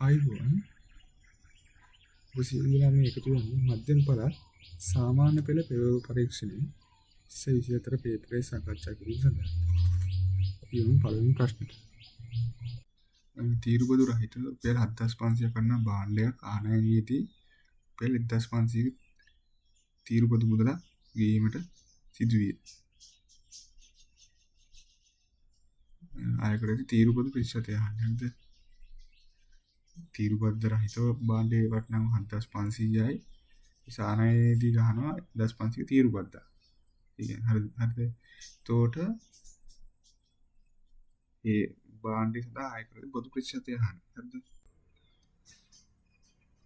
ආයුබෝවන් ඔබ සියලුම එකතු වන්නේ මධ්‍යම පළාත් සාමාන්‍ය පෙළ පරීක්ෂණයේ 2024 පේපරේ සාකච්ඡා කිරීම සඳහා අපි යමු පළවෙනි ප්‍රශ්නෙට. තීරුබදු රහිත රුපියල් 7500 කරන භාණ්ඩයක් ආනයනයේදී රුපියල් 1500 තීරුබදු මුදලක් ගෙවීමට සිදුවිය. ආයකරදී තීරුබදු ප්‍රතිශතය අහන්නද? තීරුබද්ද රහිතව භාණ්ඩයේ වටිනාකම 7500යි. සානයේදී ගහනවා 1500 තීරුබද්දා. ඒ කියන්නේ හරිද? එතකොට ඒ භාණ්ඩය සඳහා ආයකරදී බදු ප්‍රතිශතය අහන්න. හරිද?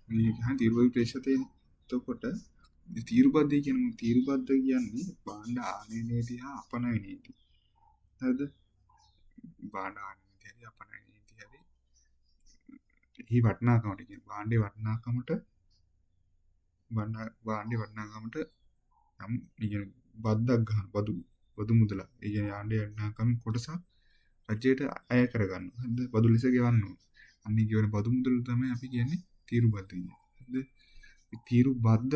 මේ ගහන තීරුබදු ප්‍රතිශතයනේ. එතකොට තීරුබද්දේ කියන්නේ තීරුබද්ද කියන්නේ භාණ්ඩ ආනයනයේදී හා අපනයනයේදී. හරිද? භාණ්ඩ ආනයනයේදී හරි අපනයනයේදී හරි එහි වටිනාකමට කියන්නේ භාණ්ඩේ වටිනාකමට යම් කියන්නේ බද්දක් ගන්න බදු මුදල. ඒ කියන්නේ ආණ්ඩේ වටිනාකම කොටසක් රජයට අය කරගන්නවා. හරිද? බදු ලෙස ගෙවන්න ඕන. අන්නේ ගෙවන බදු මුදල තමයි අපි කියන්නේ තීරුබද්ද කියන්නේ. හරිද? මේ තීරුබද්ද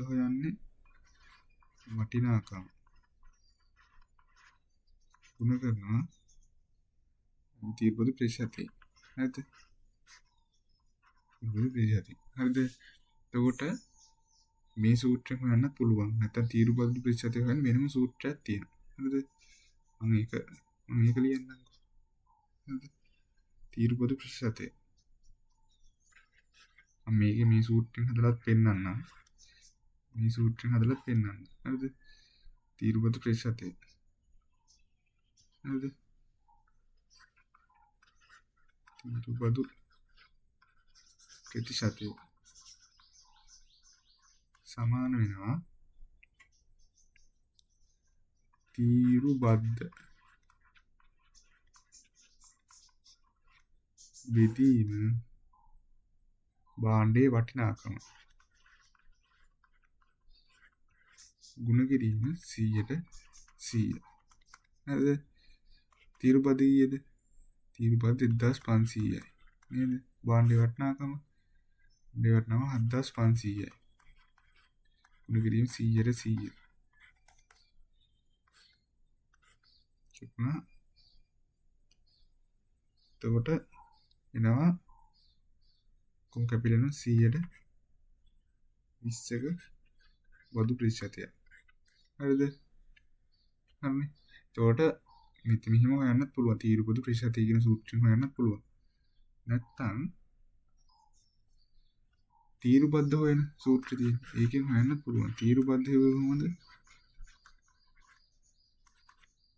හොයන්නේ වටිනාකම ගුණ කරනවා තීරුබදු ප්‍රතිශතය. හරිද? තීරුබදු ප්‍රතිශතය. හරිද? එතකොට මේ සූත්‍රයෙන් හොයන්න පුළුවන්. නැත්නම් තීරුබදු ප්‍රතිශතය හොයන්න වෙනම සූත්‍රයක් තියෙනවා. හරිද? මම මේක ලියන්නම්. හරිද? තීරුබදු ප්‍රතිශතය. මම මේ සූත්‍රයෙන් හදලාත් පෙන්නන්නම්. හරිද? තීරුබදු ප්‍රතිශතය. හරිද? තීරුබදු ප්‍රතිශතය සමාන වෙනවා තීරුබද්ද බෙදීම භාණ්ඩයේ වටිනාකම ගුණ කිරීම 100ට 100. හරිද? තීරුබද්ද කීයද? තීරුබද්ද 1500යි. නේද? භාණ්ඩයේ වටිනාකම 7500යි. ගුණ කිරීම 100ට 100. චුක්නා එතකොට එනවා කොම් කැපිටල් 100ට 20ක බදු ප්‍රතිශතය. හරිද? හරිනේ. එතකොට මෙහෙම හොයන්නත් පුළුවන්. තීරුබදු ප්‍රතිශතය කියන සූත්‍රයෙන් හොයන්නත් පුළුවන්. නැත්තම් තීරුබද්ද හොයන සූත්‍රය තියෙන. ඒකෙන් හොයන්නත් පුළුවන්. තීරුබද්ද හොයුවේ කොහොමද?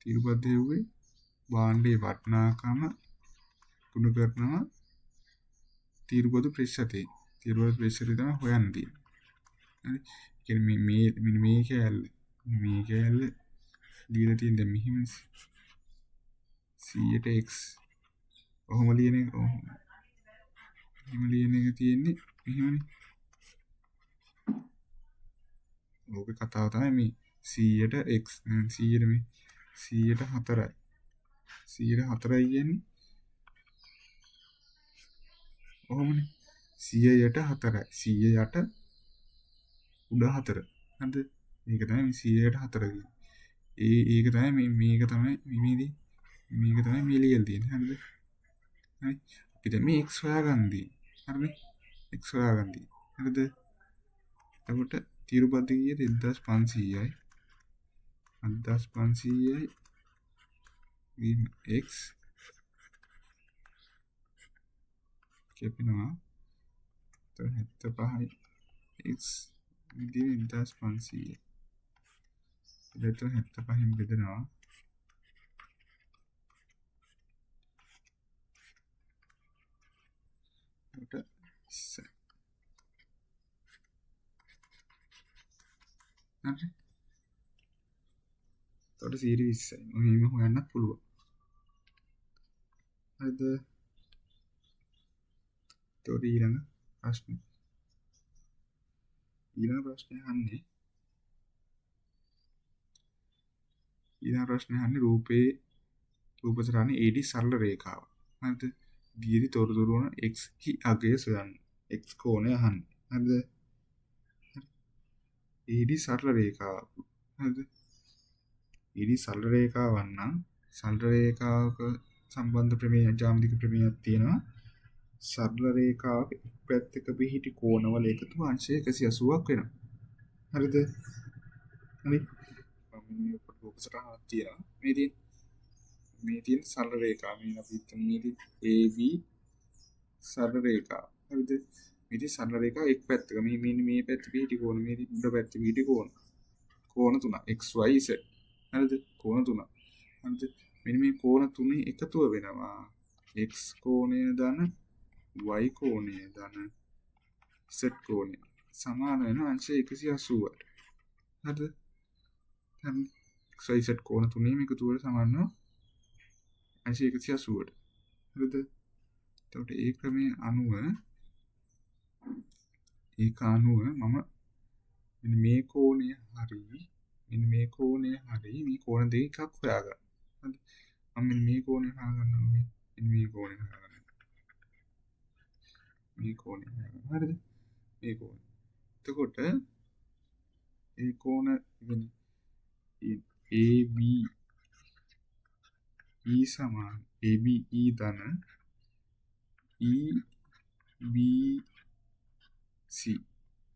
තීරුබද්ද හොයුවේ භාණ්ඩයේ වටිනාකම ගුණ කරනවා තීරුබදු ප්‍රතිශතය. තීරුබදු ප්‍රතිශතය තමයි හොයන්න තියෙන්නේ. හරි? කියන්නේ මේ කෑල්ල දීලා තියෙන දැන් මෙහිම 100ට x ඔහොම ලියන එක තියෙන්නේ මෙහෙමනේ. ඕකේ කතාව තමයි මේ 100ට x 100ට මේ 100ට 4යි. 100ට 4යි කියන්නේ ඔහොමනේ. 100යට 4යි. 100යට උඩ 4. හරිද? මේක තමයි මේ 100යට 4 කියන්නේ. ඒක තමයි මේක තමයි මේ ලියලා තියෙන්නේ. හරිද? හරි. අපි දැන් මේ x හොයාගන්න තියෙන්නේ. හරිනේ? x හොයාගන්න තියෙන්නේ. හරිද? එතකොට තීරුබද්ද කීයද? 1500යි. 1500යි x කැපෙනවා 75යි x විදිහේ 1500. ඒකට 75න් බෙදනවා 20. හරි. එතකොට 120යි. මෙහෙම හොයන්නත් පුළුවන්. හරිද? එතකොට ඊළඟ ප්‍රශ්නේ අහන්නේ ඊළඟ ප්‍රශ්නේ අහන්නේ රූප සටහනේ AD සරල රේඛාව. හරිද? ගියදි තොරතුරු වන x හි අගය සොයන්න. x කෝණය අහන්නේ. හරිද? AD සරල රේඛාව. හරිද? AD සරල රේඛාවක් නම් සරල රේඛාවක සම්බන්ධ ප්‍රමේය ජ්‍යාමිතික ප්‍රමේයයක් තියෙනවා. සරල රේඛාවක එක් පැත්තක පිහිටි කෝණවල එකතු අංශය 180ක් වෙනවා. හරිද? හරි. මම මේ රූප සටහනක් තියෙනවා. මේ තියෙන සරල රේඛාව මේ අපි හිතමු මේ AB සරල රේඛාව. හරිද? මේ සරල රේඛාව එක් පැත්තක මේ පැත්ත පිහිටි කෝණ මේ උඩ පැත්ත පිහිටි කෝණ තුන x y z. හරිද? කෝණ තුන. හරිද? මෙන්න මේ කෝණ තුනේ එකතුව වෙනවා x කෝණය ධන y කෝණය ධන z කෝණය සමාන වෙන අංශය 180ට. හරිද? දැන් x y z කෝණ තුනේම එකතුවට සමාන වෙනවා අංශය 180ට. හරිද? එතකොට ඒ ක්‍රමයේ අනුව මම මෙන්න මේ කෝණය හරි මෙන්න මේ කෝණය හරි මේ කෝණ දෙක එකක් හොයාගන්න. හරිද? මම මෙන්න මේ කෝණය හොයාගන්නවා මෙන්න මේ කෝණය හොයාගන්නවා. මේ කෝණය හොයාගන්නවා. හරිද? මේ කෝණය. එතකොට ඒ කෝණ කියන්නේ AB E සමාන AB E ධන EBC.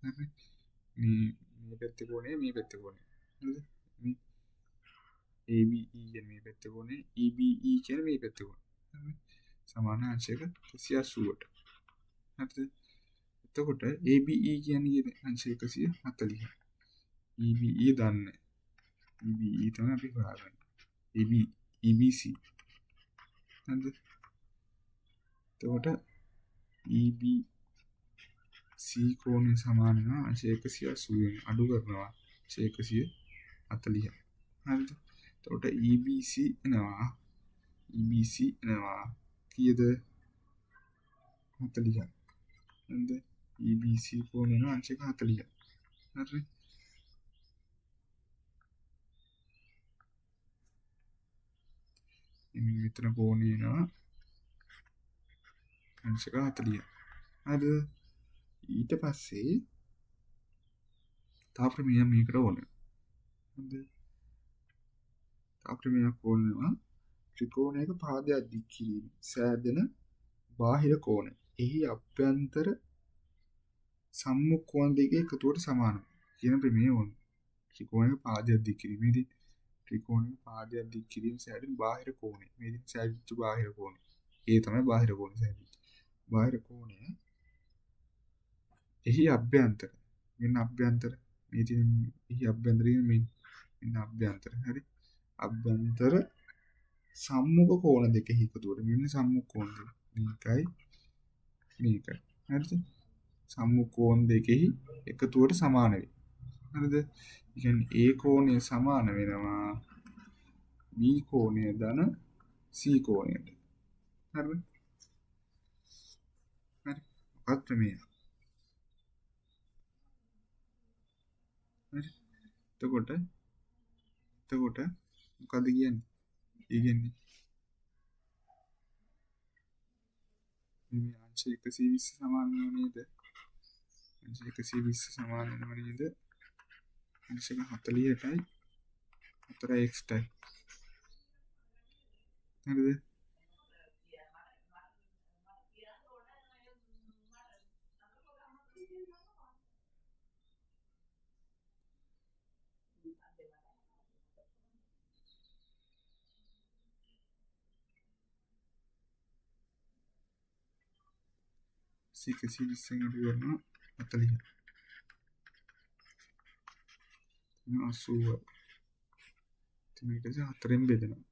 හරි? මේ පැත්තේ කෝණය මේ පැත්තේ කෝණය. හරිද? මේ ABE කියන්නේ මේ පැත්තේ කෝණය EBE කියන්නේ මේ පැත්තේ කෝණය. හරි? සමාන අංශයක 180ට. හරිද? එතකොට ABE කියන්නේ අංශය 140. EBE දන්නේ. EBE තමයි අපි හොයාගන්නේ. EBC. හරිද? එතකොට EBC කෝණය සමාන වෙනවා අංශය 180 අඩු කරනවා අංශය 140. හරිද? එතකොට EBC එනවා කීයද? 40. හරිද? EBC කෝණය එනවා අංශය 40. හරි? මෙතන කෝණය එනවා අංශය 40. හරිද? ඊට පස්සේ තව ප්‍රමේයයක් මේකට ඕනේ. හරිද? තව ප්‍රමේයයක් ඕනවා ත්‍රිකෝණයක පාදයක් දික් කිරීම සෑදෙන බාහිර කෝණය. එහි අභ්‍යන්තර සම්මුඛ කෝණ දෙකේ එකතුවට සමානයි කියන ප්‍රමේය ඕනේ. ත්‍රිකෝණයක පාදයක් දික් කිරීමේදී ත්‍රිකෝණයක පාදයක් දික් කිරීම සෑදෙන බාහිර කෝණය. මේකෙන් සෑදිච්ච බාහිර කෝණය. ඒ තමයි බාහිර කෝණය සෑදිච්ච. බාහිර කෝණය එහි අභ්‍යන්තර මෙන්න අභ්‍යන්තර මේ තියෙන එහි අභ්‍යන්තරයෙන් මෙන්න අභ්‍යන්තර. හරි? අභ්‍යන්තර සම්මුඛ කෝණ දෙකෙහි එකතුවට මෙන්න සම්මුඛ කෝණ දෙක. මේකයි. හරිද? සම්මුඛ කෝණ දෙකෙහි එකතුවට සමාන වෙයි. හරිද? ඒ කියන්නේ A කෝණය සමාන වෙනවා B කෝණය ධන C කෝණයට. හරිද? හරි. මොකක්ද ප්‍රමේය? හරි. එතකොට මොකද කියන්නේ? ඒ කියන්නේ මේ අංශ 120 සමාන වෙනව නේද? අංශ 120 සමාන වෙනව නේද? අංශ 40ටයි 4x ටයි. හරිද? සිකසි විස්සෙන් අඩු කරනවා 40. 80. මේක 4ෙන් බෙදෙනවා.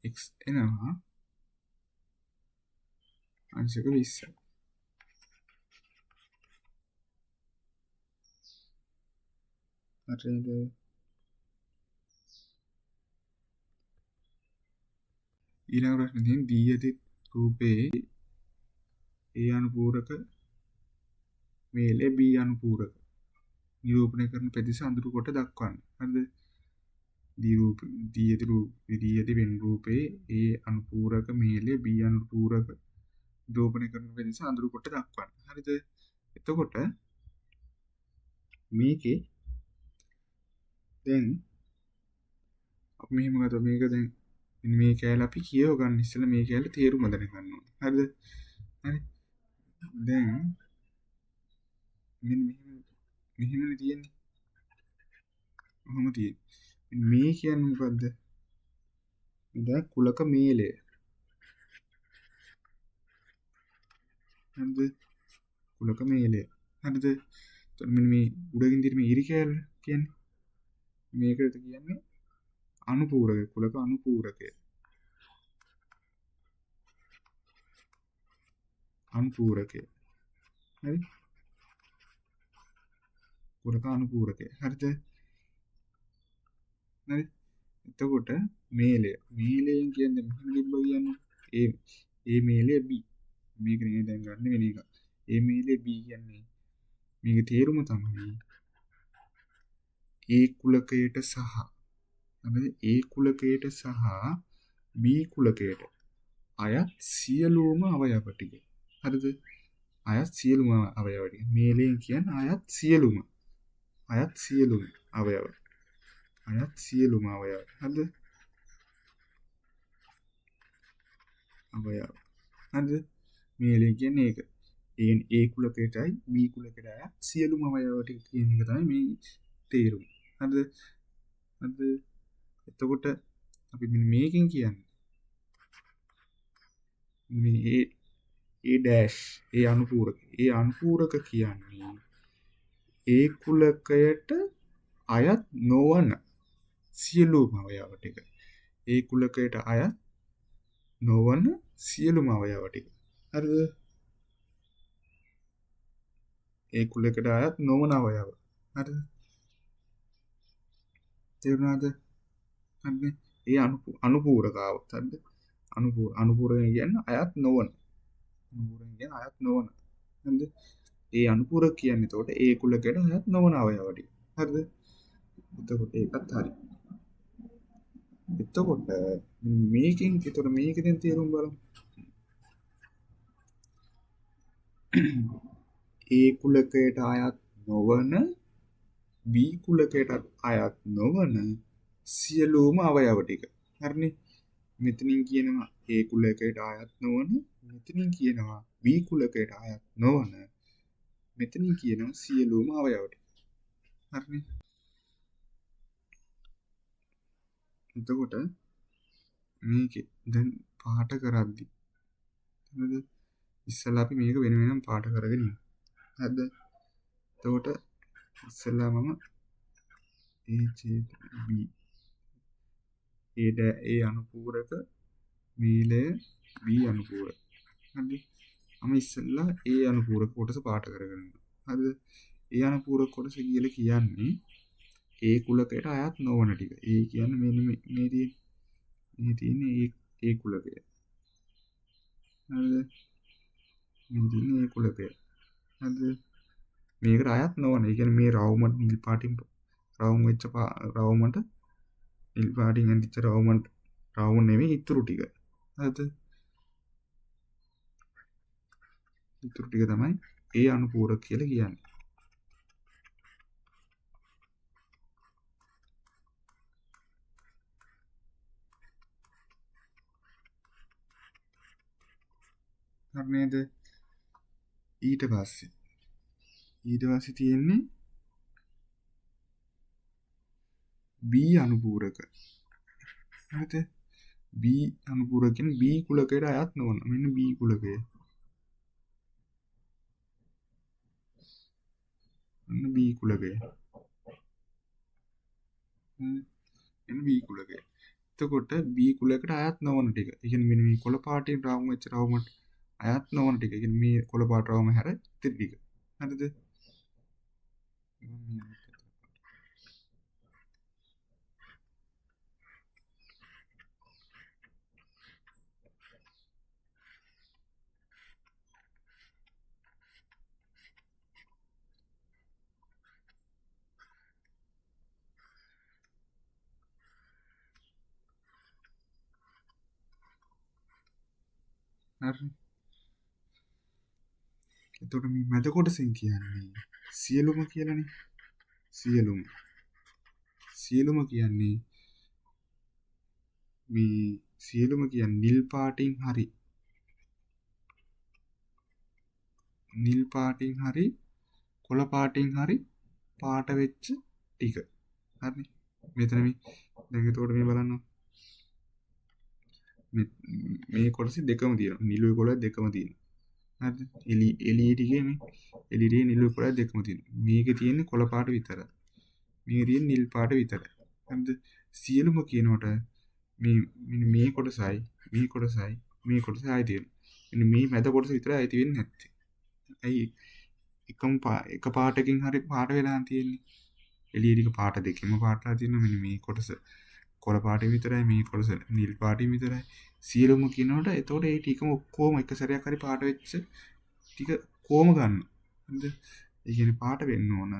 x එනවා අංශක 20. හරිද? ඊළඟ ප්‍රශ්නේ තියෙන දී ඇති රූපේ A අනුපූරක මේලේ B අනුපූරක නිරූපණය කරන පෙදෙස අඳුරු කොට දක්වන්න. හරිද? දී ඇති වෙන් රූපයේ ඒ අනුපූරක මේලේ B අනුපූරක නිරූපණය කරන පෙදෙස අඳුරු කොට දක්වන්න. හරිද? එතකොට මේකේ දැන් අපි මෙහෙම ගත්තා මේක දැන් මේ කැලේ අපි කියව ගන්න ඉස්සෙල්ලා මේ කැලේ තේරුම දැන ගන්න ඕනේ. හරිද? හරි. දැන් මෙන්න මෙහෙමනේ තියෙන්නේ. කොහොම තියෙන්නේ? මේ කියන්නේ මොකද්ද? දැන් කුලක මේලය. හරිද? කුලක මේලය. හරිද? එතකොට මෙන්න මේ උඩකින් තියෙන මේ ඉරි කැල කියන්නේ මේකට කියන්නේ අනුපූරකය. කුලක අනුපූරකය. අනුපූරකය. හරි? කුලක අනුපූරකය. හරිද? හරි? එතකොට මේලය. මේලයෙන් කියන්නේ මෙහෙම තිබ්බ කියන්නේ ඒ මේලය B. මේක නේ දැන් ගන්න වෙන එක. ඒ මේලය B කියන්නේ මේක තේරුම තමයි A කුලකයට සහ හරිද? A කුලකයට සහ B කුලකයට අයත් සියලුම අවයව ටික. හරිද? අයත් සියලුම අවයව ටික. මේලයෙන් කියන්නේ අයත් සියලුම අවයව. අයත් සියලුම අවයව. හරිද? අවයව. හරිද? මේලයෙන් කියන්නේ ඒක. ඒ කියන්නේ A කුලකයටයි B කුලකයට අයත් සියලුම අවයව ටික කියන එක තමයි මේ තේරුම. හරිද? හරිද? එතකොට අපි මෙන්න මේකෙන් කියන්නේ මේ ඒ අනුපූරක කියන්නේ ඒ කුලකයට අයත් නොවන සියලුම අවයව ටික. ඒ කුලකයට අයත් නොවන සියලුම අවයව ටික. හරිද? ඒ කුලයකට අයත් නොවන අවයව. හරිද? තේරුණාද? හරිද? ඒ අනුපූරකාව. හරිද? අනුපූරකය කියන්නේ අයත් නොවන. අනුපූරකය කියන්නේ අයත් නොවන. හරිද? ඒ අනුපූරක කියන්නේ එතකොට ඒ කුලයකට අයත් නොවන අවයව ටික. හරිද? එතකොට ඒකත් හරි. එතකොට මේකෙන් තේරුම් බලමු. ඒ කුලකයට අයත් නොවන B කුලකයට අයත් නොවන සියලුම අවයව ටික. හරිනේ? මෙතනින් කියනවා A කුලකයට අයත් නොවන, මෙතනින් කියනවා B කුලකයට අයත් නොවන, මෙතනින් කියනවා සියලුම අවයව ටික. හරිනේ? එතකොට මේකේ දැන් පාට කරද්දි හරිද? ඉස්සලා අපි මේක වෙන වෙනම පාට කරගෙන ඉමු. හරිද? එතකොට ඉස්සලා මම A B ඒ අනුපූරක මීලය B අනුපූරක. හරිද? මම ඉස්සලා A අනුපූරක කොටස පාට කරගෙන ඉන්නවා. හරිද? A අනුපූරක කොටස කියලා කියන්නේ A කුලකයට අයත් නොවන ටික. A කියන්නේ මෙන්න මේ තියෙන්නේ A කුලකය. හරිද? මේ තියෙන්නේ A කුලකය. හරිද? මේකට අයත් නොවන. ඒ කියන්නේ මේ රවුමට නිල් පාටින් රවුම් වෙච්ච රවුමට නිල් පාටින් ඇඳිච්ච රවුම් නෙමෙයි ඉතුරු ටික. හරිද? ඉතුරු ටික තමයි ඒ අනුපූරක කියලා කියන්නේ. හරි නේද? ඊට පස්සේ තියෙන්නේ B අනුපූරක. හරිද? B අනුපූරක කියන්නේ B කුලකයට අයත් නොවන. මෙන්න B කුලකය. මෙන්න B කුලකය. මෙන්න B කුලකය. එතකොට B කුලයකට අයත් නොවන ටික. ඒ කියන්නේ මෙන්න මේ කොළ පාටින් රවුම් වෙච්ච රවුමට අයත් නොවන ටික. ඒ කියන්නේ මේ කොළ පාට රවුම හැර ඉතිරි ටික. හරිද? හරි. එතකොට මේ මැද කොටසින් කියන්නේ සියලුම කියලානේ. සියලුම කියන්නේ මේ සියලුම කියන්නේ නිල් පාටින් හරි කොළ පාටින් හරි පාට වෙච්ච ටික. හරි. මෙතන මේ දැන් එතකොට මේ බලන්න. මේ කොටස දෙකම තියෙනවා. නිලුයි කොළයි දෙකම තියෙනවා. හරිද? එළියේ ටිකේ මේ එළියේ නිලුයි කොළයි දෙකම තියෙනවා. මේකේ තියෙන්නේ කොළ පාට විතරයි. මේකේ තියෙන්නේ නිල් පාට විතරයි. හරිද? සියලුම කියනකොට මේ කොටසයි ආයි තියෙනවා. මෙන්න මේ මැද කොටස විතරයි ආයි තියෙන්නේ නැත්තේ. ඇයි එක පාටකින් හරි පාට වෙලා තියෙන්නේ. එළියේ ටික පාට දෙකෙම පාටලා තියෙනවා. මෙන්න මේ කොටස කොළ පාටින් විතරයි, මේ කොටස නිල් පාටින් විතරයි. සියලුම කියනකොට එතකොට ඒ ටිකම ඔක්කොම එක සැරයක් හරි පාට වෙච්ච ටික කොහොම ගන්න. හරිද? ඒ කියන්නේ පාට වෙන්න ඕන.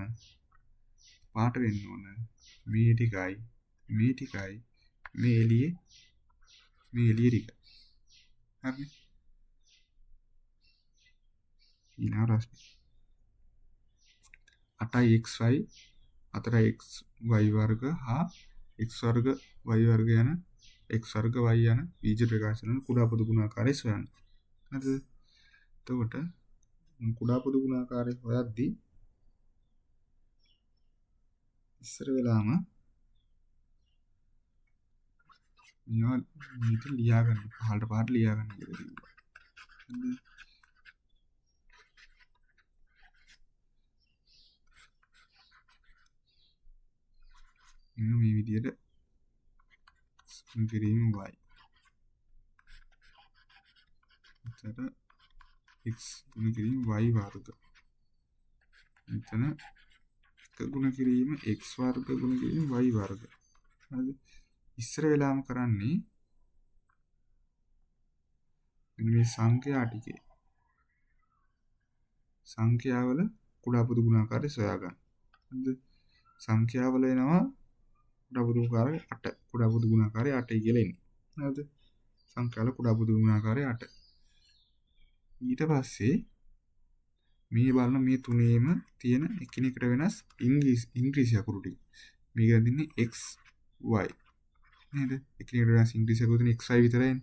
මේ ටිකයි මේ එළියේ ටික. හරි. ඊළඟ ප්‍රශ්නේ. 8xy 4xy වර්ග හා x වර්ග y වර්ග යන x වර්ග y යන බීජ ප්‍රකාශන වන කුඩා පොදු ගුණාකාරය සොයන්න. හරිද? එතකොට කුඩා පොදු ගුණාකාරය හොයද්දී ඉස්සර වෙලාම මේවා මේක ලියා ගන්න. පහළට පාට ලියා ගන්න කියලා කිව්වා. හරිද? මේ විදිහට කිරීම y. එතන x ගුණ කිරීම y වර්ග. එතන ගුණ කිරීම x වර්ග ගුණ කිරීම y වර්ග. හරිද? ඉස්සර වෙලාම කරන්නේ මේ සංඛ්‍යා ටිකේ සංඛ්‍යාවල කුඩා පොදු ගුණාකාරය සොයා ගන්න. හරිද? සංඛ්‍යාවල එනවා කුඩා පොදු ගුණාකාරය 8යි කියලා එන්නේ. හරිද? සංඛ්‍යාවල කුඩා පොදු ගුණාකාරය 8. ඊට පස්සේ මේ බලන මේ තුනේම තියෙන එකිනෙකට වෙනස් ඉංග්‍රීසි අකුරු ටික. මේක දෙන්නේ x y. නේද? එකිනෙකට වෙනස් ඉංග්‍රීසි අකුරු තියෙන xy විතරයිනේ.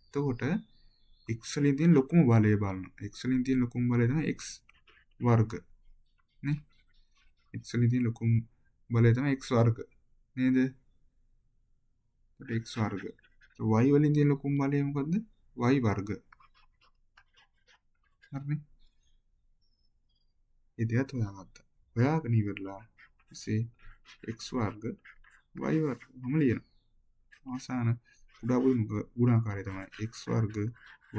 එතකොට x වලින් තියෙන ලොකුම බලය බලනවා. x වලින් තියෙන ලොකුම බලය තමයි x වර්ග. නේ? x වලින් තියෙන ලොකුම බලය තමයි x වර්ග. නේද? x වර්ග. y වලින් තියෙන ලොකුම බලය මොකද්ද? y වර්ග. හරිනේ? ඒ දෙකත් හොයාගත්තා. හොයාගෙන ඉවරලා ඉසේ x වර්ග y වර්ග මම ලියනවා. අවසාන කුඩා පොදු ගුණාකාරය තමයි x වර්ග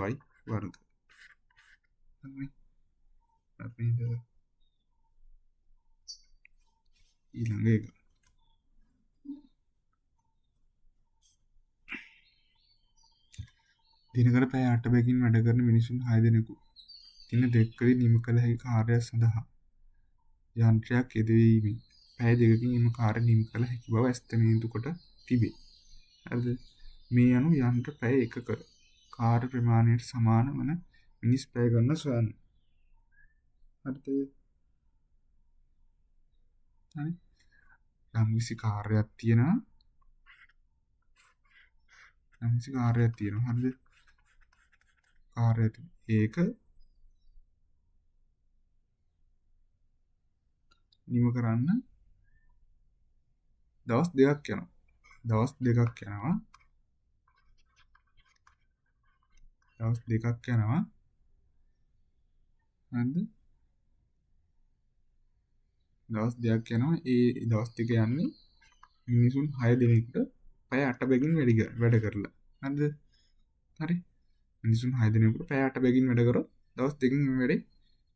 y වර්ග. හරිනේ? අපිට ඊළඟ එක දිනකට පැය 8 බැගින් වැඩ කරන මිනිසුන් 6 දෙනෙකු දින දෙකකදී නිම කළ හැකි කාර්යය සඳහා යන්ත්‍රයක් යෙදවීමෙන් පැය දෙකකින් එම කාර්ය නිම කළ හැකි බව ඇස්තමේන්තු කොට තිබේ. හරිද? මේ අනුව යන්ත්‍ර පැය 1ක කාර්ය ප්‍රමාණයට සමාන වන මිනිස් පැය ගණන සොයන්න. හරිද? හරි. යම්කිසි කාර්යයක් තියෙනවා. හරිද? කාර්යයක් ඒක නිම කරන්න දවස් දෙකක් යනවා. දවස් දෙකක් යනවා. හරිද? දවස් දෙකක් යනවා. ඒ දවස් දෙක යන්නේ මිනිසුන් 6 දෙනෙක්ට පැය 8 බැගින් වැඩ කරලා. හරිද? හරි. මිනිසුන් 6 දෙනෙකුට පැය 8 බැගින් වැඩ කරොත් දවස් දෙකකින් මේ වැඩේ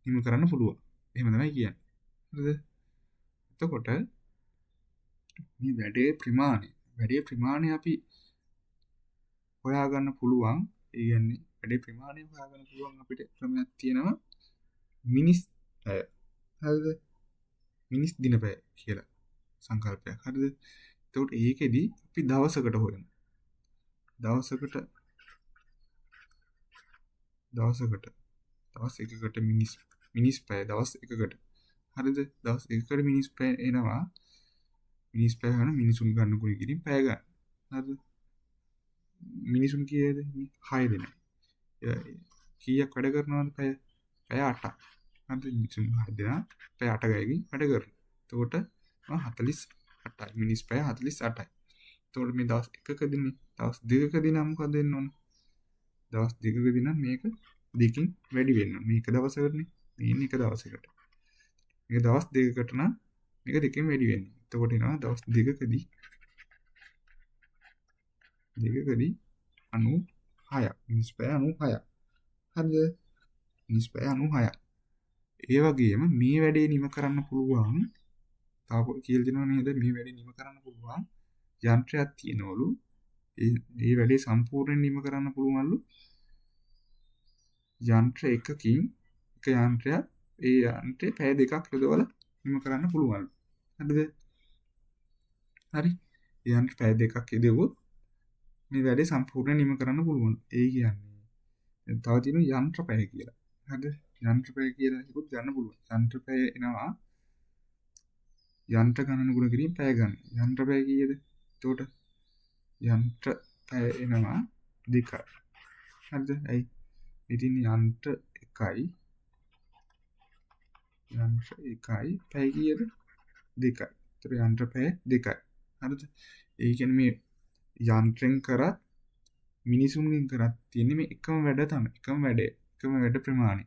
නිම කරන්න පුළුවන්. එහෙම තමයි කියන්නේ. හරිද? එතකොට මේ වැඩේ ප්‍රමාණය අපි හොයාගන්න පුළුවන්. ඒ කියන්නේ වැඩේ ප්‍රමාණය හොයාගන්න පුළුවන් අපිට ක්‍රමයක් තියෙනවා. මිනිස් පැය. හරිද? මිනිස් දිනපැය කියලා සංකල්පයක්. හරිද? එතකොට ඒකෙදි අපි දවසකට හොයනවා. දවසකට දවසකට දවස් එකකට මිනිස් පැය දවස් එකකට හරිද දවස් එකකට මිනිස් පැය එනවා මිනිස් පැය ගන්න මිනිසුන් ගන්න කුයි කිරින් පැය ගන්න හරිද මිනිසුන් කීයද 6 දෙනෙක් කීයක් වැඩ කරනවද පැය 8ක් හරිද මිනිසුන් 6 දෙනා පැය 8 ගායකින් වැඩ කරනවා එතකොට 48යි මිනිස් පැය 48යි එතකොට මේ දවස් එකකදීනේ දවස් දෙකකදී නම් මොකද වෙන්න ඕන දවස් දෙකකදී නම් මේක දෙකකින් වැඩි වෙන්න ඕන මේක දවසකටනේ මේ එක දවසකට මේක දවස් දෙකකට නම් මේක දෙකකින් වැඩි වෙන්නේ එතකොට එනවා දවස් දෙකකදී 96ක් මිනිස් පැය 96ක් හරිද මිනිස් පැය 96ක් ඒ වගේම මේ වැඩේ නිම කරන්න පුළුවන් තාම කියලා දෙනව නේද මේ වැඩේ නිම කරන්න පුළුවන් යන්ත්‍රයක් තියෙනවලු ඒ වැඩේ සම්පූර්ණයෙන් නිම කරන්න පුළුවන්ලු යන්ත්‍ර එකකින් එක යන්ත්‍රයක් ඒ යන්ත්‍රේ පැය දෙකක් යොදවලා නිම කරන්න පුළුවන් හරිද හරි ඒ යන්ත්‍ර පැය දෙකක් යොදවුවොත් මේ වැඩේ සම්පූර්ණයෙන් නිම කරන්න පුළුවන් ඒ කියන්නේ තව තියෙනවා යන්ත්‍ර පැය කියලා හරිද යන්ත්‍ර පැය කියලා එකක් ගන්න පුළුවන් යන්ත්‍ර පැය එනවා යන්ත්‍ර ගණන ගුණ කිරීම පැය ගන්න යන්ත්‍ර පැය කීයද එතකොට යන්ත්‍ර පැය එනවා 2යි හරිද ඇයි ඉතින් යන්ත්‍ර 1යි පැය කීයද 2යි එතකොට යන්ත්‍ර පැය 2යි හරිද ඒ කියන්නේ මේ යන්ත්‍රෙන් කරත් මිනිසුන්ගෙන් කරත් තියෙන්නේ මේ එකම වැඩ තමයි එකම වැඩ ප්‍රමාණය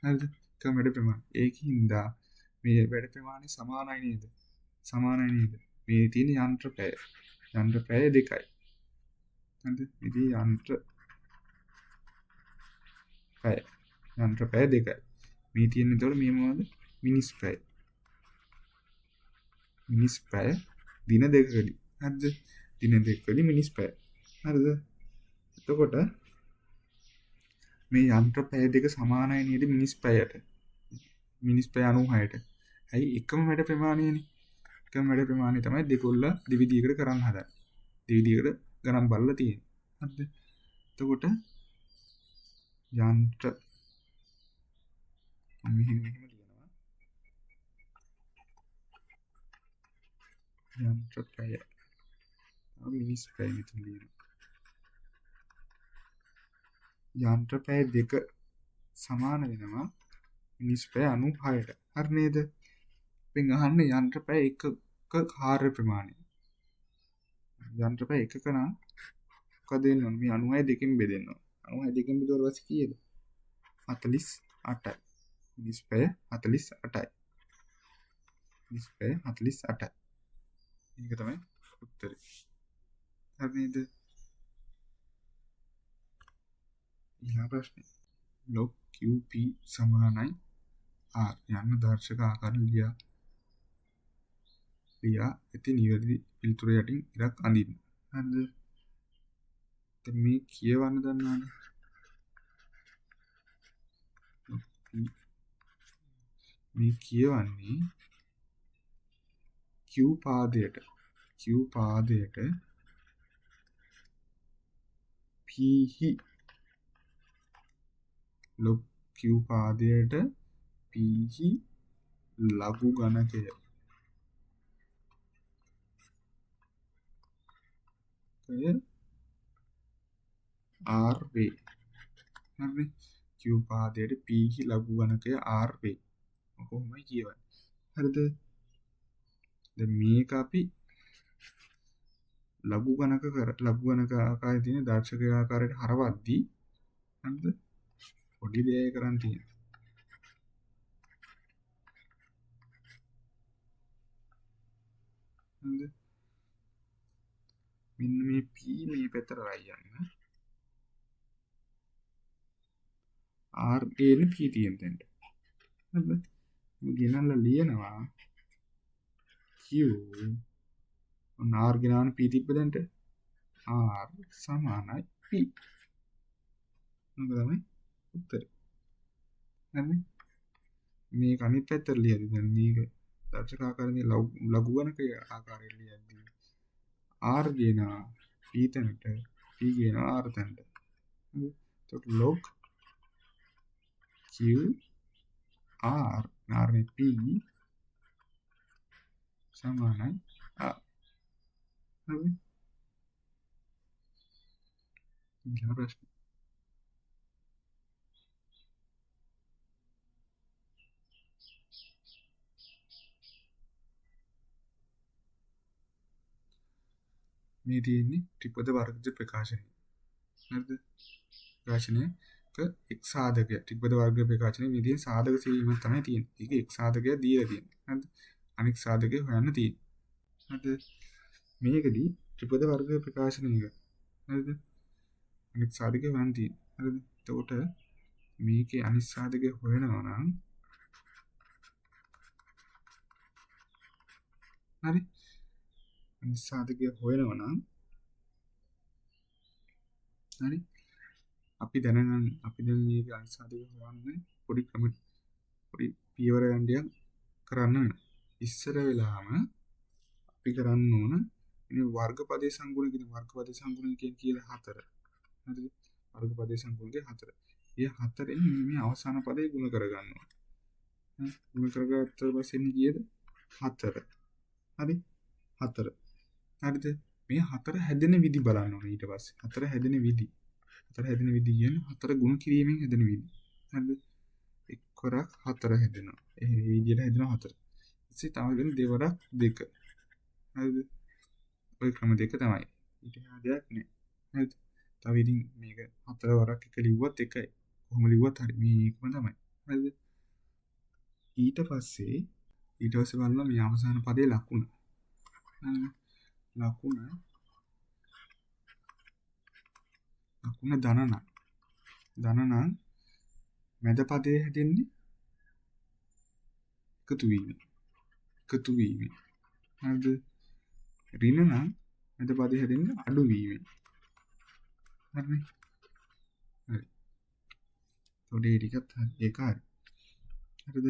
හරිද එකම වැඩ ප්‍රමාණය ඒකින්ද මේ වැඩ ප්‍රමාණය සමානයි නේද මේ තියෙන යන්ත්‍ර පැය 2යි හරිද ඉතින් යන්ත්‍ර පැය 2යි මේ තියෙන එතකොට මේ මොනවද මිනිස් පැය දින දෙකකදී හරිද දින දෙකකදී මිනිස් පැය හරිද එතකොට මේ යන්ත්‍ර පැය දෙක සමානයි නේද මිනිස් පැයට මිනිස් පැය 96ට ඇයි එකම වැඩ ප්‍රමාණයනේ එකම වැඩ ප්‍රමාණය තමයි දෙකොල්ල දෙවිදියකට කරන්න හදන්නේ දෙවිදියකට ගණන් බලලා තියෙන්නේ හරිද එතකොට යන්ත්‍ර මෙහෙම ලියනවා යන්ත්‍ර පැය මිනිස් පැය මෙතන ලියනවා යන්ත්‍ර පැය දෙක සමාන වෙනවා මිනිස් පැය 96ට හරි නේද ඉතින් අහන්න යන්ත්‍ර පැය එකක කාර්ය ප්‍රමාණය යන්ත්‍ර පැය එකක නම් මොකද වෙන්නේ මේ 96 දෙකෙන් බෙදෙන්න ඕන 96 දෙකෙන් බෙදුවා ඊපස්සේ කීයද 48යි මිනිස් පැය 48යි මිනිස් පැය 48යි මේක තමයි උත්තරේ හරි නේද ඊළඟ ප්‍රශ්නේ log qp සමානයි r යන්න දර්ශක ආකාරයෙන් ලියා ඇති නිවැරදි පිළිතුර යටින් ඉරක් අඳින්න හරිද දැන් මේ කියවන්න දන්නවනේ මේ කියවන්නේ q පාදයට p log q පාදයට p ලඝු ගණකය r වේ හරි q පාදයට p ලඝු ගණකය r වේ කොහොමයි කියවන්නේ හරිද දැන් මේක අපි ලඝු ගණක ආකාරයේ තියෙන දර්ශක ආකාරයට හරවද්දී හරිද පොඩි දෙයක් කරන් තියෙනවා හරිද මෙන්න මේ p මේ පැත්තට යන්න r එන p තියෙන තැනට හරිද මේ ගෙනල්ලා ලියනවා q ඔන්න r ගෙනාන p තිබ්බ දැන්ට r සමානයි p මොකද තමයි උත්තරේ හරිද මේක අනිත් පැත්තට ලියද්දි දැන් මේක දර්ශක ආකාරයේ ලඝු ගණකයේ ආකාරයෙන් ලියද්දි r ගේනවා p තැනට p ගේනවා r තැනට හරිද එතකොට log q r නාරනේ p සමානයි r. හරි. ඊළඟ ප්‍රශ්න. මේ තියෙන්නේ ත්‍රිපද වර්ගජ ප්‍රකාශනය. හරිද? ප්‍රකාශනයක එක් සාධකයක් ත්‍රිපද වර්ග ප්‍රකාශනයේ මේ තියෙන සාධක සීමාවක් තමයි තියෙන්නේ. ඒක එක් සාධකයක් දීලා තියෙන්නේ. හරිද? අනෙක් සාධකය හොයන්න තියෙන්නේ. හරිද? මේකදී ත්‍රිපද වර්ග ප්‍රකාශනයක හරිද? අනෙක් සාධකය හොයන්න තියෙන්නේ. හරිද? එතකොට මේකේ අනිත් සාධකය හොයනවා නම් හරි අනිත් සාධකය හොයනවා නම් හරි අපි දැන් මේක අනිත් සාධකය හොයන්නේ පොඩි පියවර යන්ඩියක් කරන්න වෙනවා. ඉස්සර වෙලාම අපි කරන්න ඕන මේ වර්ගපදයේ සංගුණ කියන වර්ගපදයේ සංගුණ කියන 4. හරිද? වර්ගපදයේ සංගුණේ 4. මේ 4ෙන් මේ අවසාන පදේ ගුණ කරගන්න ඕන. ගුණ කරගත්ත පස්සේ එන්නේ කීයද? 4. හරි? 4. හරිද? මේ 4 හැදෙන විදි බලන්න ඕනේ ඊට පස්සේ. 4 හැදෙන විදි. 4 හැදෙන විදි කියන්නේ 4 ගුණ කිරීමෙන් හැදෙන විදි. හරිද? එක්වරක් 4 හැදෙනවා. ඒ විදිහට හැදෙනවා 4. ඊට තව වෙන දෙවරක් 2. හරිද? ඔය ක්‍රම දෙක තමයි. ඊට එහා දෙයක් නෑ. හරිද? තව ඉතින් මේක 4 වරක් එක ලිව්වත් එකයි. කොහොම ලිව්වත් හරි මේකම තමයි. හරිද? ඊට පස්සේ බලනවා මේ අවසාන පදේ ලකුණ. ලකුණ ධන නම් මැද පදේ හැදෙන්නේ එකතු වීමෙන්. හරිද? ඍණ නම් මැද පදේ හැදෙන්නේ අඩු වීමෙන්. හරිනේ? හරි. පොඩි ටිකත් හරි. ඒක හරි. හරිද?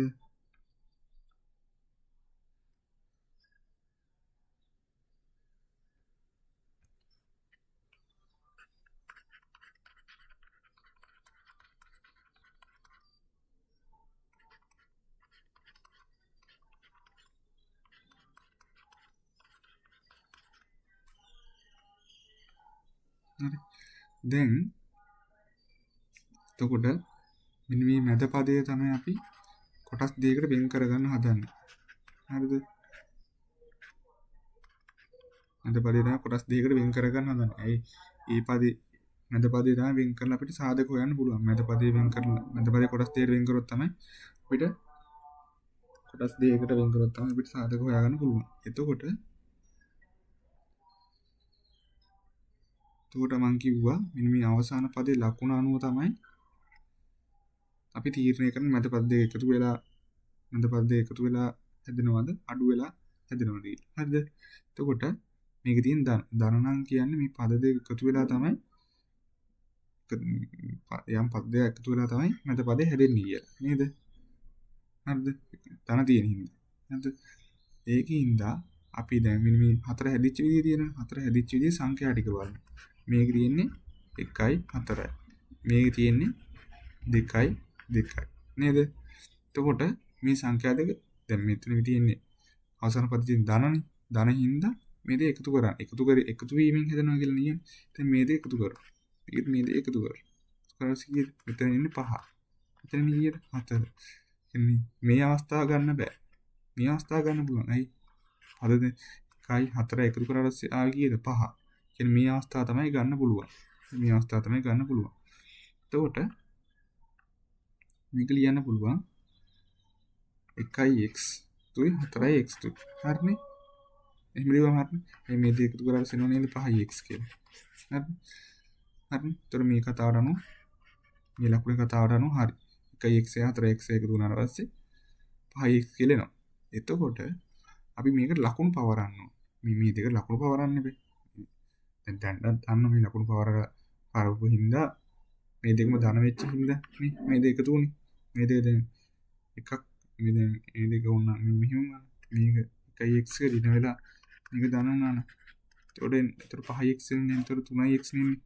හරි. දැන් එතකොට මෙන්න මේ මැද පදයේ තමයි අපි කොටස් දෙකකට වෙන් කරගන්න හදන්නේ. හරිද? මැද පදේ තමයි කොටස් දෙකකට වෙන් කරගන්න හදන්නේ. ඒ පදේ මැද පදේ තමයි වෙන් කරලා අපිට සාධක හොයන්න පුළුවන්. මැද පදේ කොටස් දෙකකට වෙන් කරොත් තමයි අපිට කොටස් දෙකකට වෙන් කරොත් තමයි අපිට සාධක හොයාගන්න පුළුවන්. එතකොට මම කිව්වා මෙන්න මේ අවසාන පදේ ලකුණ අනුව තමයි අපි තීරණය කරන්නේ මැද පද දෙක එකතු වෙලා හැදෙනවද අඩු වෙලා හැදෙනවද කියලා. හරිද? එතකොට මේකේ තියෙන ධන නම් කියන්නේ මේ පද දෙක එකතු වෙලා තමයි යම් පද දෙක එකතු වෙලා තමයි මැද පදේ හැදෙන්නේ කියලා. නේද? හරිද? ධන තියෙන හින්දා. හරිද? ඒකින්ද අපි දැන් මේ 4 හැදිච්ච විදිය තියෙනවා. 4 හැදිච්ච විදිය සංඛ්‍යා ටික බලන්න. මේක තියෙන්නේ 1යි 4යි. මේක තියෙන්නේ 2යි 2යි. නේද? එතකොට මේ සංඛ්‍යා දෙක දැන් මෙතන තියෙන්නේ අවසාන පදේ තියෙන ධනනේ. ධන හින්දා මේ දෙක එකතු කරා. එකතු වීමෙන් හදනවා කියලා නියම. දැන් මේ දෙක එකතු කරා. මේ දෙක එකතු කරා. ස්කෝර් මෙතන ඉන්නේ 5. මෙතන ඉන්නේ 4. එන්නේ මේ අවස්ථාව ගන්න බෑ. මේ අවස්ථාව ගන්න පුළුවන්. අයි පද දෙකයි 4 එකතු කරලා පස්සේ ආ කීයද 5. කියන්නේ මේ අවස්ථාව තමයි ගන්න පුළුවන්. එතකොට මේක ලියන්න පුළුවන් 1යි x 2යි 4යි x 2. හරිනේ? එහෙම ලියවම හරිනේ. මේ දෙක එකතු කරලා එනවා නේද 5යි x කියලා. හරිනේ? එතකොට මේ කතාවට අනුව මේ ලකුණේ කතාවට අනුව හරි. 1යි x 4යි x එකතු වුණාට පස්සේ 5යි x කියලා එනවා. එතකොට අපි මේකට ලකුණු පවරන්න ඕන. මේ දෙක ලකුණු පවරන්න බෑ. දැන් දන්න මේ ලකුණු පවරපු හින්දා මේ දෙකම ධන වෙච්ච හින්දා නේ මේ දෙක එකතු වුනේ. මේ දෙක දැන් එකක් මේ දෙක වුණා මෙහෙම මේක 1යි x එක දින වෙලා මේක ධන වුණා නේ. එතකොට 5යි x එන්නේ 3යි x නේ.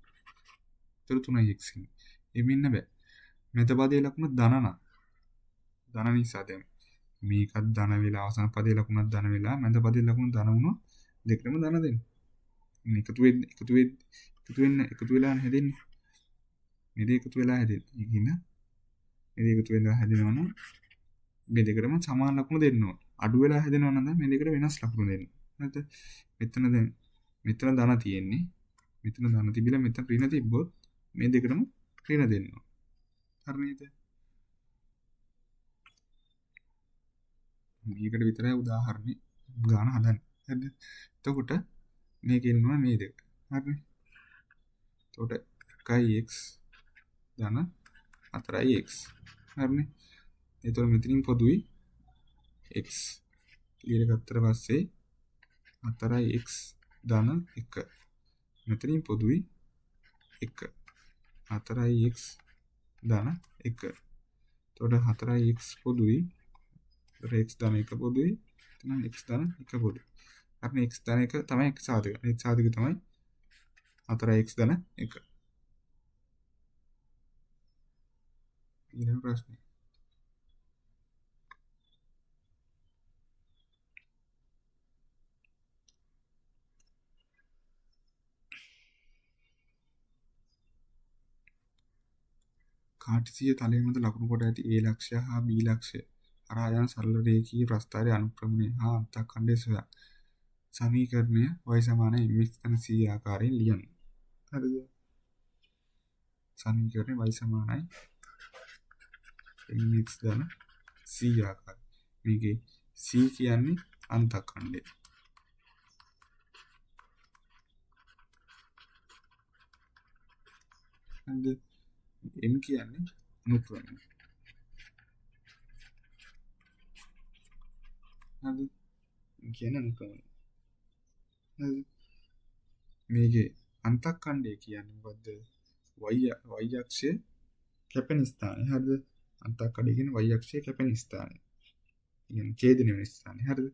3යි x ඉන්නේ. එමෙ ඉන්න බෑ. මෙත පදයේ ලකුණ ධන නම්. ධන නිසා දැන් මේකත් ධන වෙලා අවසාන පදයේ ලකුණත් ධන වෙලා මැද පදයේ ලකුණ ධන වුණොත් දෙකටම ධන දෙන්න. එකතු වෙලා හැදෙන්නේ. මේ දෙක එකතු වෙලා හැදෙන්නේ. ඉතින් මේ දෙක එකතු වෙලා හැදෙනවා නම් මේ දෙකටම සමාන ලකුණු දෙන්න ඕන. අඩු වෙලා හැදෙනවා නම් මේ දෙකට වෙනස් ලකුණු දෙන්න. හරිද? මෙතන දැන් මෙතන ධන තියෙන්නේ. මෙතන ධන තිබිලා මෙතන ඍණ තිබ්බොත් මේ දෙකටම ඍණ දෙන්න ඕන. හරි නේද? මේකට විතරයි උදාහරණේ ගාන හදන්නේ. හරිද? එතකොට මේකේ ඉන්නවා මේ දෙක. හරිනේ? එතකොට 1x ධන 4x. හරිනේ? එතකොට මෙතනින් පොදුයි x. ඊට ගත්තට පස්සේ 4x ධන 1. මෙතනින් පොදුයි 1. 4x ධන 1. එතකොට 4x පොදුයි. x ධන 1 පොදුයි. එතන x ධන 1 පොදුයි. අපි x ධන 1 තමයි x සාධක. x සාධක තමයි 4x ධන 1. ඊළඟ ප්‍රශ්නේ. කාටිසීය තලය මත ලකුණු කොට ඇති A ලක්ෂය හා B ලක්ෂය හරහා යන සරල රේඛීය ප්‍රස්ථාරයේ අනුක්‍රමණය හා අන්තඛණ්ඩය සොයා සමීකරණය y සමාන mx ධන c ආකාරයෙන් ලියන්න. හරිද? සමීකරණය y සමානයි mx ධන c ආකාරය. මේකේ c කියන්නේ අන්තඛණ්ඩය. හරිද? m කියන්නේ අනුක්‍රමණය. හරිද? කියන අනුක්‍රමණය. හරිද? මේකේ අන්තඛණ්ඩය කියන්නේ මොකද්ද? y අක්ෂයේ කැපෙන ස්ථානය. හරිද? අන්තඛණ්ඩය කියන්නේ y අක්ෂයේ කැපෙන ස්ථානය. කියන්නේ ඡේදනය වෙන ස්ථානය. හරිද?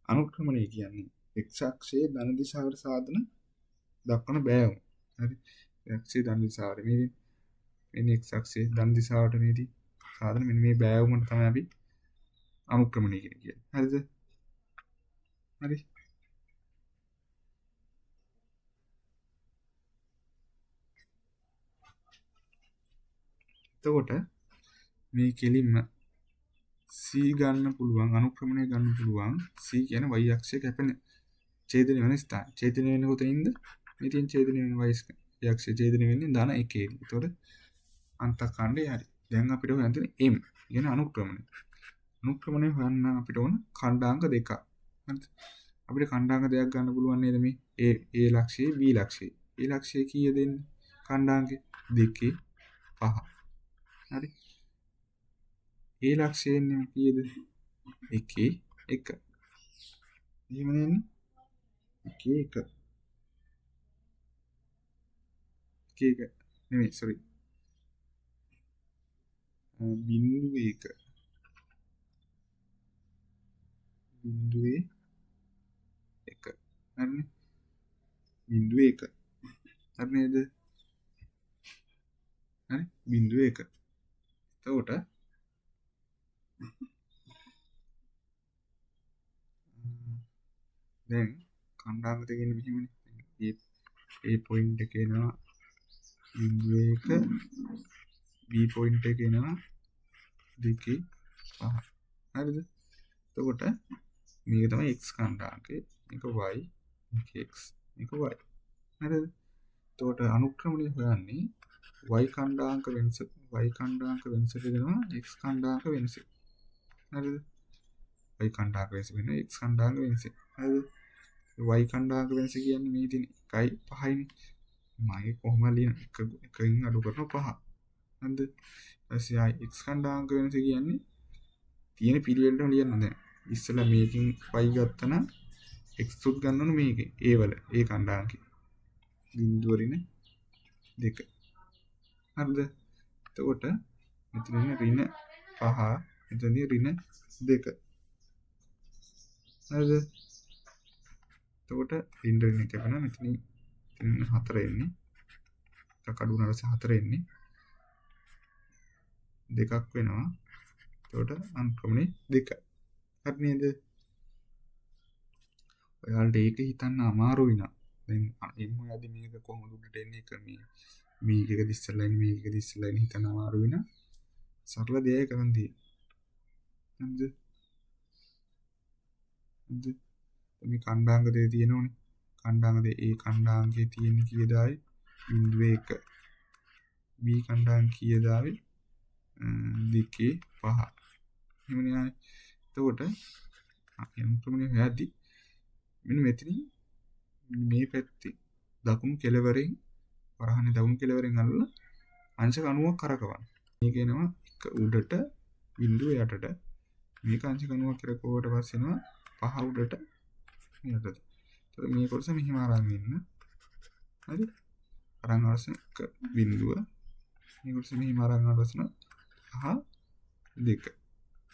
අනුක්‍රමණය කියන්නේ x අක්ෂයේ ධන දිශාවට සාධන දක්වන බෑවුම. හරි? අක්ෂයේ ධන දිශාවට මේ x අක්ෂයේ ධන දිශාවට මේදී සාධන මෙන්න මේ බෑවුමට තමයි අපි අනුක්‍රමණය කියන්නේ. හරිද? හරි. එතකොට මේ කෙලින්ම c ගන්න පුළුවන් අනුක්‍රමණය ගන්න පුළුවන් c කියන y අක්ෂයේ කැපෙන ඡේදනය වෙන ස්ථාන. ඡේදනය වෙන්නේ කොතනින්ද? මෙතෙන් ඡේදනය වෙන y අක්ෂයේ ඡේදනය වෙන්නේ ධන 1 දී. එතකොට අන්තඛණ්ඩය හරි. දැන් අපිට හොයන්න තියෙන්නේ m කියන අනුක්‍රමණය. අනුක්‍රමණය හොයන්න අපිට ඕන ඛණ්ඩාංක දෙකක්. හරිද? අපිට ඛණ්ඩාංක දෙකක් ගන්න පුළුවන් නේද මේ a ලක්ෂයේ b ලක්ෂයේ. a ලක්ෂයේ කීයද දෙන්නේ? ඛණ්ඩාංකේ 2 5. හරි. a ලක්ෂයෙන් කීයද? 1 1. එහෙම නෙන්නේ 1 1. 1 නෙමෙයි sorry. බිංදුවේ 1. බිංදුවේ 1. හරිනේ? බිංදුවේ 1. හරි නේද? හරි? බිංදුවේ 1. එතකොට දැන් ඛණ්ඩාංක දෙකෙන් මෙහෙමනේ. A පොයින්ට් එක එනවා බිංදුවේ 1 B පොයින්ට් එක එනවා 2 5. හරිද? එතකොට මේක තමයි x ඛණ්ඩාංකය. මේක y, මේක x, මේක y. හරිද? එතකොට අනුක්‍රමණය හොයන්නේ y ඛණ්ඩාංක වෙනස දෙනවා x ඛණ්ඩාංක වෙනස. හරිද? y ඛණ්ඩාංක වෙනස වෙනවා x ඛණ්ඩාංක වෙනස. හරිද? y ඛණ්ඩාංක වෙනස කියන්නේ මේ තියෙන 1යි 5යිනේ. මම කොහොම ලියන එකකින් අඩු කරනවා 5. හරිද? ඊපස්සේ x ඛණ්ඩාංක වෙනස කියන්නේ තියෙන පිළිවෙලටම ලියන්න දැන්. ඉස්සෙල්ලා මේකෙන් y ගත්තා නම් x උත් ගන්න ඕනේ මේකේ. a වල a ඛණ්ඩාංකේ. බිංදුව ඍණ 2. හරිද? එතකොට මෙතන ඍණ 5 මෙතනදී ඍණ 2. හරිද? එතකොට ඍණ කැපෙනවා මෙතනින් 4 එන්නේ. කඩු වුණාට 4 එන්නේ. දෙකක් වෙනවා. එතකොට අනුක්‍රමණය 2යි. හරි නේද? ඔයාලට ඒක හිතන්න අමාරුයි නා. දැන් එමු යදි මේක කොහොමද උඩට එන්නේ එක මේකක දිස්සලා ඉන්නේ මේකක දිස්සලා ඉන්නේ හිතන්න අමාරුයි නා. සරල දෙයක් කරන් තියෙන්නේ. හරිද? මේ කණ්ඩාංග දෙක තියෙනෝනේ. කණ්ඩාංග දෙක ඒ කණ්ඩාංගයේ තියෙන කීයදායි 0.1 B කණ්ඩාංග කීයදායි 2.5 එහෙමනේ ආයේ. එතකොට අනුක්‍රමණය හැදී මෙන්න මෙතනින් මේ පැත්තේ දකුණු කෙළවරෙන් වරහනේ දකුණු කෙළවරෙන් අල්ලලා අංශක 90ක් කරකවන්න. මේක එනවා එක උඩට බිඳුව යටට. මේක අංශක 90ක් කරකවුවට පස්සේ එනවා 5 උඩට යටට. ඒතකොට මේ කොටස මෙහිම අරන් ඉන්න. හරි? අරන් අවශ්‍ය එක බිඳුව. මේ කොටස මෙහිම අරන් අවශ්‍ය 5 2.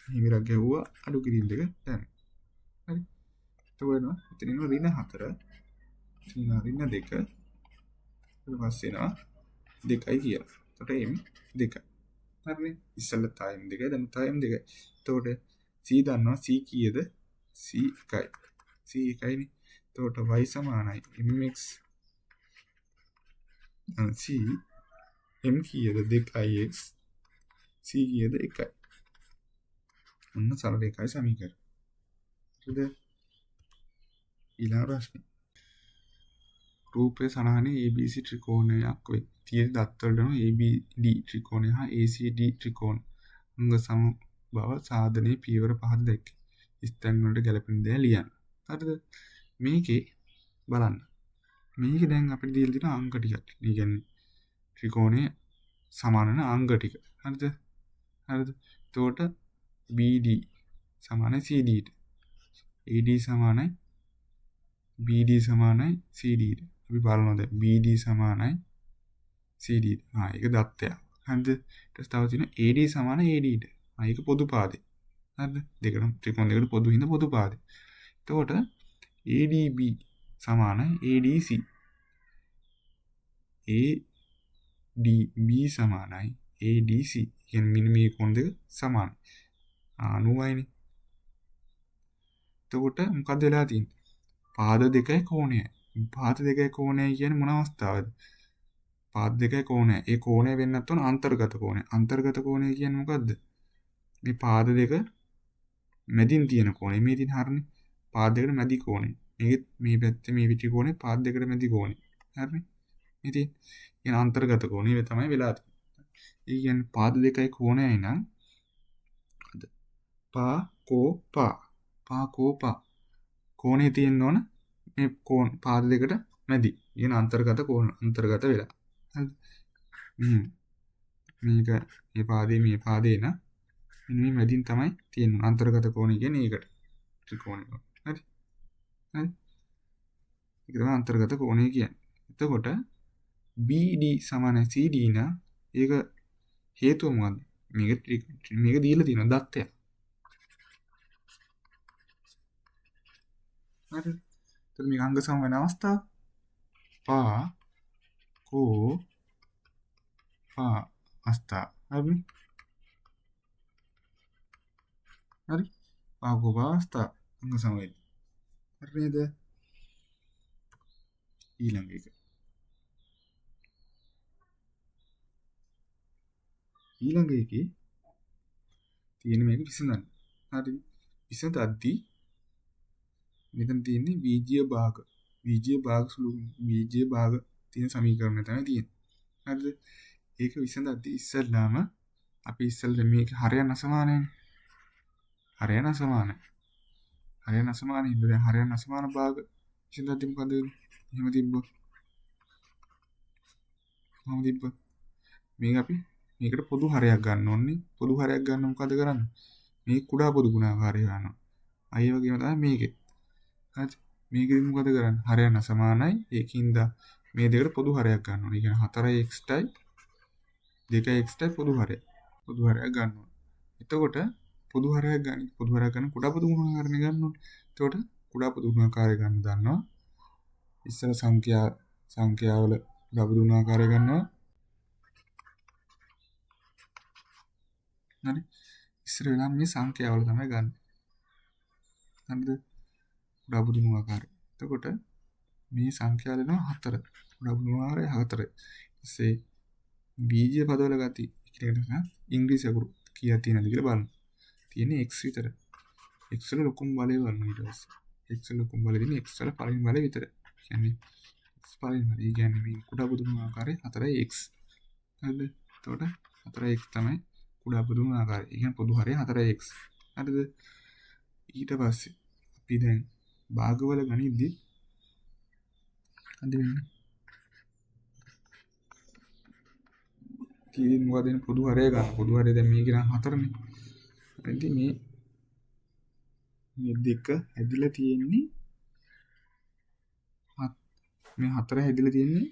හිමිරක් ගැහුවා අඩු කිරිල් දෙක දැන්. හරි? එතකොට එනවා එතන එනවා ඍණ 4. ඍණ 2. ඊට පස්සේ එනවා 2යි කියලා. එතකොට m 2. හරිනේ? ඉස්සෙල්ලා තායම් 2යි දැන් තායම් 2යි. එතකොට c දන්නවා c කීයද? c 1යි. c 1යිනේ. එතකොට y සමානයි mx c m කීයද? 2ix c කීයද? 1යි. ඔන්න සරල එකයි සමීකරණ. හරිද? ඊළඟ ප්‍රශ්නේ. රූපයේ සනහනේ ABC ත්‍රිකෝණයක් වේ. තියෙන දත්වලට ABD ත්‍රිකෝණය හා ACD ත්‍රිකෝණ අංග සම බව සාධනයේ පියවර 5 දැක්කේ. ස්ථාන වලට ගැලපෙන දේ ලියන්න. හරිද? මේකේ බලන්න. මේකේ දැන් අපිට දීලා තියෙන අංක ටිකක්. ඒ කියන්නේ ත්‍රිකෝණයේ සමාන අංග ටික. හරිද? හරිද? එතකොට BD සමානයි CD ට. AD සමානයි BD සමානයි CD ට. අපි බලනවා දැන් BD සමානයි CD ට. ඒක දත්තයක්. හරිද? ඊට පස්සේ තව තියෙනවා AD සමානයි AD ට. ඒක පොදු පාදේ. හරිද? දෙකම ත්‍රිකෝණ දෙකට පොදු හින්දා පොදු පාදේ. එතකොට ADB සමානයි ADC. ADB සමානයි ADC. කියන්නේ මෙන්න මේ කොණ දෙක සමානයි. 90යිනේ. එතකොට මොකද වෙලා තියෙන්නේ? පාද දෙකයි කෝණයයි. පාද දෙකයි කෝණයයි කියන්නේ මොන අවස්ථාවද? පාද දෙකයි කෝණයයි. ඒ කෝණය වෙන්නත් උන අන්තර්ගත කෝණය. අන්තර්ගත කෝණය කියන්නේ මොකද්ද? මේ පාද දෙක මැදින් තියෙන කෝණය. මේ තියෙන හරිනේ. පාද දෙකට මැදි කෝණය. මේකෙත් මේ පැත්තේ මේ පිටි කෝණය පාද දෙකට මැදි කෝණය. හරිනේ. ඉතින් කියන අන්තර්ගත කෝණය තමයි වෙලා තියෙන්නේ. ඒ කියන්නේ පාද දෙකයි කෝණයයි නම් පා කෝණේ තියෙන්න ඕන මේ පාද දෙකට මැදි. කියන අන්තර්ගත කෝණ අන්තර්ගත වෙලා. හරිද? මේක මේ පාදේ න මේ මැදින් තමයි තියෙන්නේ අන්තර්ගත කෝණය කියන්නේ ඒකට. ත්‍රිකෝණය. හරි? හරි? ඒක තමයි අන්තර්ගත කෝණය කියන්නේ. එතකොට BD සමානයි CD න ඒක හේතුව මොකද්ද? මේක දීලා තියෙන දත්තයක්. හරි. එතකොට මේක අංග සම වෙන අවස්ථාව. පා අවස්ථාව. හරි. හරි. පා අවස්ථාව අංග සම වෙයි. හරි නේද? ඊළඟ එක. ඊළඟ එකේ තියෙන මේක විසඳන්න. හරි. විසඳද්දී මෙතන තියෙන්නේ බීජීය භාග. බීජීය භාග තියෙන සමීකරණය තමයි තියෙන්නේ. හරිද? ඒක විසඳද්දී ඉස්සෙල්ලාම අපි මේක හරයන් අසමානයිනේ. හරයන් අසමානයි. හරයන් අසමානයි. ඉතින් හරයන් අසමාන භාග විසඳද්දී මොකද වෙන්නේ? එහෙම තිබ්බොත්. මේක අපි මේකට පොදු හරයක් ගන්න ඕනේ. පොදු හරයක් ගන්න මොකද කරන්නේ? මේ කුඩා පොදු ගුණාකාරය ගන්නවා. අය වගේම තමයි මේකේ. හරි. මේකෙදි මොකද කරන්නේ? හරයන් අසමානයි. ඒකින්ද මේ දෙකට පොදු හරයක් ගන්න ඕනේ. ඒ කියන්නේ 4x යි 2x යි පොදු හරයක්. පොදු හරයක් ගන්න ඕනේ. එතකොට පොදු හරයක් ගන්න කුඩා පොදු ගුණාකාරය ගන්න ඕනේ. එතකොට කුඩා පොදු ගුණාකාරය ගන්න දන්නවා. ඉස්සර සංඛ්‍යාවල කුඩා පොදු ගුණාකාරය ගන්නවා. හරි ඉස්සර වෙලා මේ සංඛ්‍යාවල තමයි ගන්න. හරිද? කුඩා පුදුම ආකාරය. එතකොට මේ සංඛ්‍යාවල එනවා 4. කුඩා පුදුම ආකාරය 4. ඊසේ බීජ පදවල ගති ඉක්ලකට ඉංග්‍රීසි අකුරු කීයක් තියෙනවද කියලා බලන්න. තියෙන්නේ x විතර. x වල ලොකුම බලය බලන්න ඊට පස්සේ. x වල ලොකුම බලය දෙන්නේ x වල පළවෙනි බලය විතර. කියන්නේ x පළවෙනි බලය. ඒ කියන්නේ මේ කුඩා පුදුම ආකාරය 4x. හරිද? එතකොට 4x තමයි කුඩා පුදුම ආකාරය. ඒ කියන්නේ පොදු හරය 4x. හරිද? ඊට පස්සේ අපි දැන් භාගවල ගණිද්දී අද වෙන්නේ කී මොකද දෙන පොදු හරය ගන්න. පොදු හරය දැන් මේක නම් 4නේ. ඉතින් මේ දෙක හැදිලා තියෙන්නේ මේ 4 හැදිලා තියෙන්නේ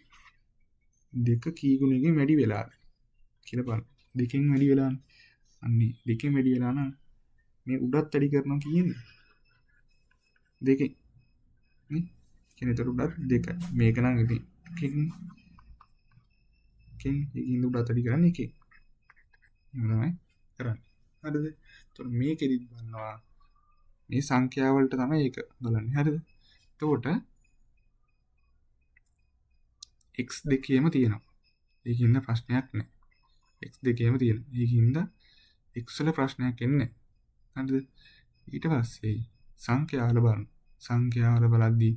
දෙක කී ගුණයකින් වැඩි වෙලාද කියලා බලන්න. දෙකෙන් වැඩි වෙලානේ. අන්නේ දෙකෙන් වැඩි වෙලා නම් මේ උඩත් වැඩි කරනවා කියන්නේ දෙකෙන් නේ. කියන්නේ ඒතර උඩත් දෙකයි. මේක නම් ඉතින් එකකින් උඩත් වැඩි කරන්නේ එකකින්. එහෙම තමයි කරන්නේ. හරිද? ඒතර මේකෙදිත් බලනවා මේ සංඛ්‍යා වලට තමයි ඒක බලන්නේ. හරිද? එතකොට x දෙකේම තියෙනවා. ඒකින්ද ප්‍රශ්නයක් නැහැ. x දෙකේම තියෙනවා. ඒකින්ද x වල ප්‍රශ්නයක් එන්නේ නැහැ. හරිද? ඊට පස්සේ සංඛ්‍යාවල බලන්න. සංඛ්‍යාවල බලද්දී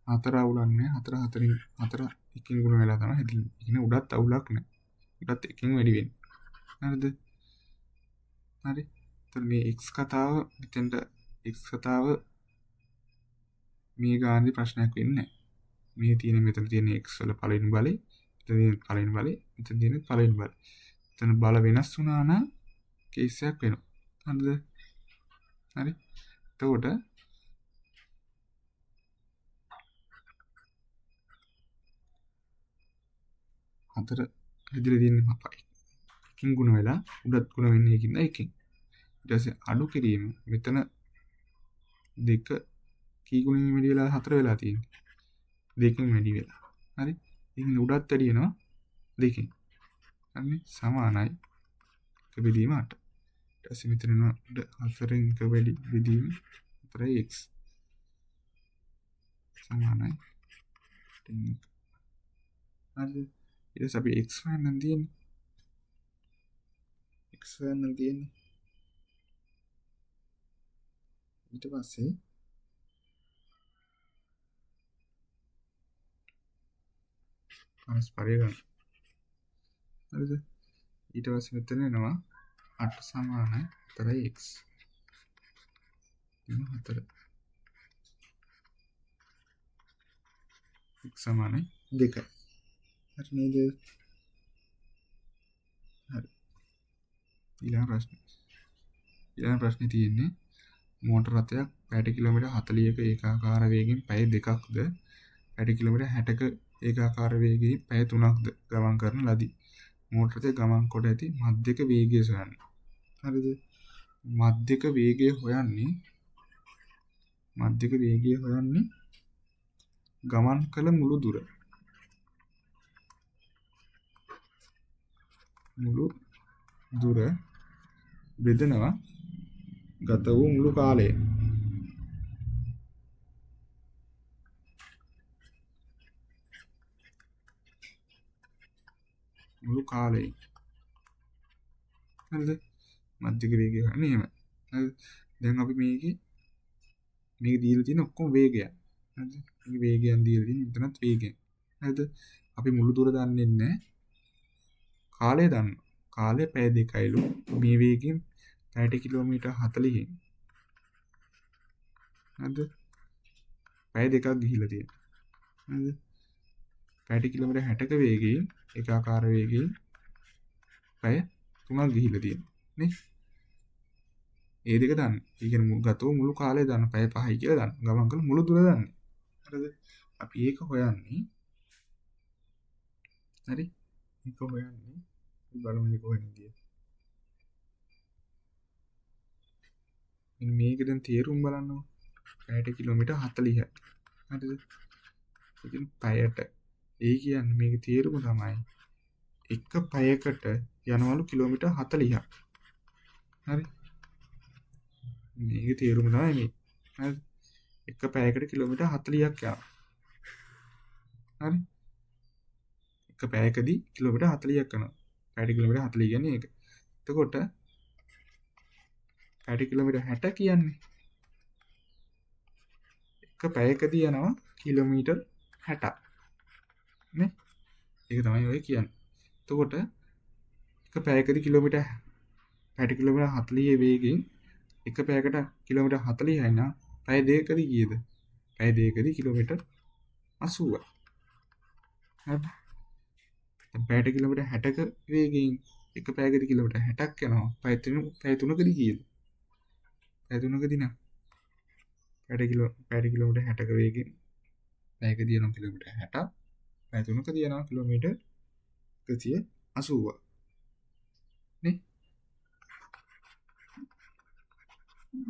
4 අවුලන්නේ 4 එකකින් ගුණ වෙලා තමයි හැදෙන්නේ. ඒ කියන්නේ උඩත් අවුලක් නැහැ. උඩත් එකකින් වැඩි වෙන්නේ. හරිද? හරි. එතකොට මේ x කතාව මෙතෙන්ට x කතාව මේ ගානදී ප්‍රශ්නයක් වෙන්නේ නැහැ. මේ තියෙන මෙතන තියෙන x වල පළවෙනි බලය, මෙතන තියෙන පළවෙනි බලය, මෙතන තියෙන පළවෙනි බලය. එතන බල වෙනස් වුණා නම් කේස් එකක් වෙනවා. හරිද? හරි. එතකොට හතර හැදිලා තියෙන්නේ මපයි. එකකින් ගුණ වෙලා උඩත් ගුණ වෙන්නේ ඒකින්ද එකකින්. ඊට පස්සේ අඩු කිරීම මෙතන දෙක කී ගුණෙන් වැඩි වෙලා 4 වෙලා තියෙන්නේ. දෙකෙන් වැඩි වෙලා. හරි. ඉතින් උඩත් වැඩි වෙනවා දෙකෙන්. හරිනේ සමානයි. එක බෙදීම 8. ඊට පස්සේ මෙතන උඩ 4න් එක වැඩි බෙදීම 4x සමානයි 10. හරි. ඊට පස්සේ අපි x හොයන්න තියෙන්නේ. x හොයන්න තියෙන්නේ. ඊට පස්සේ පරස්පරය ගන්න. හරිද? ඊට පස්සේ මෙතන එනවා 8 සමානයි 4x. 4 x සමානයි 2. හරි නේද? හරි. ඊළඟ ප්‍රශ්නේ තියෙන්නේ මෝටර රථයක් පැයට කිලෝමීටර් 40ක ඒකාකාර වේගයෙන් පැය 2ක්ද පැයට කිලෝමීටර් 60ක ඒකාකාර වේගයෙන් පැය 3ක්ද ගමන් කරන ලදී. මෝටර රථය ගමන් කොට ඇති මධ්‍යක වේගය සොයන්න. හරිද? මධ්‍යක වේගය හොයන්නේ ගමන් කළ මුළු දුර බෙදනවා ගත වූ මුළු කාලය. හරිද? මධ්‍යක වේගය හොයන්නේ එහෙම. හරිද? දැන් අපි මේක දීලා තියෙන ඔක්කොම වේගයන්. හරිද? මේ වේගයන් දීලා තියෙන මෙතනත් වේගයන්. හරිද? අපි මුළු දුර දන්නේ නැහැ. කාලය දන්නවා. කාලය පැය 2යිලු. මේ වේගයෙන් පැයට කිලෝමීටර් 40කින්. හරිද? පැය 2ක් ගිහිල්ලා තියෙනවා. හරිද? පැයට කිලෝමීටර් 60ක වේගයෙන් ඒකාකාර වේගයෙන් පැය 3ක් ගිහිල්ලා තියෙනවා. නේ? ඒ දෙක දන්න. ඒ කියන්නේ ගතව මුළු කාලය දන්න. පැය 5යි කියලා දන්න. ගමන් කළ මුළු දුර දන්න. හරිද? අපි ඒක හොයන්නේ. හරි? ඒක හොයන්නේ. බලමු මේක හොයන්නේ. මේක දැන් තේරුම් බලන්න. පැයට කිලෝමීටර් 40යි. හරිද? ඉතින් පැයට ඒ කියන්නේ මේක තේරුම තමයි එක පැයකට යනවලු කිලෝමීටර් 40ක්. හරි. මේකේ තේරුම තමයි මේ. හරි. එක පැයකට කිලෝමීටර් 40ක් යනවා. හරි. එක පැයකදී කිලෝමීටර් 40ක් යනවා. පැයට කිලෝමීටර් 40 කියන්නේ ඒක. එතකොට පැයට කිලෝමීටර් 60 කියන්නේ එක පැයකදී යනවා කිලෝමීටර් 60. නේ? ඒක තමයි ඔය කියන්නේ. එතකොට එක පැයකදී පැයට කිලෝමීටර් 40 වේගයෙන් එක පැයකට කිලෝමීටර් 40යි නම් පැය දෙකකදී කීයද? පැය දෙකකදී කිලෝමීටර් 80යි. හරි. දැන් පැයට කිලෝමීටර් 60ක වේගයෙන් එක පැයකදී කිලෝමීටර් 60ක් යනවා. පැය 3කදී කීයද? පැය 3කදී නම් පැයට කිලෝමීටර් 60ක වේගයෙන් පැයකදී යනවා කිලෝමීටර් 60ක්. පැය 3කදී යනවා කිලෝමීටර් 180ක්. නේ?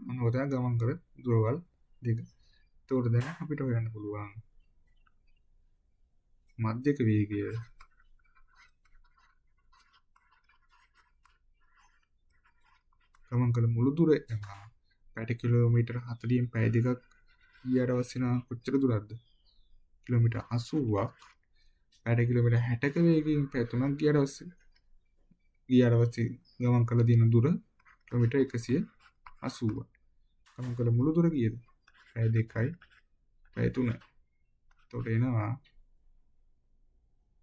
මොනවද ගමන් කර දුරවල් දෙක. එතකොට දැන් අපිට හොයන්න පුළුවන් මධ්‍යක වේගය ගමන් කළ මුළු දුර යනවා. පැයට කිලෝමීටර් 40න් පැය දෙකක් ගියාට පස්සේ නා කොච්චර දුරක්ද? කිලෝමීටර් 80ක්. පැයට කිලෝමීටර් 60ක වේගයෙන් පැය 3ක් ගියාට පස්සේ ගමන් කළ දින දුර කිලෝමීටර් 180ක්. ගමන් කළ මුළු දුර කීයද? පැය 2යි පැය 3යි. එතකොට එනවා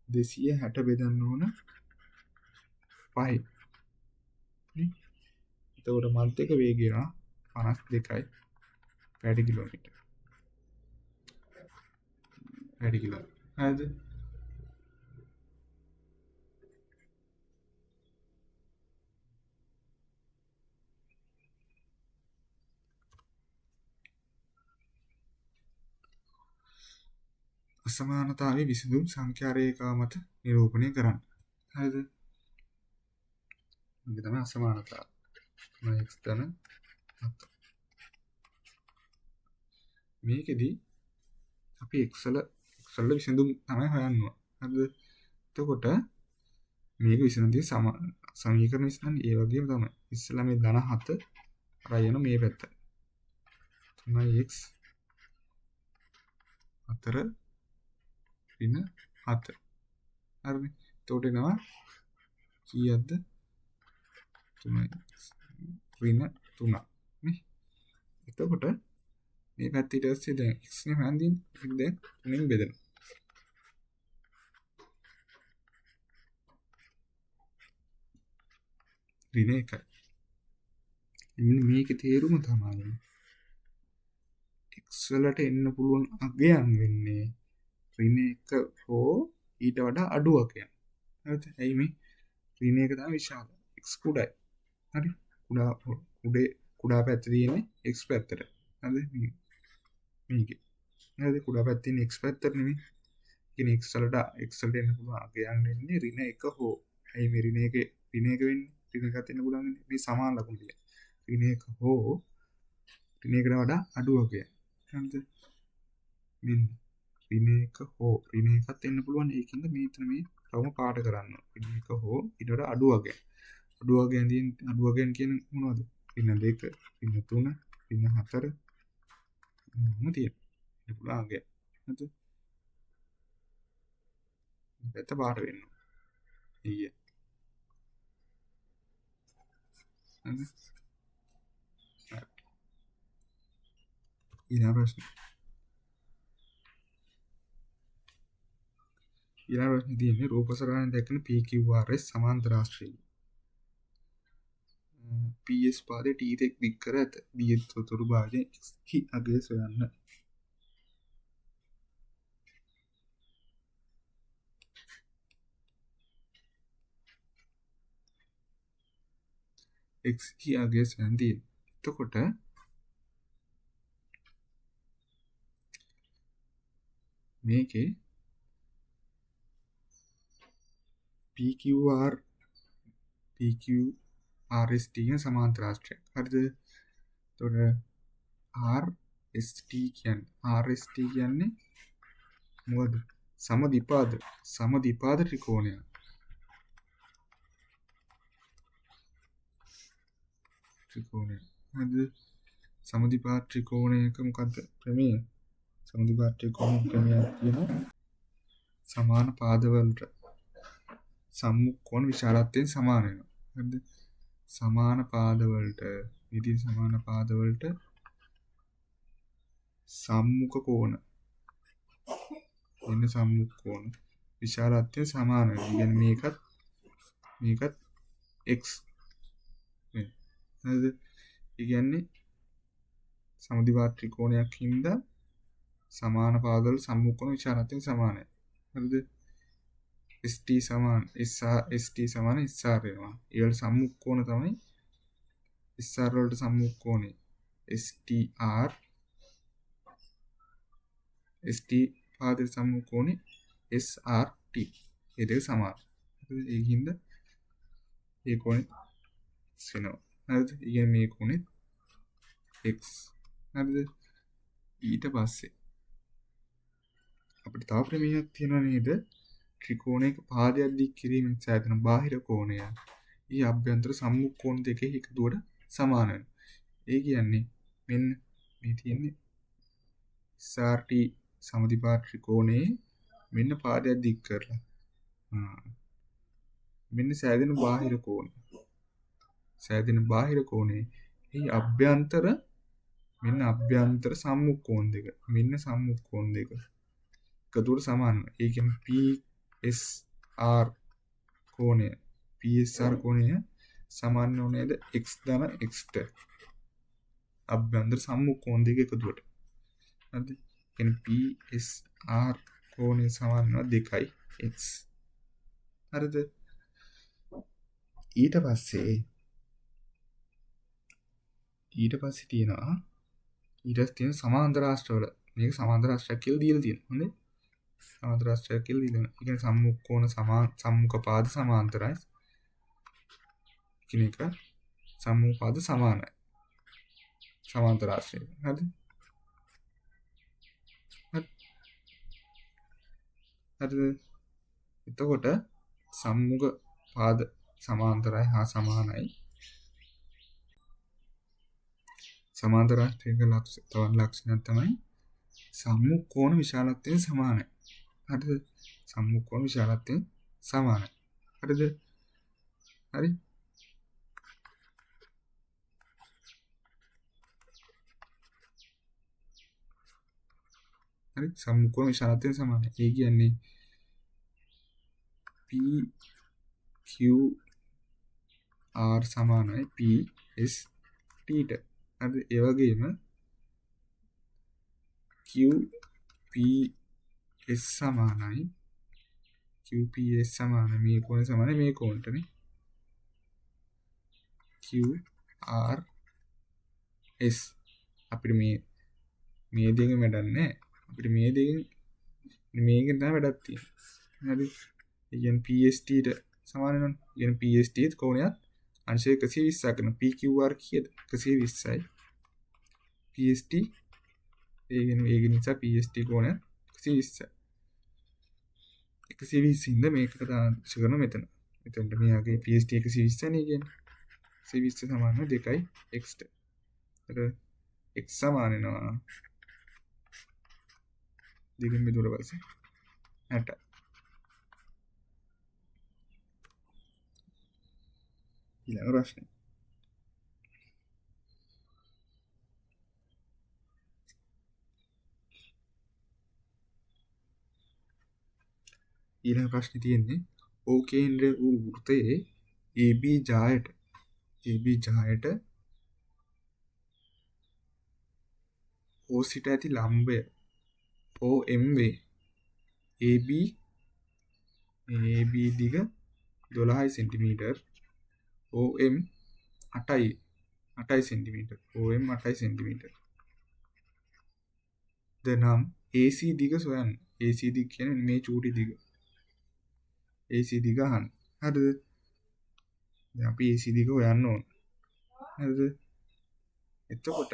260 බෙදන්න ඕන 5යි. නේ? එතකොට මධ්‍යක වේගය 52යි පැයට කිලෝමීටර්. පැයට කිලෝමීටර්. හරිද? අසමානතාවයේ විසඳුම් සංඛ්‍යා රේඛා මත නිරූපණය කරන්න. හරිද? මේක තමයි අසමානතාව. x ධන 7. මේකෙදි අපි x වල විසඳුම් තමයි හොයන්න ඕන. හරිද? එතකොට මේක විසඳන්නේ සමීකරණ විසඳන්නේ ඒ වගේම තමයි. ඉස්සෙල්ලා මේ ධන 7 අරයි යන මේ පැත්ත. 3x 4 ඍණ 7. හරිනේ. එතකොට එනවා කීයක්ද? 3 ඍණ 3. නේ? එතකොට මේ පැත්ත ඊට පස්සේ දැන් x නේ හොයන්නේ. ඒක දැන් 3න් බෙදෙනවා. ඍණ 1යි. මෙන්න මේකේ තේරුම තමයි x වලට එන්න පුළුවන් අගයන් වෙන්නේ ඍණ 1 හෝ ඊට වඩා අඩු අගයන්. හරිද? එයි මේ ඍණ 1 තමයි විශාල. x කුඩායි. හරි? කුඩා පැත්ත තියෙන්නේ x පැත්තට. හරිද? මේකේ. හරිද? කුඩා පැත්ත තියෙන්නේ x පැත්තට නෙමෙයි. කියන්නේ x වලට එන්න පුළුවන් අගයන් වෙන්නේ ඍණ 1 හෝ. එයි මේ ඍණ 1 වෙන්නේ ඍණ 1ත් එන්න පුළුවන් මේ සමාන ලකුණු ටික. ඍණ 1 හෝ ඍණ 1කට වඩා අඩු අගයන්. හරිද? මෙන්න ඍණ 1 හෝ ඍණ 1ත් එන්න පුළුවන්. ඒකින්ද මෙතන මේ තවම පාඩ කරන්න ඕන. ඍණ 1 හෝ ඊට වඩා අඩු අගයන්. අඩු අගයන් කියන්නේ මොනවද? ඍණ 2, ඍණ 3, ඍණ 4 මොනවද තියෙන්නේ? ඉන්න පුළුවන් අගයන්. හරිද? පැත්ත පාඩ වෙන්න ඕන. ඊය. හරිද? ඊළඟ ප්‍රශ්නේ තියෙන්නේ රූපසරණයෙන් දැක්වෙන PQRS සමාන්තර ආශ්‍රයයි. PS පාදයේ T තෙක් දික් කර ඇත. දිය තොතුරු භාජනයේ X හි අගය සොයන්න. X හි අගය සොයන්න තියෙන්නේ. එතකොට මේකේ PQRS කියන සමාන්තර ආශ්‍රයයක්. හරිද? එතකොට RST කියන්නේ මොකද? සමදිපාද ත්‍රිකෝණයක්. ත්‍රිකෝණය. හරිද? සමදිපාත ත්‍රිකෝණයක මොකද්ද ප්‍රමේය? සමදිපාත ත්‍රිකෝණ ප්‍රමේයයක් තියෙනවා. සමාන පාදවලට සම්මුඛ විශාලත්වයෙන් සමාන වෙනවා. හරිද? සමාන පාදවලට ඉතින් සමාන පාදවලට සම්මුඛ කෝණ එන්න සම්මුඛ කෝණ විශාලත්වයෙන් සමාන වෙනවා. කියන්නේ මේකත් x වෙන. හරිද? ඒ කියන්නේ සමදිපාත ත්‍රිකෝණයක් හින්දා සමාන පාදවල සම්මුඛ කෝණ විශාලත්වයෙන් සමානයි. හරිද? ST සමාන ST සමාන SR වෙනවා. ඒ වල සම්මුඛ කෝණ තමයි SR වලට සම්මුඛ කෝණේ STR ST පාදයේ සම්මුඛ කෝණේ SRT. ඒ දෙක සමාන. හරිද? ඒකින්ද ඒ කෝණේ x වෙනවා. හරිද? ඒ කියන්නේ මේ කෝණේ x. හරිද? ඊට පස්සේ අපිට තව ප්‍රමේයයක් තියෙනවා නේද? ත්‍රිකෝණයක පාදයක් දික් කිරීමෙන් සෑදෙන බාහිර කෝණය ඊ අභ්‍යන්තර සම්මුඛ කෝණ දෙකේ එකතුවට සමාන වෙනවා. ඒ කියන්නේ මෙන්න මේ තියෙන්නේ SRT සමදිපාත ත්‍රිකෝණයේ මෙන්න පාදයක් දික් කරලා මෙන්න සෑදෙන බාහිර කෝණය. සෑදෙන බාහිර කෝණේ ඊ අභ්‍යන්තර මෙන්න අභ්‍යන්තර සම්මුඛ කෝණ දෙක. මෙන්න සම්මුඛ කෝණ දෙක එකතුවට සමාන වෙනවා. ඒ කියන්නේ PSR කෝණය PSR කෝණය සමාන නේද x ධන x ට අභ්‍යන්තර සම්මුඛ කෝණ දෙක එකතුවට. හරිද? කියන්නේ PSR කෝණය සමාන වෙනවා 2x. හරිද? ඊට පස්සේ තියෙනවා තියෙන සමාන්තර රාශිවල මේක සමාන්තර රාශියක් කියලා දීලා තියෙනවා. හොඳේ. සමාන්තර රාශියක් කියලා දීලා. ඒ කියන්නේ සම්මුඛ කෝණ සම්මුඛ පාද සමාන්තරයි. කියන එක සම්මුඛ පාද සමානයි. සමාන්තර රාශිය. හරිද? හරිද? එතකොට සම්මුඛ පාද සමාන්තරයි හා සමානයි. සමාන්තර රාශියක තවත් ලක්ෂණයක් තමයි සම්මුඛ කෝණ විශාලත්වයෙන් සමානයි. හරිද? සම්මුඛ කෝණ විශාලත්වයෙන් සමානයි. හරිද? හරි? හරි? සම්මුඛ කෝණ විශාලත්වයෙන් සමානයි. ඒ කියන්නේ PQR සමානයි PST ට. හරිද? ඒ වගේම QPS සමානයි මේ කෝණය සමානයි මේ කෝණයටනේ. QRS අපිට මේ දෙකෙන් වැඩක් නැහැ. අපිට මේ දෙකෙන් මේකෙන් තමයි වැඩක් තියෙන්නේ. හරි? ඒ කියන්නේ PST ට සමාන වෙනවනේ. ඒ කියන්නේ PST කෝණයත් අංශය 120ක් කරන PQR කීයද? 120යි. PST ඒ නිසා PST කෝණය 120යි. 120 ඉඳ මේකට දාංශ කරන මෙතන. මෙතනට මෙයාගේ PST 120 නේ කියන්නේ. 120 සමාන 2යි x ට. එතකොට x සමාන වෙනවා දෙකෙන් බෙදුවට පස්සේ 60. ඊළඟ ප්‍රශ්නේ. ඊළඟ ප්‍රශ්නේ තියෙන්නේ O කේන්ද්‍ර වූ වෘත්තයේ AB ජායට O සිට ඇති ලම්බය OM වේ. AB දිග 12 cm OM 8 cm OM 8 cm ද නම් AC දිග සොයන්න. AC දිග කියන්නේ මේ චූටි දිග. AC දිග අහන්න. හරිද? දැන් අපි AC දිග හොයන්න ඕන. හරිද? එතකොට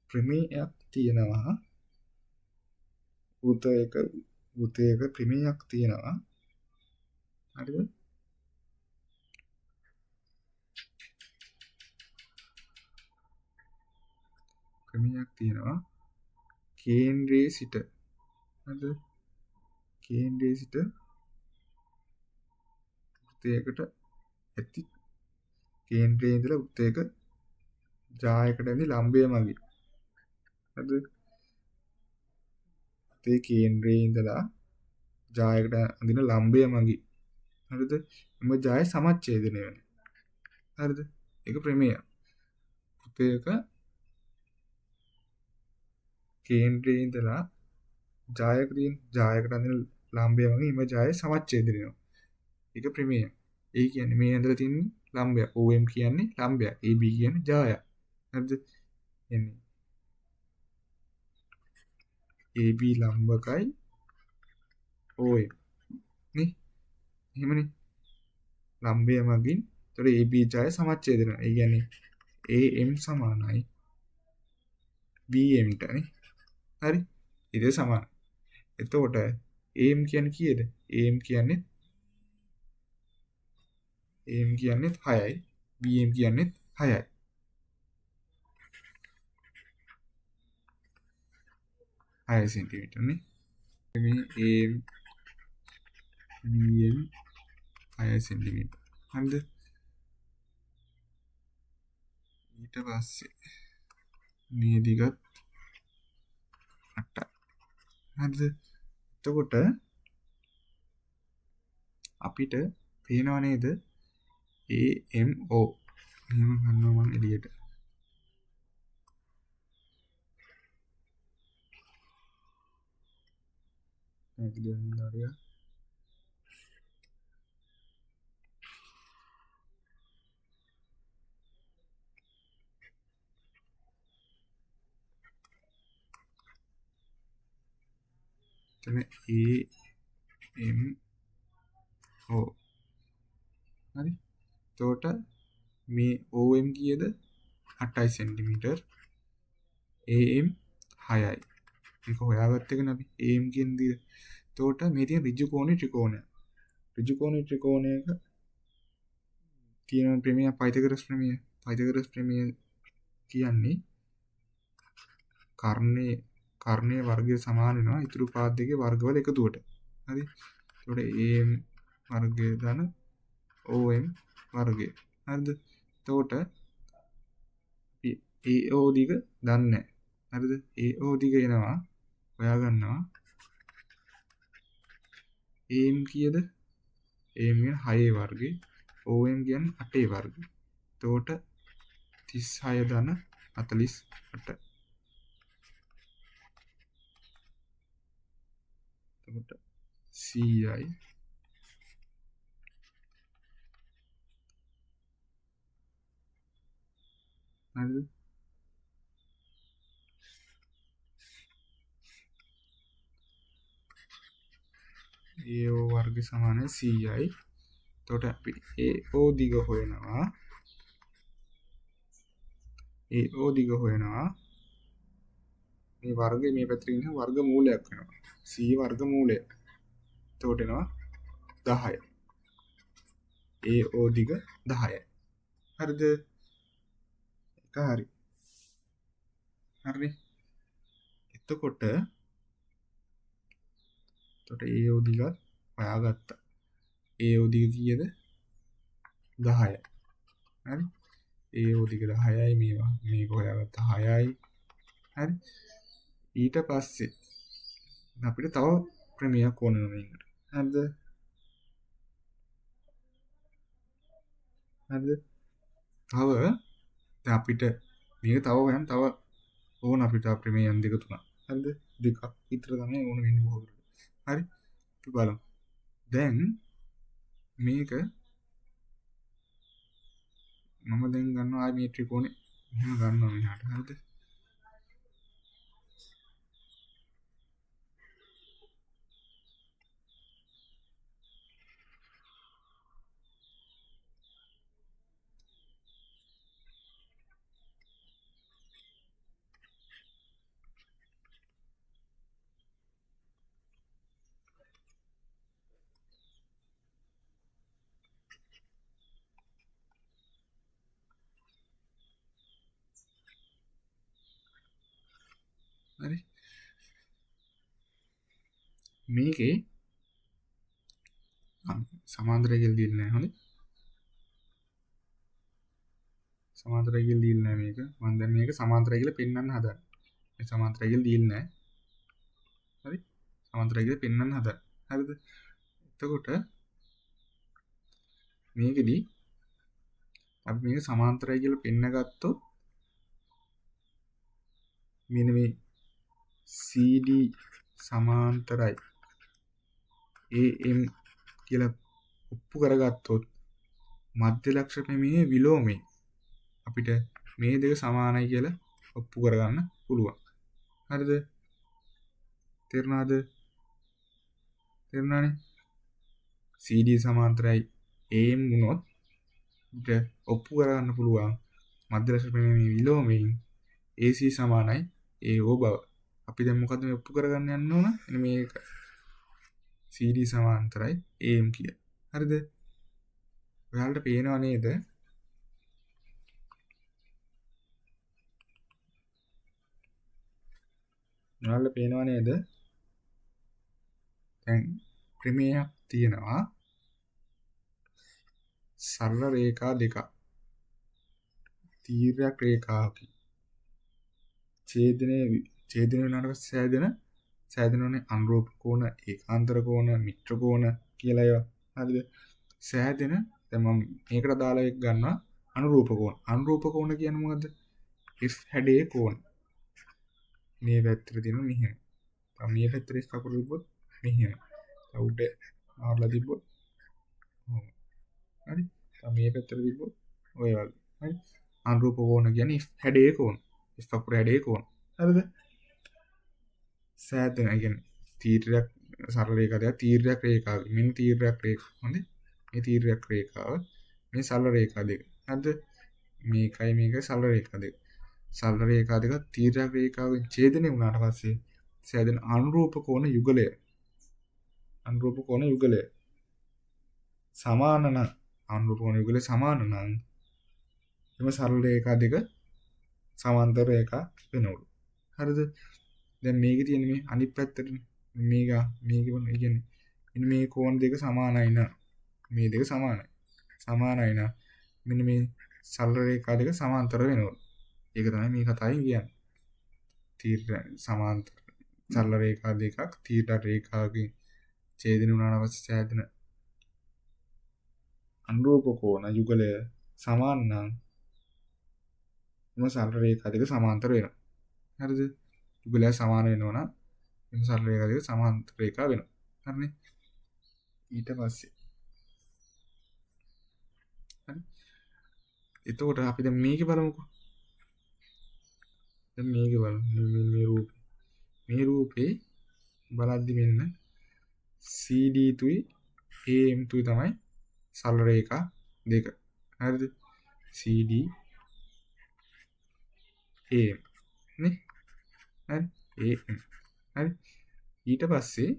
ප්‍රමේයයක් තියෙනවා. වෘත්තයක ප්‍රමේයයක් තියෙනවා. හරිද? ක්‍රමයක් තියෙනවා කේන්ද්‍රයේ සිට හරිද කේන්ද්‍රයේ සිට වෘත්තයකට ඇති කේන්ද්‍රයේ ඉඳලා වෘත්තයක ජායකට ඇති ලම්බය මගින් හරිද තේ කේන්ද්‍රයේ ඉඳලා ජායකට අඳින ලම්බය මගින් හරිද එම ජාය සමච්ඡේදනය වෙනවා හරිද ඒක ප්‍රමේය වෘත්තයක කේන්ද්‍රයේ ඉඳලා ජායකට අඳින ලම්බය මගින් එම ජාය සමච්ඡේදනය වෙනවා ඒක ප්‍රමේය ඒ කියන්නේ මේ ඇඳලා තියෙන ලම්බය OM කියන්නේ ලම්බය AB කියන්නේ ජාය හරිද එන්නේ AB ලම්බකයි OM නේ එහෙමනේ ලම්බය මගින් ඒතර AB ජාය සමච්ඡේදනය වෙනවා ඒ කියන්නේ AM සමානයි BM ට නේ හරි ඉත සමාන එතකොට AM කියන්නේ කීයද AM කියන්නේ 6යි BM කියන්නේ 6යි 6 සෙන්ටිමීටර් නේ මේ AM BM 6 සෙන්ටිමීටර් හරිද ඊට පස්සේ මේ දිගත් 8යි හරිද එතකොට අපිට පේනව නේද AMO එහෙම ගන්නවා මම එළියට දැන් AMO හරි එතකොට මේ OM කීයද 8 සෙන්ටිමීටර් AM 6යි මේක හොයාගත්ත එක අපි AM කියන දේ එතකොට මේ තියෙන ඍජු කෝණී ත්‍රිකෝණයක තියෙන ප්‍රමේය පයිතගොරස් ප්‍රමේය කියන්නේ කර්ණයේ වර්ගය සමාන වෙනවා ඉතුරු පාද දෙකේ වර්ගවල එකතුවට හරි එතකොට AM වර්ගය ධන OM වර්ගය හරිද එතකොට AO දිග දන්නේ හරිද AO දිග එනවා හොයා ගන්නවා AM කීයද AM කියන්නේ 6 වර්ගේ OM කියන්නේ 8 වර්ගේ එතකොට 36 ධන 48 එතකොට CI හරිද AO වර්ග සමානයි CI එතකොට අපි AO දිග හොයනවා මේ වර්ගයේ මේ පැත්තේ ඉන්න වර්ග මූලයක් වෙනවා C වර්ග මූලය එතකොට එනවා 10 AO දිග 10යි හරිද එක හරිනේ එතකොට AO දිගත් හොයාගත්තා AO දිග කීයද 10යි හරි AO දිග 10යි මේක හොයාගත්තා 6යි හරි ඊට පස්සේ අපිට තව ප්‍රමේයක් ඕන වෙනවා මේකට හරිද තව දැන් අපිට මේක තව හොයන්න තව ඕන අපිට ප්‍රමේයන් දෙක තුනක් හරිද දෙකක් විතර තමයි ඕන වෙන්නේ බොහෝ දුරට හරි අපි බලමු දැන් මේක මම දැන් ගන්නවා ආයි මේ ත්‍රිකෝණේ එහෙම ගන්නවා මෙහාට හරිද හරි මේකේ සමාන්තරය කියලා දෙන්නේ නැහැ හොඳේ සමාන්තරය කියලා දෙන්නේ නැහැ මේක මම දැන් මේක සමාන්තරය කියලා පෙන්වන්න හදන්නේ මේ සමාන්තරය කියලා දෙන්නේ නැහැ හරි සමාන්තරය කියලා පෙන්වන්න හදන්නේ හරිද එතකොට මේකෙදි අපි මේක සමාන්තරය කියලා පෙන්න ගත්තොත් මෙන්න මේ CD සමාන්තරයි AM කියලා ඔප්පු කරගත්තොත් මධ්‍ය ලක්ෂ ප්‍රමේයයේ විලෝමයෙන් අපිට මේ දෙක සමානයි කියලා ඔප්පු කරගන්න පුළුවන්. හරිද? තේරුණාද? තේරුණානේ? CD සමාන්තරයි AM වුණොත් අපිට ඔප්පු කරගන්න පුළුවන් මධ්‍ය ලක්ෂ ප්‍රමේයයේ විලෝමයෙන් AC සමානයි AO බව. අපි දැන් මොකද්ද මේ ඔප්පු කරගන්න යන්න ඕන? එන්න මේක CD සමාන්තරයි AM කියලා. හරිද? ඔයාලට පේනව නේද? ඔයාලට පේනව නේද? දැන් ප්‍රමේයයක් තියෙනවා සරල රේඛා දෙකක්. තීර්යක රේඛාවකි. ඡේදනය වෙනාට පස්සේ සෑදෙනෝනේ අනුරූප කෝණ, ඒකාන්තර කෝණ, මිත්‍ර කෝණ කියලා ඒවා. හරිද? සෑදෙන දැන් මම මේකට දාලා එක ගන්නවා අනුරූප කෝණ. අනුරූප කෝණ කියන්නේ මොකද්ද? F හැඩයේ කෝණ. මේ පැත්තට තියෙන මෙහෙම. තව මේ පැත්තට කකුල තිබ්බොත් මෙහෙම. තව උඩ ආරලා තිබ්බොත් ඔහොම. හරි? තව මේ පැත්තට තිබ්බොත් ඔය වගේ. හරි? අනුරූප කෝණ කියන්නේ F හැඩයේ කෝණ. F කකුල හැඩයේ කෝණ. හරිද? සෑදෙන කියන්නේ තීර්යයක් සරල රේඛාවක් තීර්යක රේඛාවක්. මෙන්න තීර්යක රේඛාව. හොඳේ? මේ තීර්යක රේඛාව මේ සරල රේඛා දෙක. හරිද? මේකයි සරල රේඛා දෙක. සරල රේඛා දෙක තීර්යක රේඛාවෙන් ඡේදනය වුණාට පස්සේ සෑදෙන අනුරූප කෝණ යුගලය සමාන නම් අනුරූප කෝණ යුගලය සමාන නම් එම සරල රේඛා දෙක සමාන්තර රේඛා වෙනවලු. හරිද? දැන් මේකේ තියෙන මේ අනිත් පැත්තට මේක කියන්නේ මෙන්න මේ කෝණ දෙක සමානයි නා මේ දෙක සමානයි නා මෙන්න මේ සරල රේඛා දෙක සමාන්තර වෙනවලු. ඒක තමයි මේ කතාවෙන් කියන්නේ. තීර්ය සමාන්තර සරල රේඛා දෙකක් තීර්ය රේඛාවකින් ඡේදනය වුණාට පස්සේ සෑදෙන අනුරූප කෝණ යුගලය සමාන නම් එම සරල රේඛා දෙක සමාන්තර වෙනවා. හරිද? යුගලය සමාන වෙනවා නම් එම සරල රේඛා දෙක සමාන්තර රේඛා වෙනවා. හරිනේ? ඊට පස්සේ හරි. එතකොට අපි දැන් මේක බලමුකෝ. දැන් මේක බලමු. මේ රූපේ බලද්දි මෙන්න CD තුයි AM තුයි තමයි සරල රේඛා දෙක. හරිද? CD AM නේ? හරි? AM. හරි? ඊට පස්සේ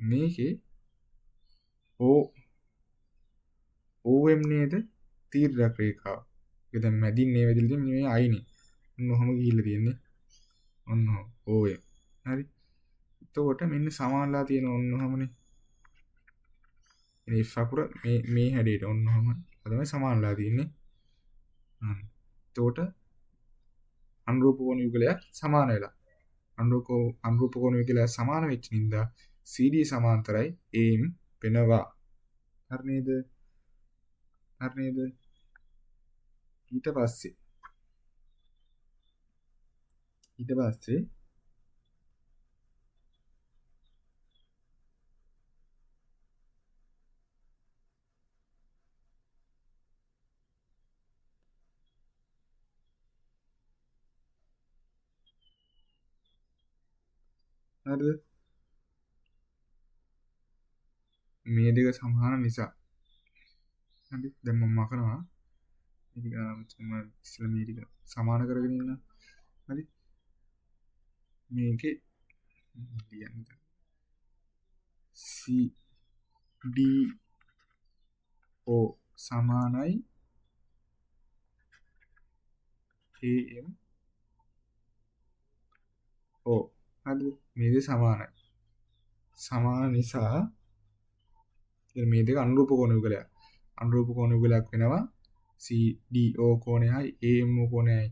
මේකේ OM නේද? තීර්යක රේඛාව. ඒක දැන් මැදින් මේ වෙදිලා තියෙන්නේ මේ අයිනේ. ඔන්න ඔහම ගිහිල්ලා තියෙන්නේ. ඔන්න OM. හරි? එතකොට මෙන්න සමානලා තියෙන ඔන්න ඔහමනේ. මේ ෆකුර මේ හැඩයට ඔන්න ඔහම තමයි සමානලා තියෙන්නේ. එතකොට අනුරූප කෝණ යුගලයක් සමාන වෙලා. අනුරූප කෝණ යුගලයක් සමාන වෙච්ච නින්දා CD සමාන්තරයි AM වෙනවා. හරි නේද? ඊට පස්සේ හරිද? මේ දෙක සමාන නිසා. හරි? දැන් මම මකනවා. මේක මම ඉස්සෙල්ලා මේ ටික සමාන කරගෙන ඉන්නවා. හරි? මේකේ ලියන්න CDO සමානයි AM O. හරිද? මේ දෙක සමානයි. සමාන නිසා මේ දෙක අනුරූප කෝණ යුගලයක්. අනුරූප කෝණ යුගලයක් වෙනවා CDO කෝණයයි AMO කෝණයයි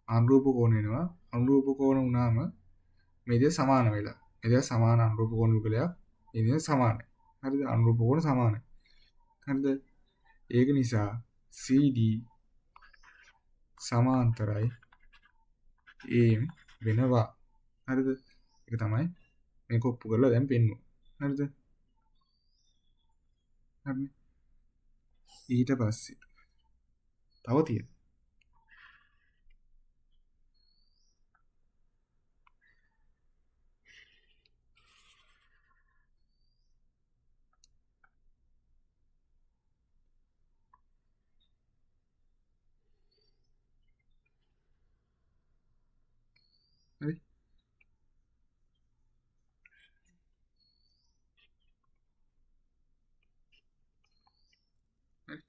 අනුරූප කෝණ වෙනවා. අනුරූප කෝණ වුණාම මේ දෙක සමාන වෙලා. මේ දෙක සමාන අනුරූප කෝණ යුගලයක්. මේ දෙක සමානයි. හරිද? අනුරූප කෝණ සමානයි. හරිද? ඒක නිසා CD සමාන්තරයි AM වෙනවා. හරිද? ඒක තමයි මේක ඔප්පු කරලා දැන් පෙන්නුවා. හරිද? හරි. ඊට පස්සේ තව තියෙන. හරි. හරි.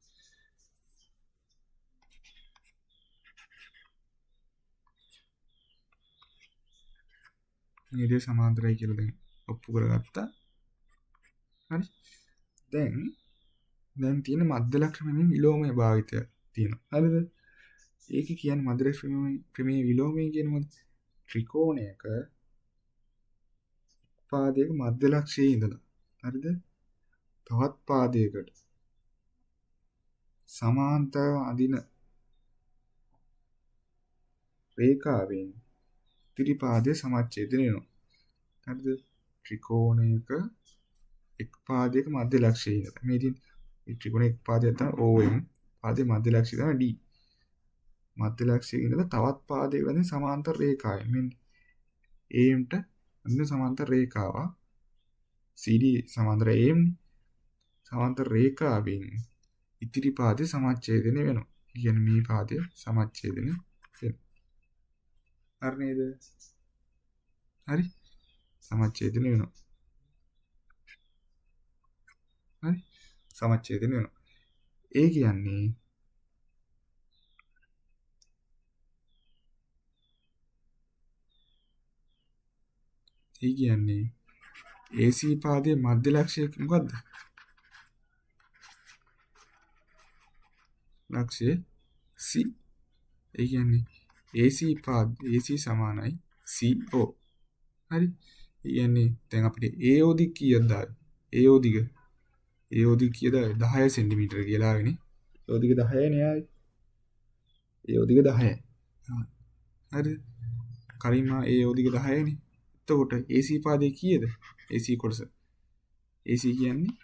මේ දෙක සමාන්තරයි කියලා දැන් ඔප්පු කරගත්තා. හරි. දැන් තියෙන මධ්‍යලක්ෂ ප්‍රමේය විලෝමයේ භාවිතය තියෙනවා. හරිද? ඒක කියන්නේ මධ්‍යලක්ෂ ප්‍රමේය විලෝමය කියන්නේ මොකද? ත්‍රිකෝණයක පාදයක මධ්‍යලක්ෂයේ ඉඳලා හරිද? තවත් පාදයකට සමාන්තරව අදින රේඛාවෙන් ඉතිරි පාදයේ සමච්ඡේදනය වෙනවා. හරිද? ත්‍රිකෝණයක එක් පාදයක මධ්‍යලක්ෂයේ ඉඳලා මේ ඉතින් මේ ත්‍රිකෝණයක පාදයක් තමයි OM පාදයේ මධ්‍යලක්ෂය තමයි D. මධ්‍යලක්ෂයේ ඉඳලා තවත් පාදයක වැදෙන සමාන්තර රේඛාවෙන් මෙන්න AMට අන්න සමාන්තර රේඛාව CD සමාන්තර AM සමාන්තර රේඛාවෙන් ඉතිරි පාදයේ සමච්ඡේදනය වෙනවා. කියන්නේ මේ පාදයේ සමච්ඡේදනය වෙනවා. හරි නේද? හරි. සමච්ඡේදනය වෙනවා. හරි. සමච්ඡේදනය වෙනවා. ඒ කියන්නේ AC පාදයේ මධ්‍යලක්ෂය මොකද්ද? ලක්ෂය C. ඒ කියන්නේ AC සමානයි CO. හරි. ඒ කියන්නේ දැන් අපිට AO දිග කීයක්ද ආවේ? AO දිග කීයද? 10 සෙන්ටිමීටර කියලා ආවේනේ. AO දිග 10 නේ ආවේ. AO දිග 10යි. හරි. කලින්ම AO දිග 10යි නේ. එතකොට AC පාදයේ කීයද? AC කොටස. AC කියන්නේ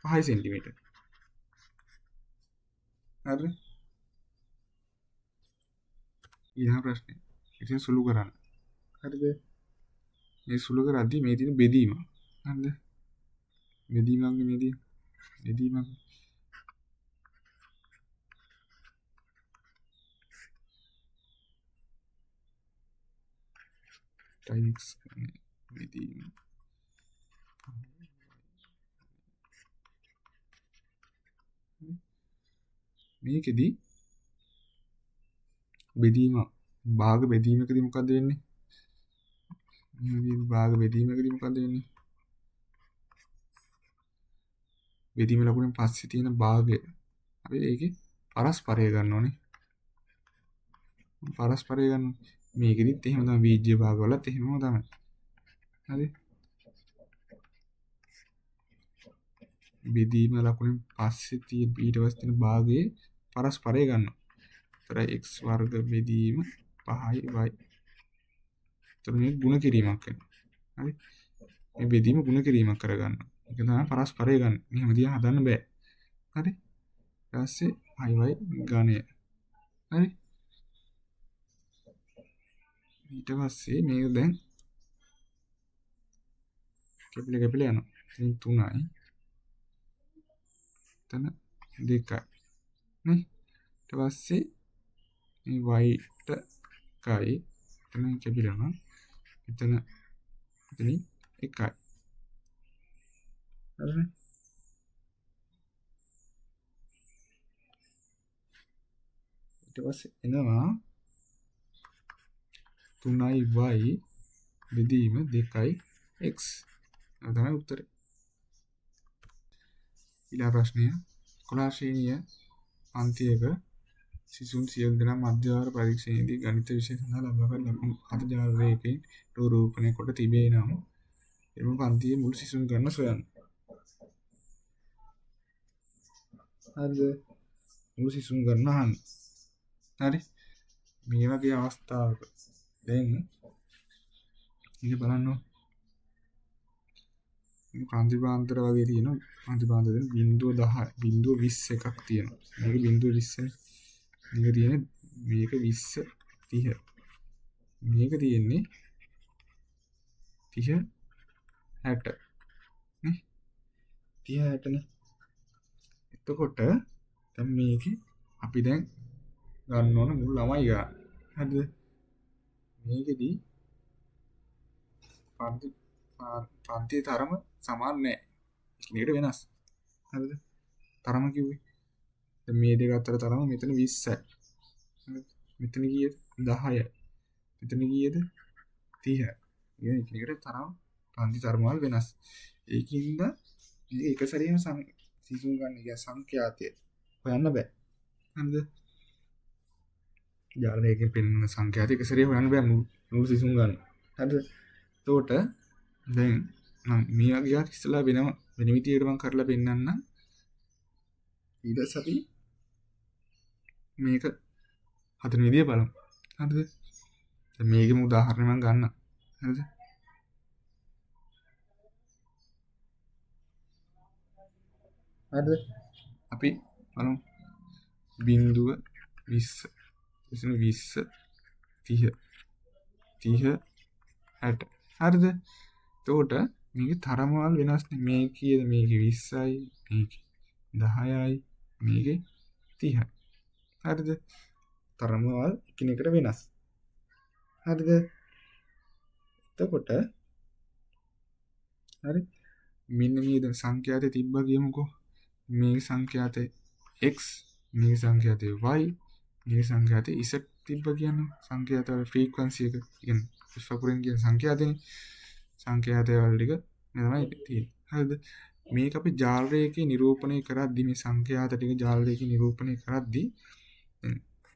5 සෙන්ටිමීටර. හරි. ඊළඟ ප්‍රශ්නේ. ඉතින් සුළු කරන්න. හරිද? මේ සුළු කරද්දී මේ තියෙන බෙදීම. හරිද? බෙදීමක් නෙමෙයි. බෙදීමක්. ටයික්ස් බෙදීම. මේකෙදි බෙදීම භාග බෙදීමකදී මොකද වෙන්නේ? මේ භාග බෙදීමකදී මොකද වෙන්නේ? බෙදීම ලකුණෙන් පස්සේ තියෙන භාගය අපි ඒකේ පරස්පරය ගන්න ඕනේ. පරස්පරය ගන්න. මේකෙදිත් එහෙම තමයි බීජ්‍ය භාගවලත් එහෙමම තමයි. හරි? බෙදීම ලකුණෙන් පස්සේ තියෙන ඊට පස්සේ තියෙන භාගයේ පරස්පරය ගන්නවා. ඒතර x වර්ග බෙදීම 5y. ඒතර මේ ගුණ කිරීමක් කරනවා. හරි? මේ බෙදීම ගුණ කිරීමක් කරගන්නවා. ඒක තමයි පරස්පරය ගන්න. මෙහෙම දිහා හදන්න බෑ. හරි? ඊට පස්සේ y ඝනය. හරි? ඊට පස්සේ මේක දැන් කැපිලා යනවා. ඉතින් 3යි. එතන 2යි. නේ? ඊට පස්සේ මේ y ට කයි එතන කැපිලා යනවා. එතනින් 1යි. හරිනේ? ඊට පස්සේ එනවා 3යි y බෙදීම 2යි x. අද තමයි උත්තරේ. ඊළඟ ප්‍රශ්නය 11 ශ්‍රේණිය පන්තියක සිසුන් සියලු දෙනා මධ්‍යවාර පරීක්ෂණයේදී ගණිත විෂය සඳහා ලබාගත් ලකුණු අත ජාල රේඛයෙන් රූපණය කොට තිබේ නම් එම පන්තියේ මුළු සිසුන් ගණන සොයන්න. හරිද? මුළු සිසුන් ගණන අහන්න. හරි. මේ වගේ අවස්ථාවක දැන් ඉතින් බලන්න මේ ප්‍රතිපාන්තර වගේ තියෙනවා. ප්‍රතිපාන්තර දෙන 0.10 0.20 එකක් තියෙනවා. මේක 0.20 මේක තියෙන්නේ මේක 20 30. මේක තියෙන්නේ 30 60 නේ 30 60 නේ. එතකොට දැන් මේකේ අපි දැන් ගන්න ඕන මුළු ළමයි ගන්න. හරිද? මේකෙදි පන්තියේ තරම සමාන නැහැ. එකිනෙකට වෙනස්. හරිද? තරම කිව්වේ. දැන් මේ දෙක අතර තරම මෙතන 20යි. මෙතන කීයද? 10යි. මෙතන කීයද? 30යි. මේ එකිනෙකට තරම පන්ති තරම වල වෙනස්. ඒකින්ද මේක එක සැරේම සිසුන් ගන්න කිය සංඛ්‍යාතය හොයන්න බෑ. හරිද? ජාලරයකින් පෙන්වන සංඛ්‍යාත එක සැරේ හොයන්න බෑ මුළු සිසුන් ගන්න. හරිද? එතකොට දැන් මම මේ වගේ ඉස්සලා වෙන විදියට මම කරලා පෙන්නන්නම්. ඊට පස්සේ අපි මේක හතර විදිය බලමු. හරිද? දැන් මේකෙම උදාහරණ මම ගන්නම්. හරිද? හරිද? අපි බලමු 0 20 එතන 20 30 30 60. හරිද? එතකොට මේකේ තරමවල් වෙනස් නේ. මේ කීයද? මේකේ 20යි, මේකේ 10යි, මේකේ 30යි. හරිද? තරමවල් එකිනෙකට වෙනස්. හරිද? එතකොට හරි මෙන්න මේ දැන් සංඛ්‍යාතේ තිබ්බා කියමුකෝ. මේ සංඛ්‍යාතේ x, මේ සංඛ්‍යාතේ y, මේ සංඛ්‍යාතේ z තිබ්බා කියන්නේ සංඛ්‍යාත වල ෆ්‍රීකවන්සි එක කියන්නේ ඉස්පකුරෙන් කියන සංඛ්‍යාතනේ. සංඛ්‍යාත වල ටික මේ තමයි තියෙන්නේ. හරිද? මේක අපි ජාල රේඛේ නිරූපණය කරද්දී මේ සංඛ්‍යාත ටික ජාල රේඛේ නිරූපණය කරද්දී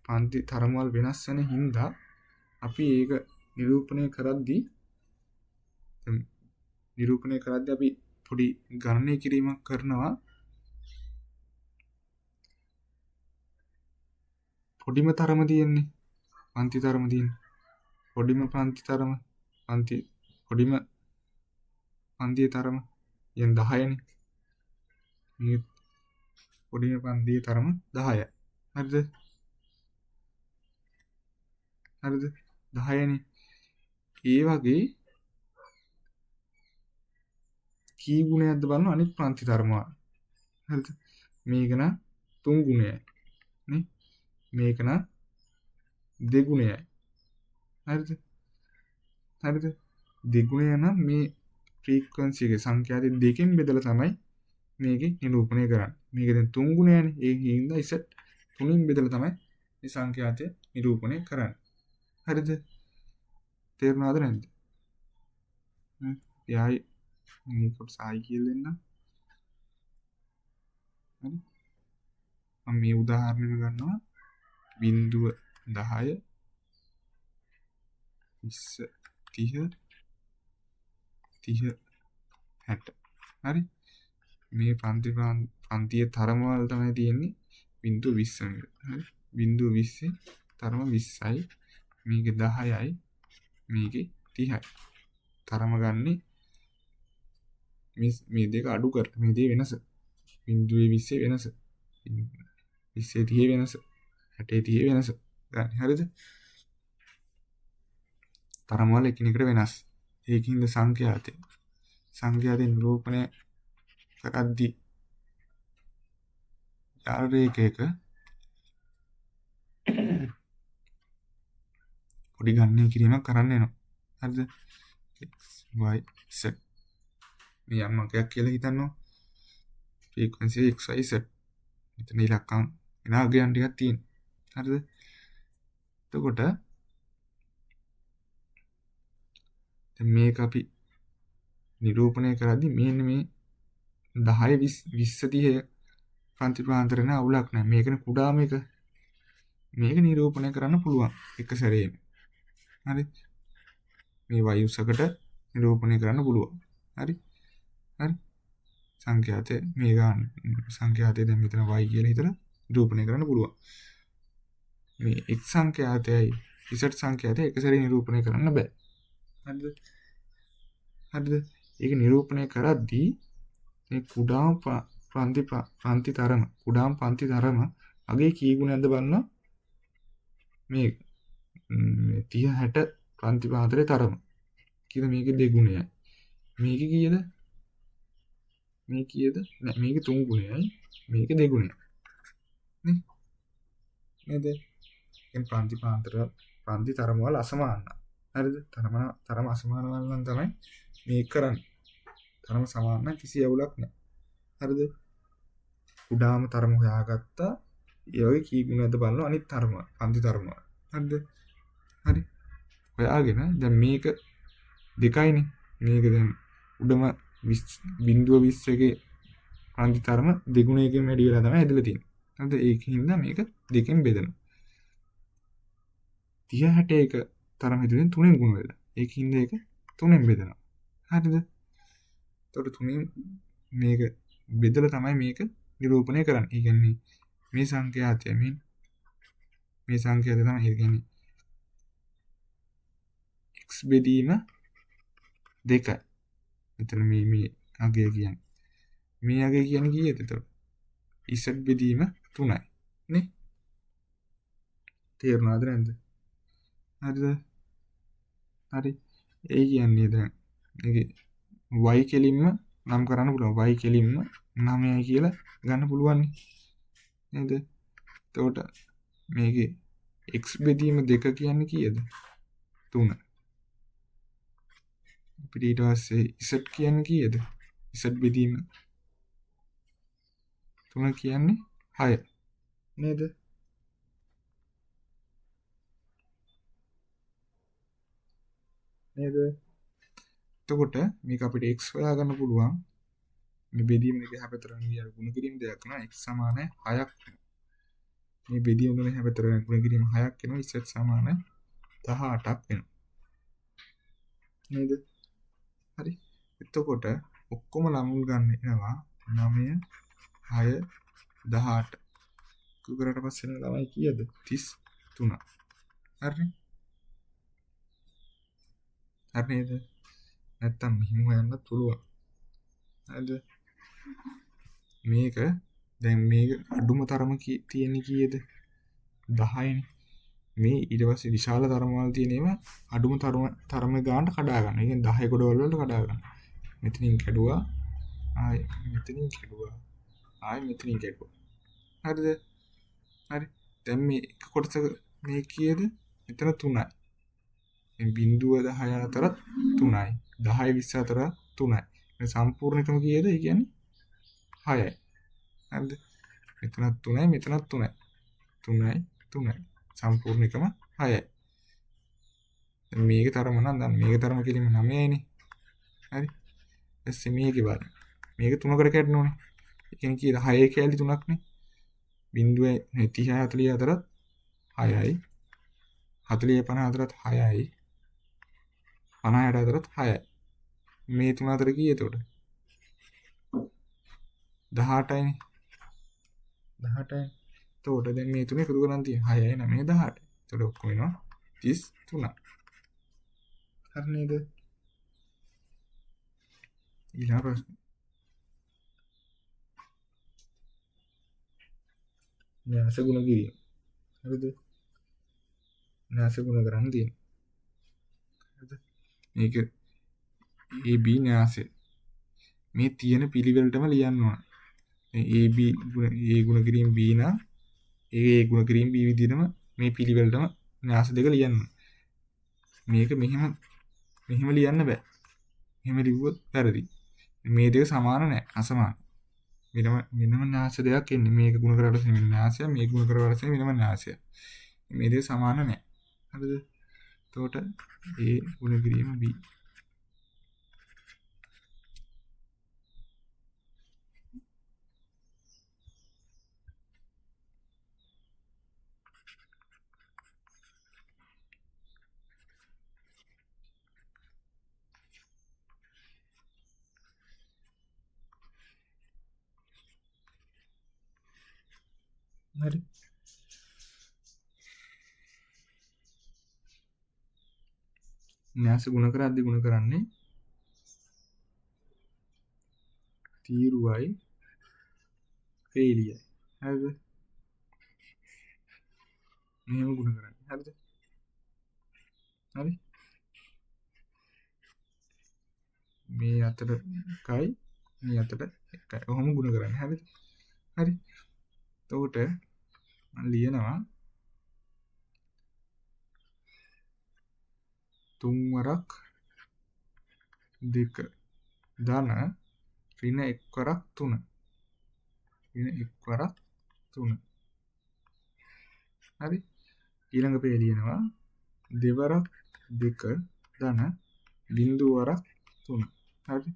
පන්ති තරම වල වෙනස් වෙන හින්දා අපි ඒක නිරූපණය කරද්දී අපි පොඩි ගණනය කිරීමක් කරනවා. පොඩිම තරම තියෙන්නේ පන්ති තරම තියෙන්නේ පොඩිම පන්ති තරම පොඩිම පන්තියේ තරම යන් 10නේ. මේ පොඩිම පන්තියේ තරම 10යි. හරිද? 10නේ. ඒ වගේ කී ගුණයක්ද බලන්න අනිත් පන්ති තරම. හරිද? මේක නම් 3 ගුණයයි නේ. මේක නම් 2 ගුණයයි. හරිද? 2 ගුණය නම් මේ ෆ්‍රීකවන්සි එකේ සංඛ්‍යාත දෙකෙන් බෙදලා තමයි මේකේ නිරූපණය කරන්නේ. මේක දැන් 3 ගුණයනේ. ඒ හින්දා ඉසත් 3න් බෙදලා තමයි මේ සංඛ්‍යාතය නිරූපණය කරන්නේ. හරිද? තේරුණාද නැද්ද? යයි මේ කොටස ආයි කියලා දෙන්න. හරි? මම මේ උදාහරණයක් ගන්නවා 0 10 20 30 30 60. හරි? මේ පන්තියේ තරම වල තමයි තියෙන්නේ 0.20 එක. හරි? 0.20 තරම 20යි. මේකේ 10යි. මේකේ 30යි. තරම ගන්නේ මේ දෙක අඩු කරලා මේ දෙක වෙනස 0.20 වෙනස 20 30 වෙනස 60 30 වෙනස ගන්න. හරිද? තරම වල එකිනෙකට වෙනස්. ඒකින්ද සංඛ්‍යාතේ නිරූපණය කරද්දී ජාල රේඛයක පොඩි ගණනය කිරීමක් කරන්න වෙනවා. හරිද? x y z මේ යම් අංකයක් කියලා හිතන්නවා. Frequency x y z. මෙතන ඉලක්කම් විනාගයන් ටිකක් තියෙනවා. හරිද? එතකොට දැන් මේක අපි නිරූපණය කරද්දී මෙන්න මේ 10 20 30 ප්‍රතිපාන්තර න අවුලක් නැහැ. මේකනේ කුඩාම එක. මේක නිරූපණය කරන්න පුළුවන් එක සැරේම. හරි. මේ වයුසකට නිරූපණය කරන්න පුළුවන්. හරි. හරි. සංඛ්‍යාතය මේ ගන්න සංඛ්‍යාතය දැන් මෙතන y කියලා හිතලා නිරූපණය කරන්න පුළුවන්. මේ x සංඛ්‍යාතයයි z සංඛ්‍යාතය එක සැරේ නිරූපණය කරන්න බෑ. හරිද? හරිද? ඒක නිරූපණය කරද්දී මේ කුඩාම පන්ති තරම අගේ කී ගුණයක්ද බලන්න මේ 30 60 පන්ති පාතරේ තරම. කීයද මේකේ දෙගුණයයි. මේකේ කීයද? මේ කීයද? නෑ මේකේ 3 ගුණයයි. මේකේ දෙගුණයයි. නේ? නේද? එම් පන්ති තරම වල අසමාන. හරිද? තරම අසමාන වල නම් තමයි මේක කරන්නේ. තරම සමාන නම් කිසි අවුලක් නෑ. හරිද? කුඩාම තරම හොයාගත්තා. ඒ වගේ කී ගුණයක්ද බලනවා අනිත් තරම පන්ති තරම. හරිද? හරි. හොයාගෙන දැන් මේක දෙකයිනේ. මේක දැන් උඩම 0.20 එකේ පන්ති තරම දෙගුණයකින් වැඩි වෙලා තමයි ඇදලා තියෙන්නේ. හරිද? ඒකින්ද මේක දෙකෙන් බෙදෙනවා. 30 61 තරම හිතුවෙන් 3ෙන් ගුණ වෙලා. ඒකින්ද ඒක 3ෙන් බෙදෙනවා. හරිද? එතකොට 3ෙන් මේක බෙදලා තමයි මේක නිරූපණය කරන්නේ. ඒ කියන්නේ මේ සංඛ්‍යාතය මේ සංඛ්‍යාතය තමයි ඒ කියන්නේ x බෙදීම 2යි. මෙතන මේ අගය කියන්නේ. මේ අගය කියන්නේ කීයද එතකොට? z බෙදීම 3යි. නේ? තේරුණාද නැද්ද? හරිද? හරි. ඒ කියන්නේ දැන් මේක y කෙලින්ම නම් කරන්න පුළුවන්. y කෙලින්ම 9යි කියලා ගන්න පුළුවන් නේද? එතකොට මේකේ x බෙදීම 2 කියන්නේ කීයද? 3. අපිට ඊට පස්සේ z කියන්නේ කීයද? z බෙදීම 3 කියන්නේ 6. නේද? නේද? එතකොට මේක අපිට x හොයා ගන්න පුළුවන්. මේ බෙදීම එක හැපතරන කියන ගුණ කිරීම දෙයක් කරනවා x සමාන 6ක් වෙනවා. මේ බෙදීම වල හැපතරන ගුණ කිරීම 6ක් වෙනවා z සමාන 18ක් වෙනවා. නේද? හරි. එතකොට ඔක්කොම ළමුන් ගන්න එනවා 9 6 18. කුකරට පස්සේ ළමයි කීයද? 33. හරිනේ. හරි නේද? නැත්තම් මෙහිම හොයන්නත් පුළුවන්. හරිද? මේක දැන් මේක අඩුම තරම තියෙන්නේ කීයද? 10නේ. මේ ඊට පස්සේ විශාල තරම වල තියෙන ඒවා අඩුම තරම ගන්නට කඩා ගන්න. ඒ කියන්නේ 10 ගොඩවල් වලට කඩා ගන්න. මෙතනින් කැඩුවා. ආයි මෙතනින් කැඩුවා. ආයි මෙතනින් කැඩුවා. හරිද? හරි. දැන් මේ එක කොටසක මේ කීයද? මෙතන 3යි. මේ 0.10 අතර 3යි. 10 20 අතර 3යි. මේ සම්පූර්ණ එකම කීයද? ඒ කියන්නේ 6යි. හරිද? මෙතනත් 3යි මෙතනත් 3යි. 3යි 3යි. සම්පූර්ණ එකම 6යි. මේක තරම නම් දැන් මේක තරම කිරීම 9යිනේ. හරි. ඊස්සේ මේකේ බලන්න. මේක 3කට කැඩෙන්න ඕනේ. ඒ කියන්නේ කීයද? 6 කැලි 3ක්නේ. 0.30 40 අතරත් 6යි. 40 50 අතරත් 6යි. 50 60 අතරත් 6යි. මේ තුන අතර කීයද එතකොට? 18යිනේ. 18යි. එතකොට දැන් මේ තුන එකතු කරන් තියෙන 6යි 9යි 18. එතකොට ඔක්කොම වෙනවා 33. හරි නේද? ඊළඟ ප්‍රශ්න. න්‍යාස ගුණ කිරීම. හරිද? න්‍යාස ගුණ කරන් තියෙන. හරිද? මේක AB න්‍යාසය. මේ තියෙන පිළිවෙලටම ලියන්න ඕන. AB A ගුණ කිරීම B නා A ගුණ කිරීම B විදිහටම මේ පිළිවෙලටම න්‍යාස දෙක ලියන්න. මේක මෙහෙම ලියන්න බෑ. මෙහෙම ලිව්වොත් වැරදි. මේ දෙක සමාන නැහැ. අසමාන. වෙනම න්‍යාස දෙයක් එන්නේ. මේක ගුණ කරලා පස්සේ වෙන න්‍යාසය, මේක ගුණ කරලා පස්සේ වෙනම න්‍යාසය. මේ දෙක සමාන නැහැ. හරිද? එතකොට A ගුණ කිරීම B හරි. න්‍යාස ගුණ කරද්දී ගුණ කරන්නේ තීරුවයි පේලියයි. හරිද? මෙහෙම ගුණ කරන්නේ. හරිද? හරි. මේ අතර එකයි මේ අතර එකයි. ඔහොම ගුණ කරන්නේ. හරිද? හරි. එතකොට මම ලියනවා 3 වරක් 2 ධන ඍණ 1 වරක් 3. ඍණ 1 වරක් 3. හරි. ඊළඟ පේ ලියනවා 2 වරක් 2 ධන බිංදු වරක් 3. හරි.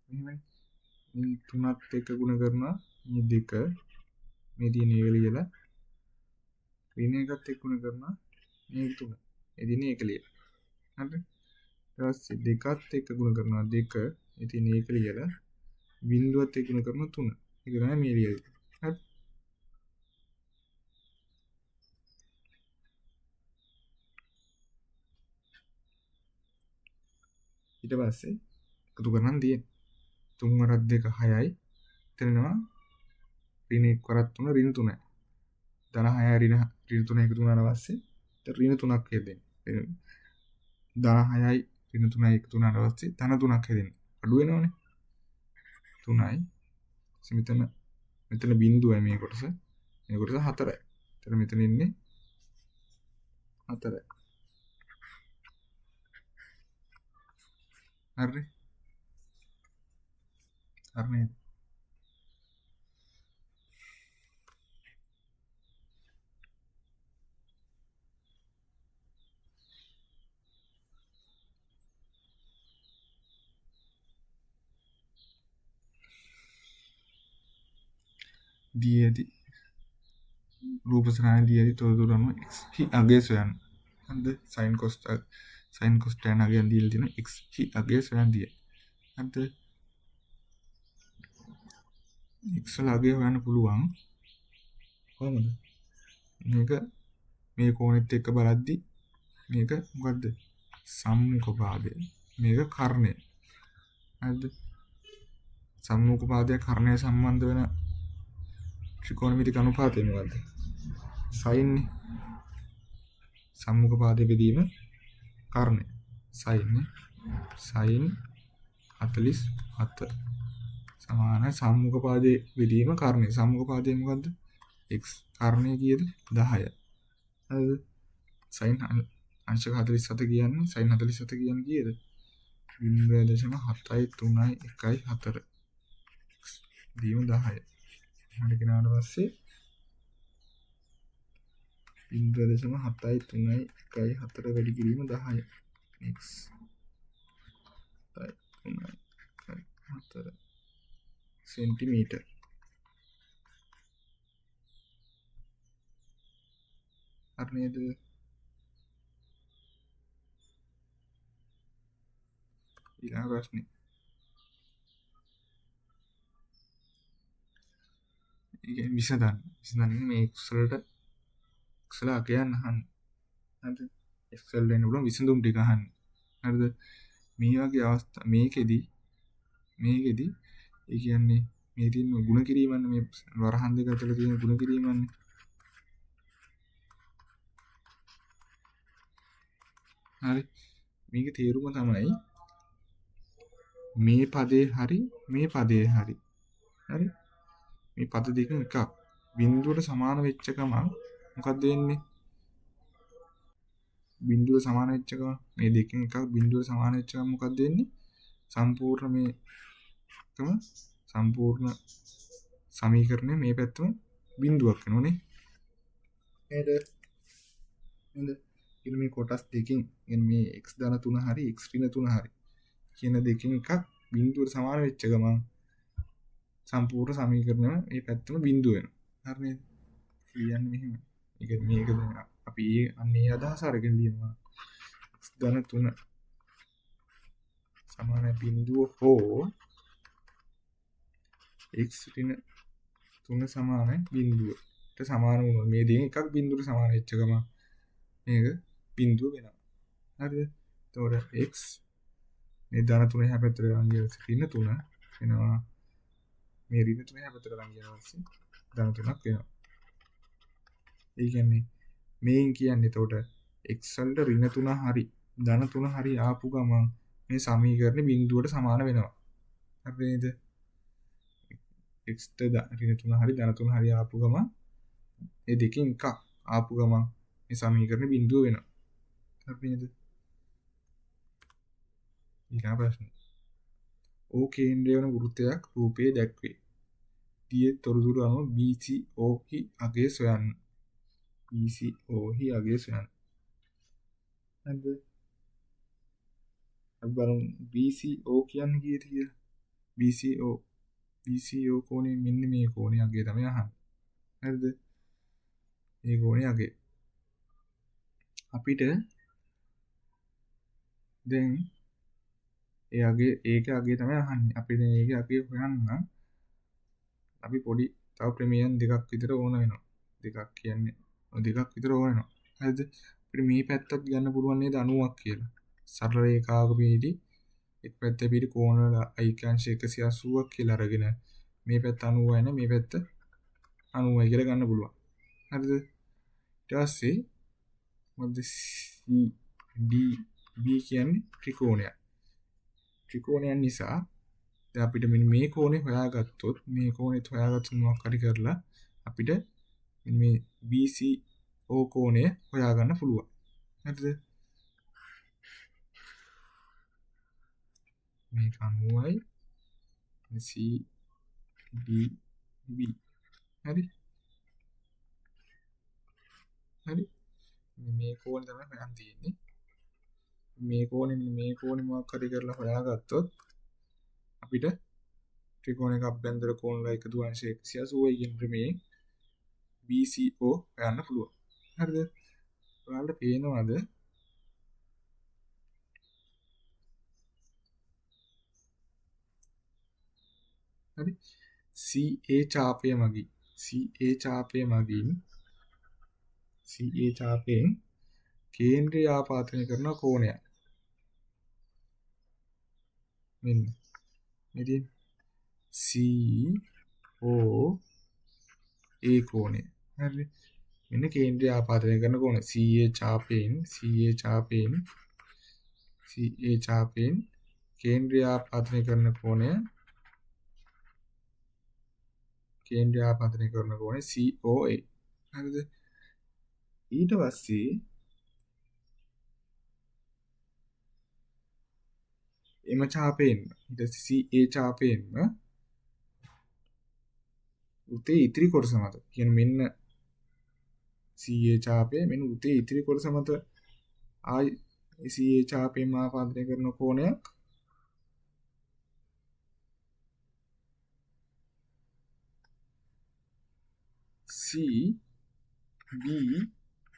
මෙහෙමයි. මේ 3ත් එක්ක ගුණ කරනවා මේ 2 මේ තියෙන එක ලියලා ඍණ එකත් එක්ක ගුණ කරනවා මේ 3. ඒ දිනේ එක ලියලා. හරිද? ඊට පස්සේ දෙකත් එක්ක ගුණ කරනවා 2 ඒ තියෙන එක ලියලා බිංදුවත් එක්ක ගුණ කරනවා 3. ඒක තමයි මේ ලියන්නේ. හරි. ඊට පස්සේ එකතු කරනම් තියෙන්නේ 3 වරක් 2 6යි. එතනනවා ඍණ 1 වරක් 3 ඍණ 3යි. ධන 6යි ඍණ 3 එකතු වුණාට පස්සේ ඍණ 3ක් හදෙන්නේ. ධන 6යි ඍණ 3යි එකතු වුණාට පස්සේ ධන 3ක් හදෙන්නේ. අඩු වෙනවනේ. 3යි. මෙතන බිංදුවයි මේ කොටස. මේ කොටස 4යි. එතන මෙතන ඉන්නේ 4යි. හරි. හරි. දියේදී රූප සරණයි දියේදී තොරතුරු අනුව x හි අගය සොයන්න. හරිද? sin cos tan අගයන් දීලා තියෙන x හි අගය සොයන්න දිය. හරිද? x වල අගය හොයන්න පුළුවන්. කොහොමද? මේක මේ කෝණෙත් එක්ක බලද්දි මේක මොකද්ද? සම්මුඛ පාදය. මේක කර්ණය. හරිද? සම්මුඛ පාදය කර්ණය සම්බන්ධ වෙන ත්‍රිකෝණමිතික අනුපාතය මොකද්ද? sin නේ. සම්මුඛ පාදයේ බෙදීම කර්ණය. sin නේ. sin 47 සමාන සම්මුඛ පාදයේ බෙදීම කර්ණය. සම්මුඛ පාදයේ මොකද්ද? x. කර්ණය කීයද? 10. හරිද? sin අංශක 47 කියන්නේ sin 47 කියන්නේ කීයද? 0.73114 දීම 10. හරි කෙනාට පස්සේ 0.73114 වැඩි කිරීම 10. x 3.4 centimetre. හරි නේද? ඊළඟ ප්‍රශ්නේ. විසඳන්නේ මේ x වලට x වල අගයන් අහන්න. හරිද? x වල දෙන්න පුළුවන් විසඳුම් ටික අහන්න. හරිද? මේ වගේ අවස්ථා මේකෙදි ඒ කියන්නේ මේ තියෙන ಗುಣ කිරීමන්නේ මේ වරහන් දෙක අතර තියෙන ಗುಣ කිරීමන්නේ. හරි. මේකේ තේරුම තමයි මේ පදේ හරි මේ පදේ හරි. හරි. මේ පද දෙක එකක් බිඳුවට සමාන වෙච්ච ගමන් මොකක්ද වෙන්නේ? බිඳුව සමාන වෙච්ච ගමන් මේ දෙකෙන් එකක් බිඳුවට සමාන වෙච්ච ගමන් මොකක්ද වෙන්නේ? සම්පූර්ණ මේකම සම්පූර්ණ සමීකරණය මේ පැත්තම බිඳුවක් වෙනෝනේ. නේද? ඉතින් මේ කොටස් දෙකෙන් මේ x ධන 3 හරි x ඍණ 3 හරි කියන දෙකෙන් එකක් බිඳුවට සමාන වෙච්ච ගමන් සම්පූර්ණ සමීකරණය මේ පැත්තම බිඳුව වෙනවා. හරි නේද? කියන්නේ මෙහෙම. මේක දැන් අපි අන්නේ අදහස අරගෙන ලියනවා. x ධන 3 සමානයි බිඳුව හෝ x ඍණ 3 සමානයි බිඳුවට සමාන වුණොත් මේ දෙකෙන් එකක් බිඳුවට සමාන වෙච්ච ගම මේක බිඳුව වෙනවා. හරිද? එතකොට x මේ ධන 3 එහා පැත්තට ගන්න ගියොත් ඍණ 3 වෙනවා. මේ ඍණ 3 එහා පැත්තට ගන්න ගියොත් ධන 3ක් වෙනවා. ඒ කියන්නේ මේන් කියන්නේ එතකොට x වලට ඍණ 3 හරි ධන 3 හරි ආපු ගමන් මේ සමීකරණය බිඳුවට සමාන වෙනවා. හරි නේද? x ට ඍණ 3 හරි ධන 3 හරි ආපු ගමන් මේ දෙකෙන් එකක් ආපු ගමන් මේ සමීකරණය බිඳුව වෙනවා. හරි නේද? ඊළඟ ප්‍රශ්නේ. O කේන්ද්‍රය වන වෘත්තයක් රූපයේ දැක්වේ. දිය තොරතුරු අනුව BCO හි අගය සොයන්න. BCO හි අගය සොයන්න. හරිද? අපි බලමු BCO කියන්නේ කීයද කියලා. BCO කෝණය මෙන්න මේ කෝණය අගය තමයි අහන්නේ. හරිද? මේ කෝණය අගය. අපිට දැන් ඒක අගය තමයි අහන්නේ. අපිට මේකේ අගය හොයන්න අපි පොඩි තව ප්‍රමේයන් දෙකක් විතර ඕන වෙනවා. දෙකක් කියන්නේ දෙකක් විතර ඕන වෙනවා. හරිද? අපිට මේ පැත්තත් ගන්න පුළුවන් නේද 90ක් කියලා. සරල රේඛාවක පිහිටි එක් පැත්තේ පිහිටි කෝණ අයිකාංශ 180ක් කියලා අරගෙන මේ පැත්ත 90යි නේ මේ පැත්ත 90යි කියලා ගන්න පුළුවන්. හරිද? ඊට පස්සේ මොකද CDB කියන්නේ ත්‍රිකෝණයක්. ත්‍රිකෝණයන් නිසා දැන් අපිට මෙන්න මේ කෝණේ හොයාගත්තොත් මේ කෝණෙත් හොයාගත්ත මොනවක් හරි කරලා අපිට මේ BCO කෝණය හොයාගන්න පුළුවන්. හරිද? මේ 90යි CDB. හරි? හරි? මේ කෝණය තමයි හොයන්න තියෙන්නේ. මේ කෝණය මොකක් හරි කරලා හොයාගත්තොත් අපිට ත්‍රිකෝණයක අභ්‍යන්තර කෝණ වල එකතු අංශ 180යි කියන ප්‍රමේයයෙන් BCO හොයන්න පුළුවන්. හරිද? ඔයාලට පේනවද? හරි? CA ඡාපයෙන් කේන්ද්‍රය ආපාදනය කරන කෝණයක්. මෙන්න මෙදී COA කෝණය. හරි? මෙන්න කේන්ද්‍රය ආපාදනය කරන කෝණය. CA ඡාපයෙන් කේන්ද්‍රය ආපාදනය කරන කෝණය. කේන්ද්‍රය ආපාදනය කරන කෝණය COA. හරිද? ඊට පස්සේ එම ඡාපයෙන් ඊට CA ඡාපයෙන්ම උතේ ඉතිරි කොටස මත කියන්නේ මෙන්න CA ඡාපය මෙන්න උතේ ඉතිරි කොටස මත ආයි CA ඡාපයෙන් ආපාදනය කරන කෝණයක්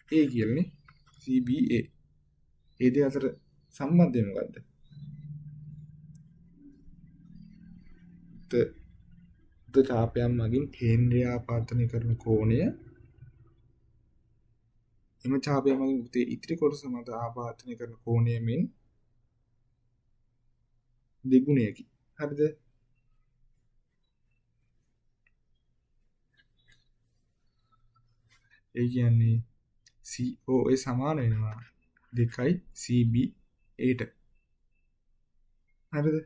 CBA කියලානේ. CBA. ඒ දෙක අතර සම්බන්ධය මොකද්ද? ද ඡාපයන් මගින් කේන්ද්‍රය ආපාදනය කරන කෝණය එම ඡාපය මගින් උතේ ඉතිරි කොටස මත ආපාදනය කරන කෝණය මෙන් දෙගුණයකි. හරිද? ඒ කියන්නේ COA සමාන වෙනවා 2යි CBA ට. හරිද?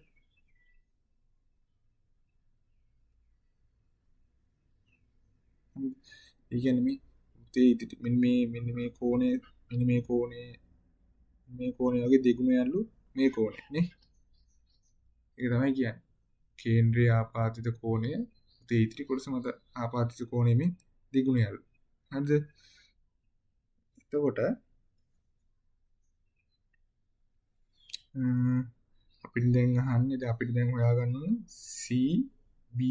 ඒ කියන්නේ මේ උතේ ඉතිරි මෙන්න මේ කෝණය වගේ දෙගුණයන්ලු මේ කෝණය නේ. ඒක තමයි කියන්නේ. කේන්ද්‍රය ආපාදිත කෝණය උතේ ඉතිරි කොටස මත ආපාදිත කෝණයෙමින් දෙගුණයලු. හරිද? එතකොට අපිට දැන් අහන්නේ දැන් අපිට දැන් හොයාගන්න ඕන CBD.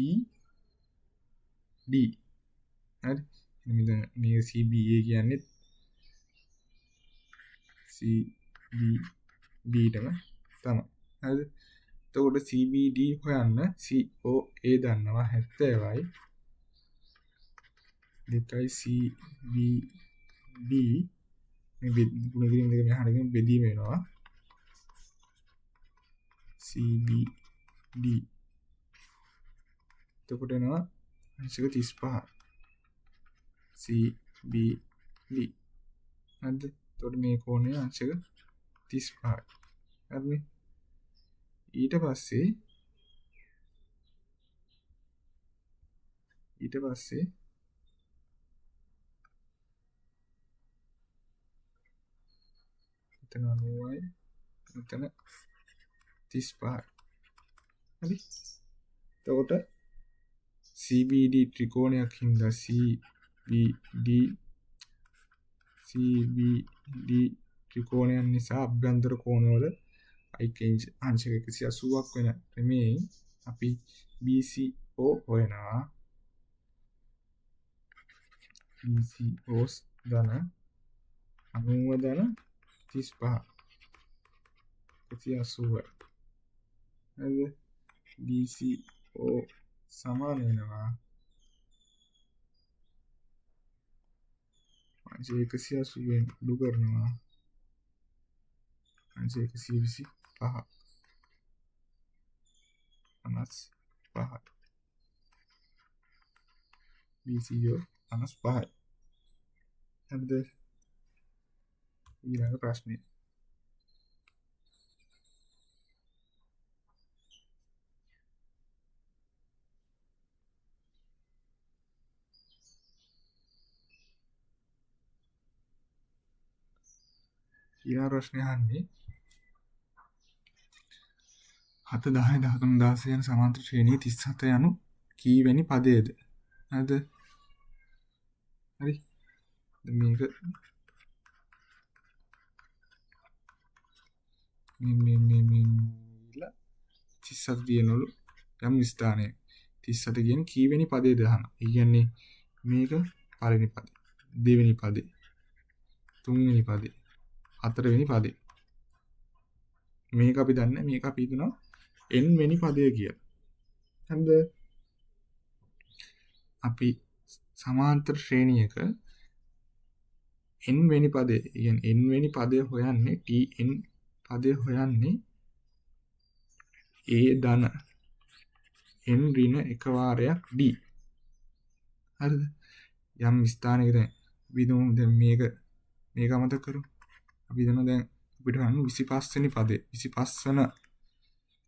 හරි? මෙතන මේ CBA කියන්නේ CBD ටම තමයි. හරිද? එතකොට CBD හොයන්න COA දන්නවා 70යි 2යි CBD මේ ගුණ කිරීම දෙක මෙහාට ගෙන බෙදීම වෙනවා CBD. එතකොට එනවා අංශක 35 CBD. හරිද? එතකොට මේ කෝණය අංශක 35යි. හරිනේ? ඊට පස්සේ මෙතන 90යි මෙතන 35යි. හරි? එතකොට CBD ත්‍රිකෝණයක් හින්දා CBD ත්‍රිකෝණයන් නිසා අභ්‍යන්තර කෝණවල අංශක 180ක් වෙන ප්‍රමේයයෙන් අපි BCO හොයනවා. BCOs ධන 90 ධන 35 180යි. හරිද? BCO සමාන වෙනවා අංශක 180ෙන් අඩු කරනවා අංශක 125 55 BCO 55යි. හරිද? ඊළඟ ප්‍රශ්නේ අහන්නේ 7 10 13 16 යන සමාන්තර ශ්‍රේණිය 37 යනු කීවැනි පදයේද? හරිද? හරි. මේක මේ 37 දිනවලු යම් ස්ථානයක 37 කියන්නේ කීවැනි පදයේද අහන. ඒ කියන්නේ මේක පළවෙනි පදේ, දෙවෙනි පදේ, තුන්වෙනි පදේ, හතරවෙනි පදේ. මේක අපි දන්නේ මේක අපි හිතනවා n වෙනි පදය කියලා. හරිද? අපි සමාන්තර ශ්‍රේණියක n වෙනි පදේ, කියන්නේ n වෙනි පදය හොයන්නේ tn පදය හොයන්නේ a ධන n ඍණ එක වාරයක් d. හරිද? යම් ස්ථානයක දැන් අපි දුමු දැන් මේක අමතක කරමු. අපි දන්නවා දැන් අපිට ගන්න 25 වෙනි පදේ 25 වෙන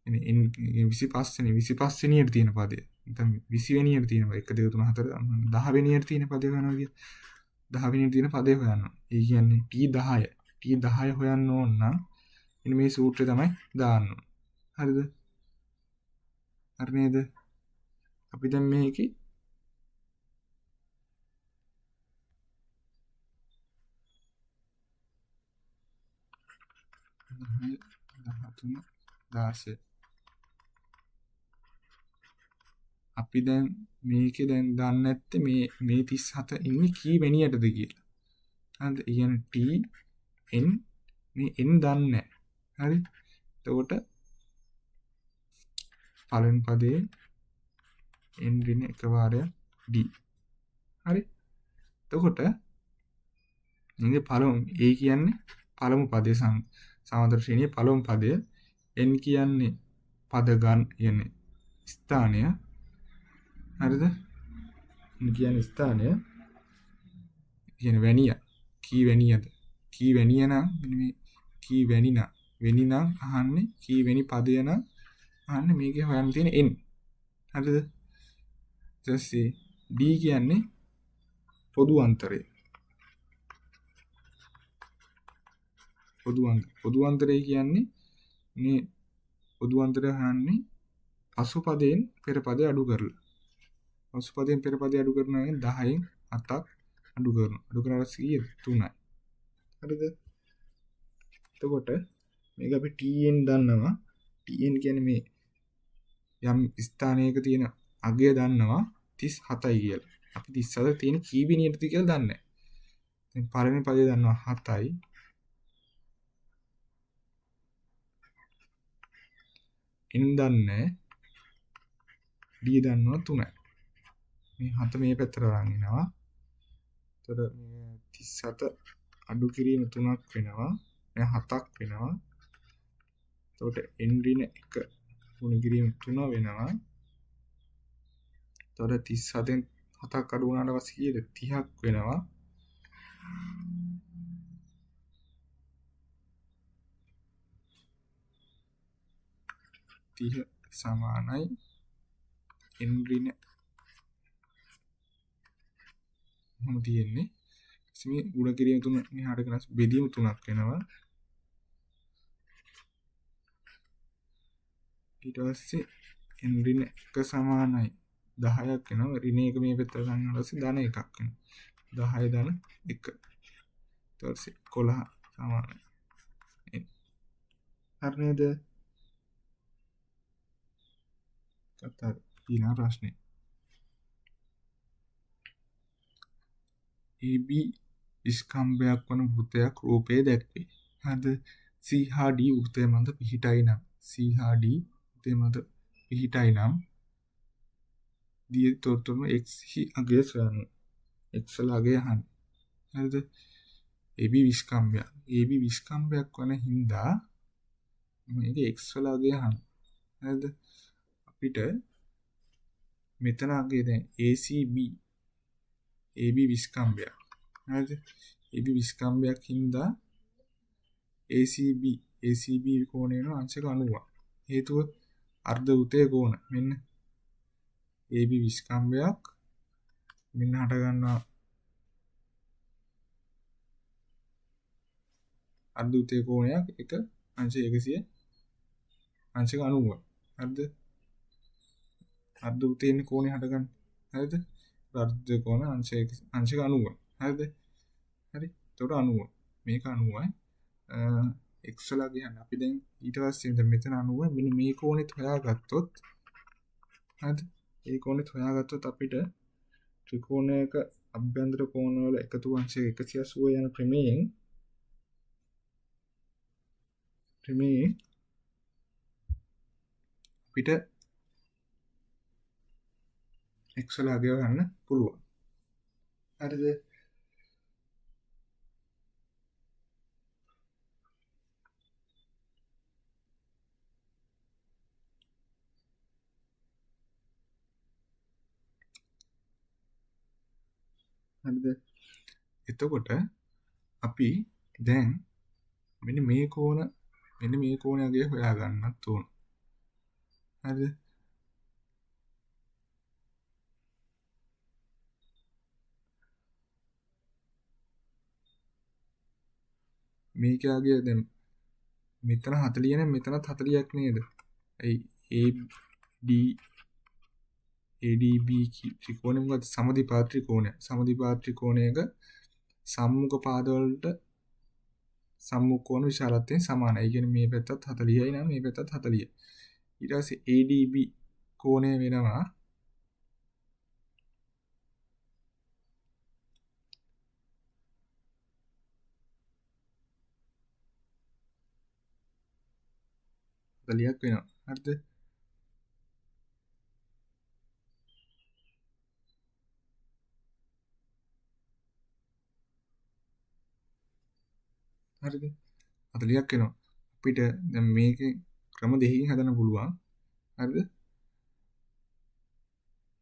එන්නේ 25 වෙනියට තියෙන පදේ. නැත්නම් 20 වෙනියට තියෙන 1 2 3 4 10 වෙනියට තියෙන පදේ ගන්නවා කිය. 10 වෙනියට තියෙන පදේ හොයන්න. ඒ කියන්නේ T10 හොයන්න ඕන නම් ඉතින් මේ සූත්‍රය තමයි දාන්න ඕන. හරිද? හරි නේද? අපි දැන් මේකේ අපි දැන් මේකේ දැන් දන්නේ නැත්තේ මේ 37 ඉන්නේ කී වෙනියටද කියලා. හරිද? ඒ කියන්නේ T n මේ n දන්නේ නැහැ. හරි? එතකොට පළවෙනි පදේ n ඍණ එක වාරයක් d. හරි? එතකොට ඉන්නේ පළමු a කියන්නේ පළමු පදේ සමාන්තර ශ්‍රේණියේ පළමු පදය, n කියන්නේ පද ගන්න කියන්නේ ස්ථානය. හරිද? n කියන්නේ ස්ථානය. කියන වැනිය කී වැනියද? කී වැනිය නම් මේ කී වැනි නම් අහන්නේ කී වැනි පදය නම් අහන්නේ මේකේ හොයන්න තියෙන n. හරිද? ඊට පස්සේ d කියන්නේ පොදු අන්තරය. පොදු අන්තරය කියන්නේ මේ පොදු අන්තරය අහන්නේ පසු පදයෙන් පෙර පදය අඩු කරලා. පසු පදයෙන් පෙර පදය අඩු කරනවා කියන්නේ 10න් 7ක් අඩු කරනවා. අඩු කරලා 3යි. හරිද? එතකොට මේක අපි tn දන්නවා. tn කියන්නේ මේ යම් ස්ථානයක තියෙන අගය දන්නවා 37යි කියලා. අපි 37 තියෙන කී වෙනියටද කියලා දන්නේ නැහැ. දැන් පළවෙනි පදේ දන්නවා 7යි. n දන්නේ d දන්නවා 3යි. මේ 7 මේ පැත්තට අරන් එනවා. එතකොට මේ 37 අඩු කිරීම 3ක් වෙනවා. මේ 7ක් වෙනවා. එතකොට n ඍණ 1 ගුණ කිරීම 3 වෙනවා. එතකොට 37න් 7ක් අඩු වුණාට පස්සේ කීයද 30ක් වෙනවා. 30 සමානයි n ඍණ මොහොම තියෙන්නේ. මේ ගුණ කිරීම 3 මෙහාට කරස් බෙදීම 3ක් වෙනවා. ඊට පස්සේ n ඍණ 1 සමානයි 10ක් වෙනවා. ඍණ 1 මේ පැත්තට ගන්නවා ඊට පස්සේ ධන 1ක් වෙනවා. 10 ධන 1. ඊට පස්සේ 11 සමානයි. හරි නේද? කතා ඊළඟ ප්‍රශ්නේ. AB ස්කම්භයක් වන වෘත්තයක් රූපයේ දැක්වේ. හරිද? C හා D වෘත්තය මත පිහිටයි නම් C හා D වෘත්තය මත පිහිටයි නම් දී තොරතුරු x හි අගය සොයන්න. x වල අගය අහන්න. හරිද? AB විස්කම්භයක්. AB විස්කම්භයක් වන හින්දා මේක x වල අගය අහන්න. හරිද? අපිට මෙතන අගය දැන් ACB AB විස්කම්භයක්. හරිද? AB විස්කම්භයක් හින්දා ACB කෝණය වෙනවා අංශක 90ක්. හේතුව අර්ධ වෘත්තයේ කෝණ. මෙන්න AB විස්කම්භයක් මෙන්න හට ගන්නවා අර්ධ වෘත්තයේ කෝණයක් එක අංශ 100 අංශක 90ක්. හරිද? අර්ධ වෘත්තයේ ඉන්න කෝණය හට ගන්න. හරිද? අර්ධ කෝණ අංශක 90ක්. හරිද? හරි. එතකොට 90. මේක 90යි. x වල ගියන්න අපි දැන් ඊට පස්සේ දැන් මෙතන 90 මෙන්න මේ කෝණෙත් හොයාගත්තොත් හරිද? ඒ කෝණෙත් හොයාගත්තොත් අපිට ත්‍රිකෝණයක අභ්‍යන්තර කෝණ වල එකතු අංශක 180 යන ප්‍රමේයෙන් අපිට x වල අගය ගන්න පුළුවන්. හරිද? හරිද? එතකොට අපි දැන් මෙන්න මේ කෝණයගේ හොයා ගන්නත් ඕන. හරිද? මේකගේ දැන් මෙතන 40 නම් මෙතනත් 40ක් නේද? ADB ත්‍රිකෝණය මොකද? සමදිපාත ත්‍රිකෝණය. සමදිපාත ත්‍රිකෝණයක සම්මුඛ පාද වලට සම්මුඛ කෝණ විශාලත්වයෙන් සමානයි. ඒ කියන්නේ මේ පැත්තත් 40යි නම් මේ පැත්තත් 40යි. ඊට පස්සේ ADB කෝණය වෙනවා ලියක් වෙනවා. හරිද? හරිද? 40ක් වෙනවා. අපිට දැන් මේකේ ක්‍රම දෙකකින් හදන්න පුළුවන්. හරිද?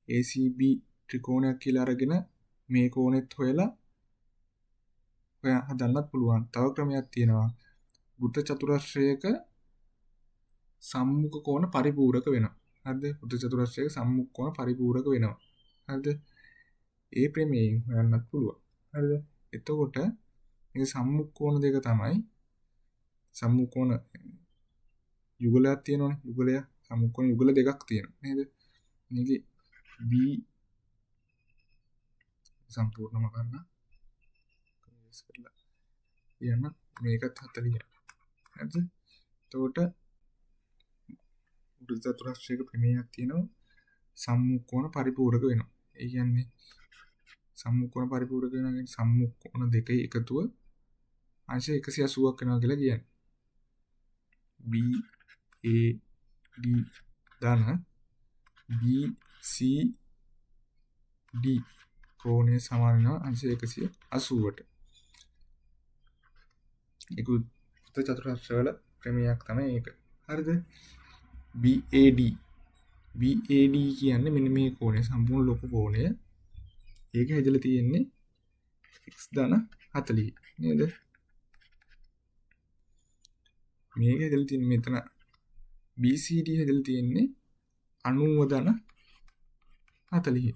ACB ත්‍රිකෝණයක් කියලා අරගෙන මේ කෝණෙත් හොයලා හදන්නත් පුළුවන්. තව ක්‍රමයක් තියෙනවා. වෘත්ත චතුරස්‍රයක සම්මුඛ කෝණ පරිපූරක වෙනවා. හරිද? වෘත්ත චතුරස්‍රයක සම්මුඛ කෝණ පරිපූරක වෙනවා. හරිද? ඒ ප්‍රමේයයෙන් හොයන්නත් පුළුවන්. හරිද? එතකොට මේ සම්මුඛ කෝණ දෙක තමයි සම්මුඛ කෝණ යුගලයක් තියෙනවනේ. යුගලය සම්මුඛ කෝණ යුගල දෙකක් තියෙනවා නේද? මේකේ B සම්පූර්ණම ගන්න. කියන්න මේකත් 40යි. හරිද? එතකොට වෘත්ත චතුරස්‍රයක ප්‍රමේයයක් තියෙනවා සම්මුඛ කෝණ පරිපූරක වෙනවා. ඒ කියන්නේ සම්මුඛ කෝණ පරිපූරක වෙනවා කියන්නේ සම්මුඛ කෝණ දෙකේ එකතුව අංශ 180ක් වෙනවා කියලා කියන්නේ. BAC ධන BCD කෝණය සමාන වෙනවා අංශ 180ට. ඒක චතුරස්‍ර වල ක්‍රමයක් තමයි ඒක. හරිද? BAD කියන්නේ මෙන්න මේ කෝණය සම්පූර්ණ ලොකු කෝණය. ඒක හැදලා තියෙන්නේ x ධන 40 නේද? මේක හැදලා තියෙන්නේ මෙතන BCD හැදලා තියෙන්නේ 90 ධන 40.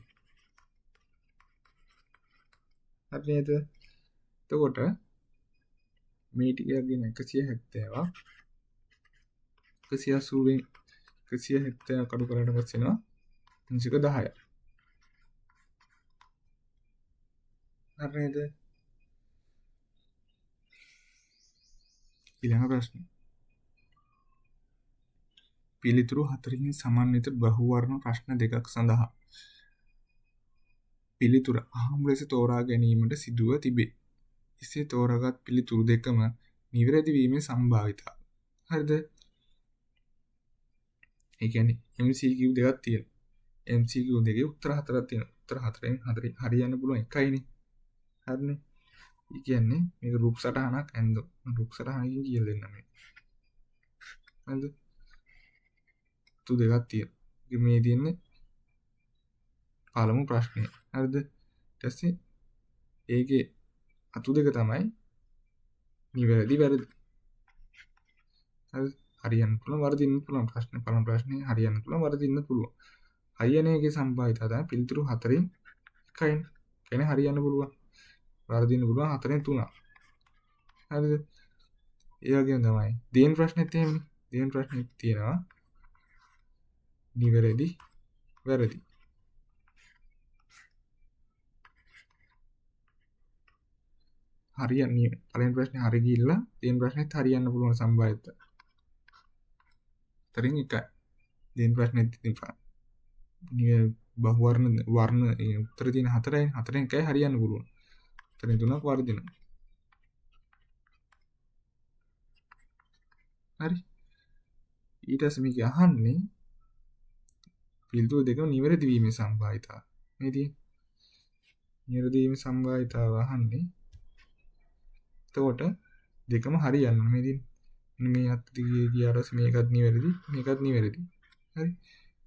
හරි නේද? එතකොට මේ ටික ගෙන 170ක් 180ෙන් 170 කඩු කරාට පස්සේ එනවා අංශක 10ක්. හරි නේද? ඊළඟ ප්‍රශ්න. පිළිතුරු 4කින් සමන්විත බහුවර්ණ ප්‍රශ්න දෙකක් සඳහා පිළිතුර අහඹ ලෙස තෝරා ගැනීමට සිදුව තිබේ. එසේ තෝරාගත් පිළිතුරු දෙකම නිවැරදි වීමේ සම්භාවිතාව. හරිද? ඒ කියන්නේ MCQ දෙකක් තියෙනවා. MCQ දෙකේ උත්තර හතරක් තියෙනවා. උත්තර හතරෙන් හරියන්න පුළුවන් එකයිනේ. හරිනේ. ඒ කියන්නේ මේක රූප සටහනක් ඇන්ද රූප සටහනකින් කියලා දෙන්න මේ. හරිද? තු දෙකක් තියෙනවා. මේ තියෙන්නේ පළමු ප්‍රශ්නේ. හරිද? ඊට පස්සේ ඒකේ අතු දෙක තමයි නිවැරදි වැරදි. හරි හරියන්න පුළුවන් වරදින්න පුළුවන් ප්‍රශ්නේ පළමු ප්‍රශ්නේ හරියන්න පුළුවන් වරදින්න පුළුවන්. හරියන එකේ සම්භාවිතාව තමයි පිළිතුරු 4න් 1යි. කියන්නේ හරියන්න පුළුවන්. වරදින්න පුළුවන් 4න් 3ක්. හරිද? ඒ වගේම තමයි දෙවෙනි ප්‍රශ්නෙත් එහෙමනේ. දෙවෙනි ප්‍රශ්නෙත් තියෙනවා නිවැරදි වැරදි. හරියන්නේ පළවෙනි ප්‍රශ්නේ හරි ගිහිල්ලා දෙවෙනි ප්‍රශ්නෙත් හරියන්න පුළුවන් සම්භාවිතාව. 4න් 1යි. දෙවෙනි ප්‍රශ්නෙත් ඉතින් බහුවර්ණ වර්ණ උත්තර තියෙන 4යි 4න් 1යි හරියන්න පුළුවන්. 4න් 3ක් වර්ධිනවා. හරි. ඊට පස්සේ මේක අහන්නේ පිළිතුරු දෙකම නිවැරදි වීමේ සම්භාවිතාව. මේ තියෙන්නේ නිවැරදි වීමේ සම්භාවිතාව අහන්නේ. එතකොට දෙකම හරියන්න ඕනේ. මේ තියෙන්නේ මේ අත් දිගේ ගියාට පස්සේ මේකත් නිවැරදි මේකත් නිවැරදි. හරි.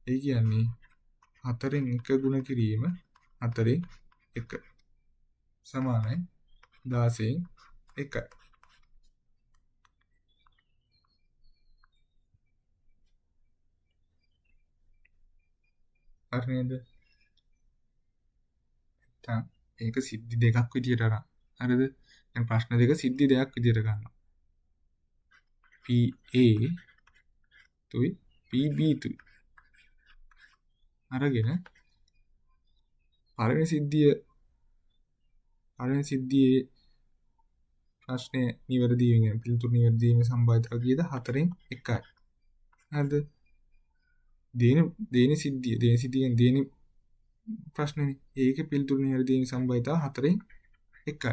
ඒ කියන්නේ 4න් 1 ගුණ කිරීම 4න් 1 සමානයි 16න් 1යි. හරි නේද? නැත්නම් ඒක සිද්ධි දෙකක් විදියට අරන්. හරිද? දැන් ප්‍රශ්න දෙක සිද්ධි දෙකක් විදියට ගන්නවා. PA තුයි PB තුයි. අරගෙන පළවෙනි සිද්ධියේ ප්‍රශ්නේ නිවැරදි වීම පිළිතුරු නිවැරදි වීමේ සම්භාවිතාව කීයද? 4න් 1යි. හරිද? දෙවෙනි සිද්ධියෙන් ප්‍රශ්නේ ඒකේ පිළිතුරු නිවැරදි වීමේ සම්භාවිතාව 4න් 1යි.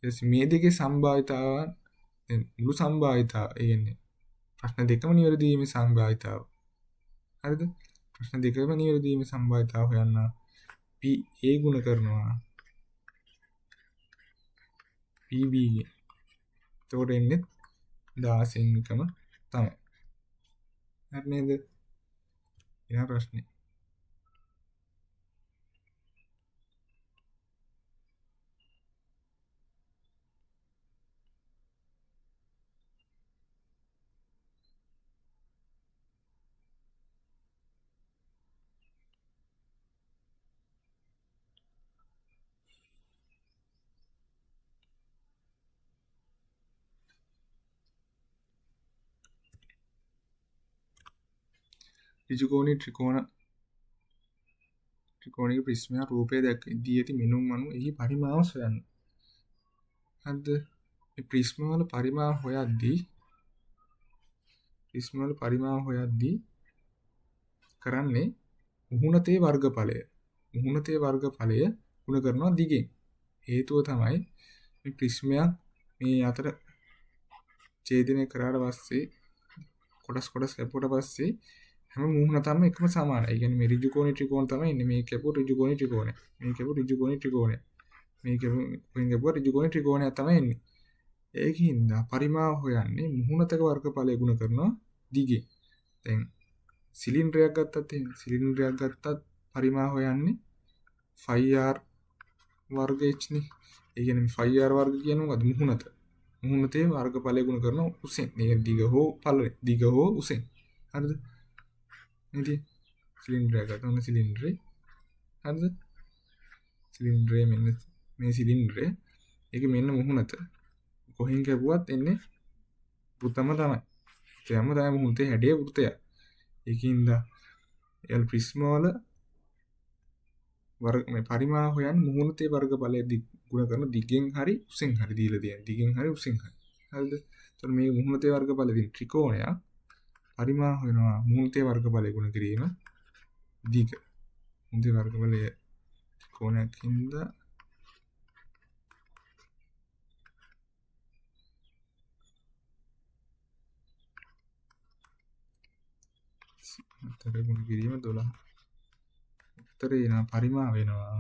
ඊට මේ දෙකේ සම්භාවිතාව මුළු සම්භාවිතාව ඒ කියන්නේ ප්‍රශ්න දෙකම නිවැරදි වීමේ සම්භාවිතාව. හරිද? ප්‍රශ්න දෙකම නිවැරදි වීමේ සම්භාවිතාව හොයන්න PA ගුණ කරනවා PB ගේ. එතකොට එන්නේ 16න් එකම තමයි. හරි නේද? ඊළඟ ප්‍රශ්නේ. ඍජුකෝණී ත්‍රිකෝණික ප්‍රිස්මයක් රූපය දී ඇති මිනුම් අණු එහි පරිමාව සොයන්න. හරිද? මේ ප්‍රිස්ම වල පරිමාව හොයද්දී කරන්නේ මුහුණතේ වර්ගඵලය. මුහුණතේ වර්ගඵලය ගුණ කරනවා දිගෙන්. හේතුව තමයි මේ ප්‍රිස්මයක් මේ අතර ඡේදනය කරාට පස්සේ කොටස් කැපුවට පස්සේ හැම මුහුණතම එකම සමානයි. ඒ කියන්නේ මේ ඍජුකෝණී ත්‍රිකෝණ තමයි ඉන්නේ. මේ කැපුව ඍජුකෝණී ත්‍රිකෝණය. මේ කැපුව ඍජුකෝණී ත්‍රිකෝණය. මේ කැපුව ඍජුකෝණී ත්‍රිකෝණයක් තමයි එන්නේ. ඒකින්ද පරිමාව හොයන්නේ මුහුණතක වර්ගඵලය ගුණ කරනවා දිගේ. දැන් සිලින්ඩරයක් ගත්තත් එහෙම සිලින්ඩරයක් ගත්තත් පරිමාව හොයන්නේ 5r වර්ග h නේ. ඒ කියන්නේ 5r වර්ග කියන්නේ මොකද්ද? මුහුණත. මුහුණතේ වර්ගඵලය ගුණ කරන උසෙන්. මේ දිග හෝ පළල දිග හෝ උසෙන්. හරිද? ඉතින් සිලින්ඩරයක් ගන්න සිලින්ඩරේ හරිද? සිලින්ඩරේ මෙන්න මේ සිලින්ඩරේ ඒක මෙන්න මුහුණත. කොහෙන් කැපුවත් එන්නේ වෘතම තමයි. ඒකම තමයි මුහුණතේ හැඩය වෘතය. ඒකින්ද එල් ප්‍රිස්ම වල වර්ග මේ පරිමාව හොයන්නේ මුහුණතේ වර්ගඵලය ගුණ කරන දිගෙන් හරි උසෙන් හරි දීලා තියෙනවා. දිගෙන් හරි උසෙන් හරි. හරිද? එතකොට මේ මුහුණතේ වර්ගඵලය තියෙන ත්‍රිකෝණයක් පරිමාව හොයනවා මුහුණතේ වර්ගඵලය ගුණ කිරීම දිග. මුහුණතේ වර්ගඵලය ත්‍රිකෝණයක් හින්දා උත්තර ගුණ කිරීම 12. උත්තරේ එන පරිමාව වෙනවා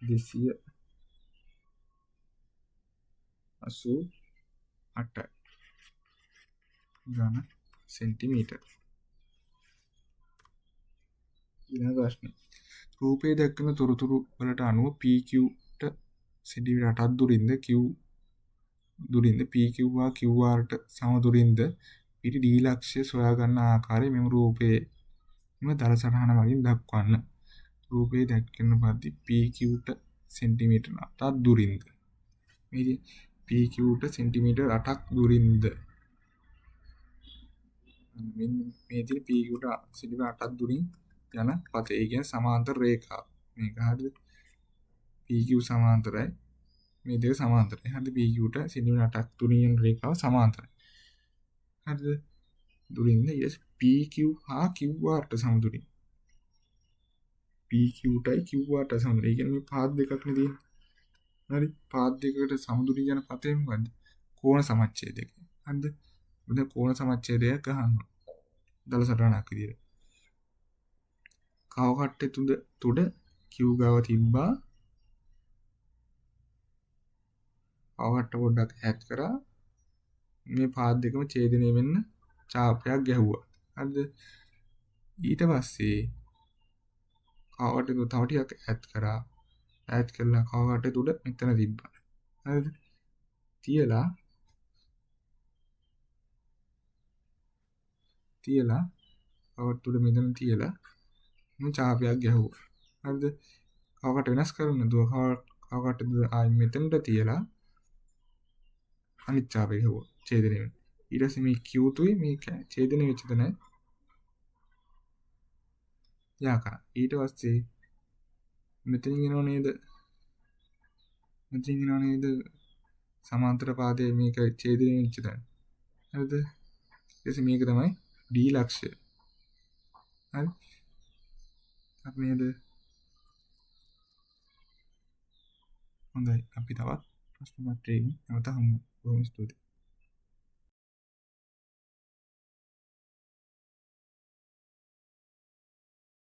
288 ඝන සෙන්ටිමීටර්. ඊළඟ ප්‍රශ්නේ. රූපයේ දක්වන තොරතුරු වලට අනුව PQ ට සෙන්ටිමීටර් 8ක් දුරින්ද Q දුරින්ද PQ හා QR ට සම දුරින්ද පිටි D ලක්ෂ්‍ය සොයා ගන්න ආකාරය මෙම රූපයේ මෙම දල සටහන වලින් දක්වන්න. රූපයේ දක්වන පරිදි PQ ට සෙන්ටිමීටර් 8ක් දුරින්ද මේ PQ ට සෙන්ටිමීටර් 8ක් දුරින්ද මෙන්න මේ තියෙන PQ ට සෙන්ටිමීටර් 8ක් දුරින් යන පතේ. ඒ කියන්නේ සමාන්තර රේඛාව. මේක හරිද? PQ සමාන්තරයි මේ දෙක සමාන්තරයි. හරිද? PQ ට සෙන්ටිමීටර් 8ක් දුරින් යන රේඛාව සමාන්තරයි. හරිද? දුරින්ද ඊට PQ හා QR ට සම දුරින්. PQ ටයි QR ට සම දුරින්. ඒ කියන්නේ මේ පාත් දෙකක් නේ තියෙන්නේ. හරි? පාත් දෙකකට සම දුරින් යන පතේ මොකද්ද? කෝණ සමච්ඡේදය. හරිද? මොකද කෝණ සමච්ඡේදයක් ගන්නවා. දල සටහනක් විදියට. කව කට්ටේ තුඩ Q ගාව තිබ්බා. කව කට්ට පොඩ්ඩක් ඈත් කරා. මේ පාත් දෙකම ඡේදනය වෙන්න ඡාපයක් ගැහුවා. හරිද? ඊට පස්සේ කව කට්ටේ තව ටිකක් ඈත් කරා. ඈත් කළා කව කට්ටේ තුඩ මෙතන තිබ්බා. හරිද? තියලා කව කට්ටේ තුඩ මෙතන තියලා මම ඡාපයක් ගැහුවා. හරිද? කව කට්ට වෙනස් කරන්න දුව කව කට්ටේ ආයි මෙතනට තියලා අනිත් ඡාපය ගැහුවා. ඡේදනය වෙන. ඊට පස්සේ මේ Q2 මේ ඡේදනය වෙච්ච තැන යාකා. ඊට පස්සේ මෙතනින් එනව නේද? මෙතනින් එනව නේද? සමාන්තර පාදයේ මේක ඡේදනය වෙච්ච තැන. හරිද? ඊට මේක තමයි D ලක්ෂ්‍ය. හරි? අපි නේද? හොඳයි. අපි තවත් ප්‍රශ්න පත්‍රයකින් නැවත හමු. බොහොම ස්තුතියි.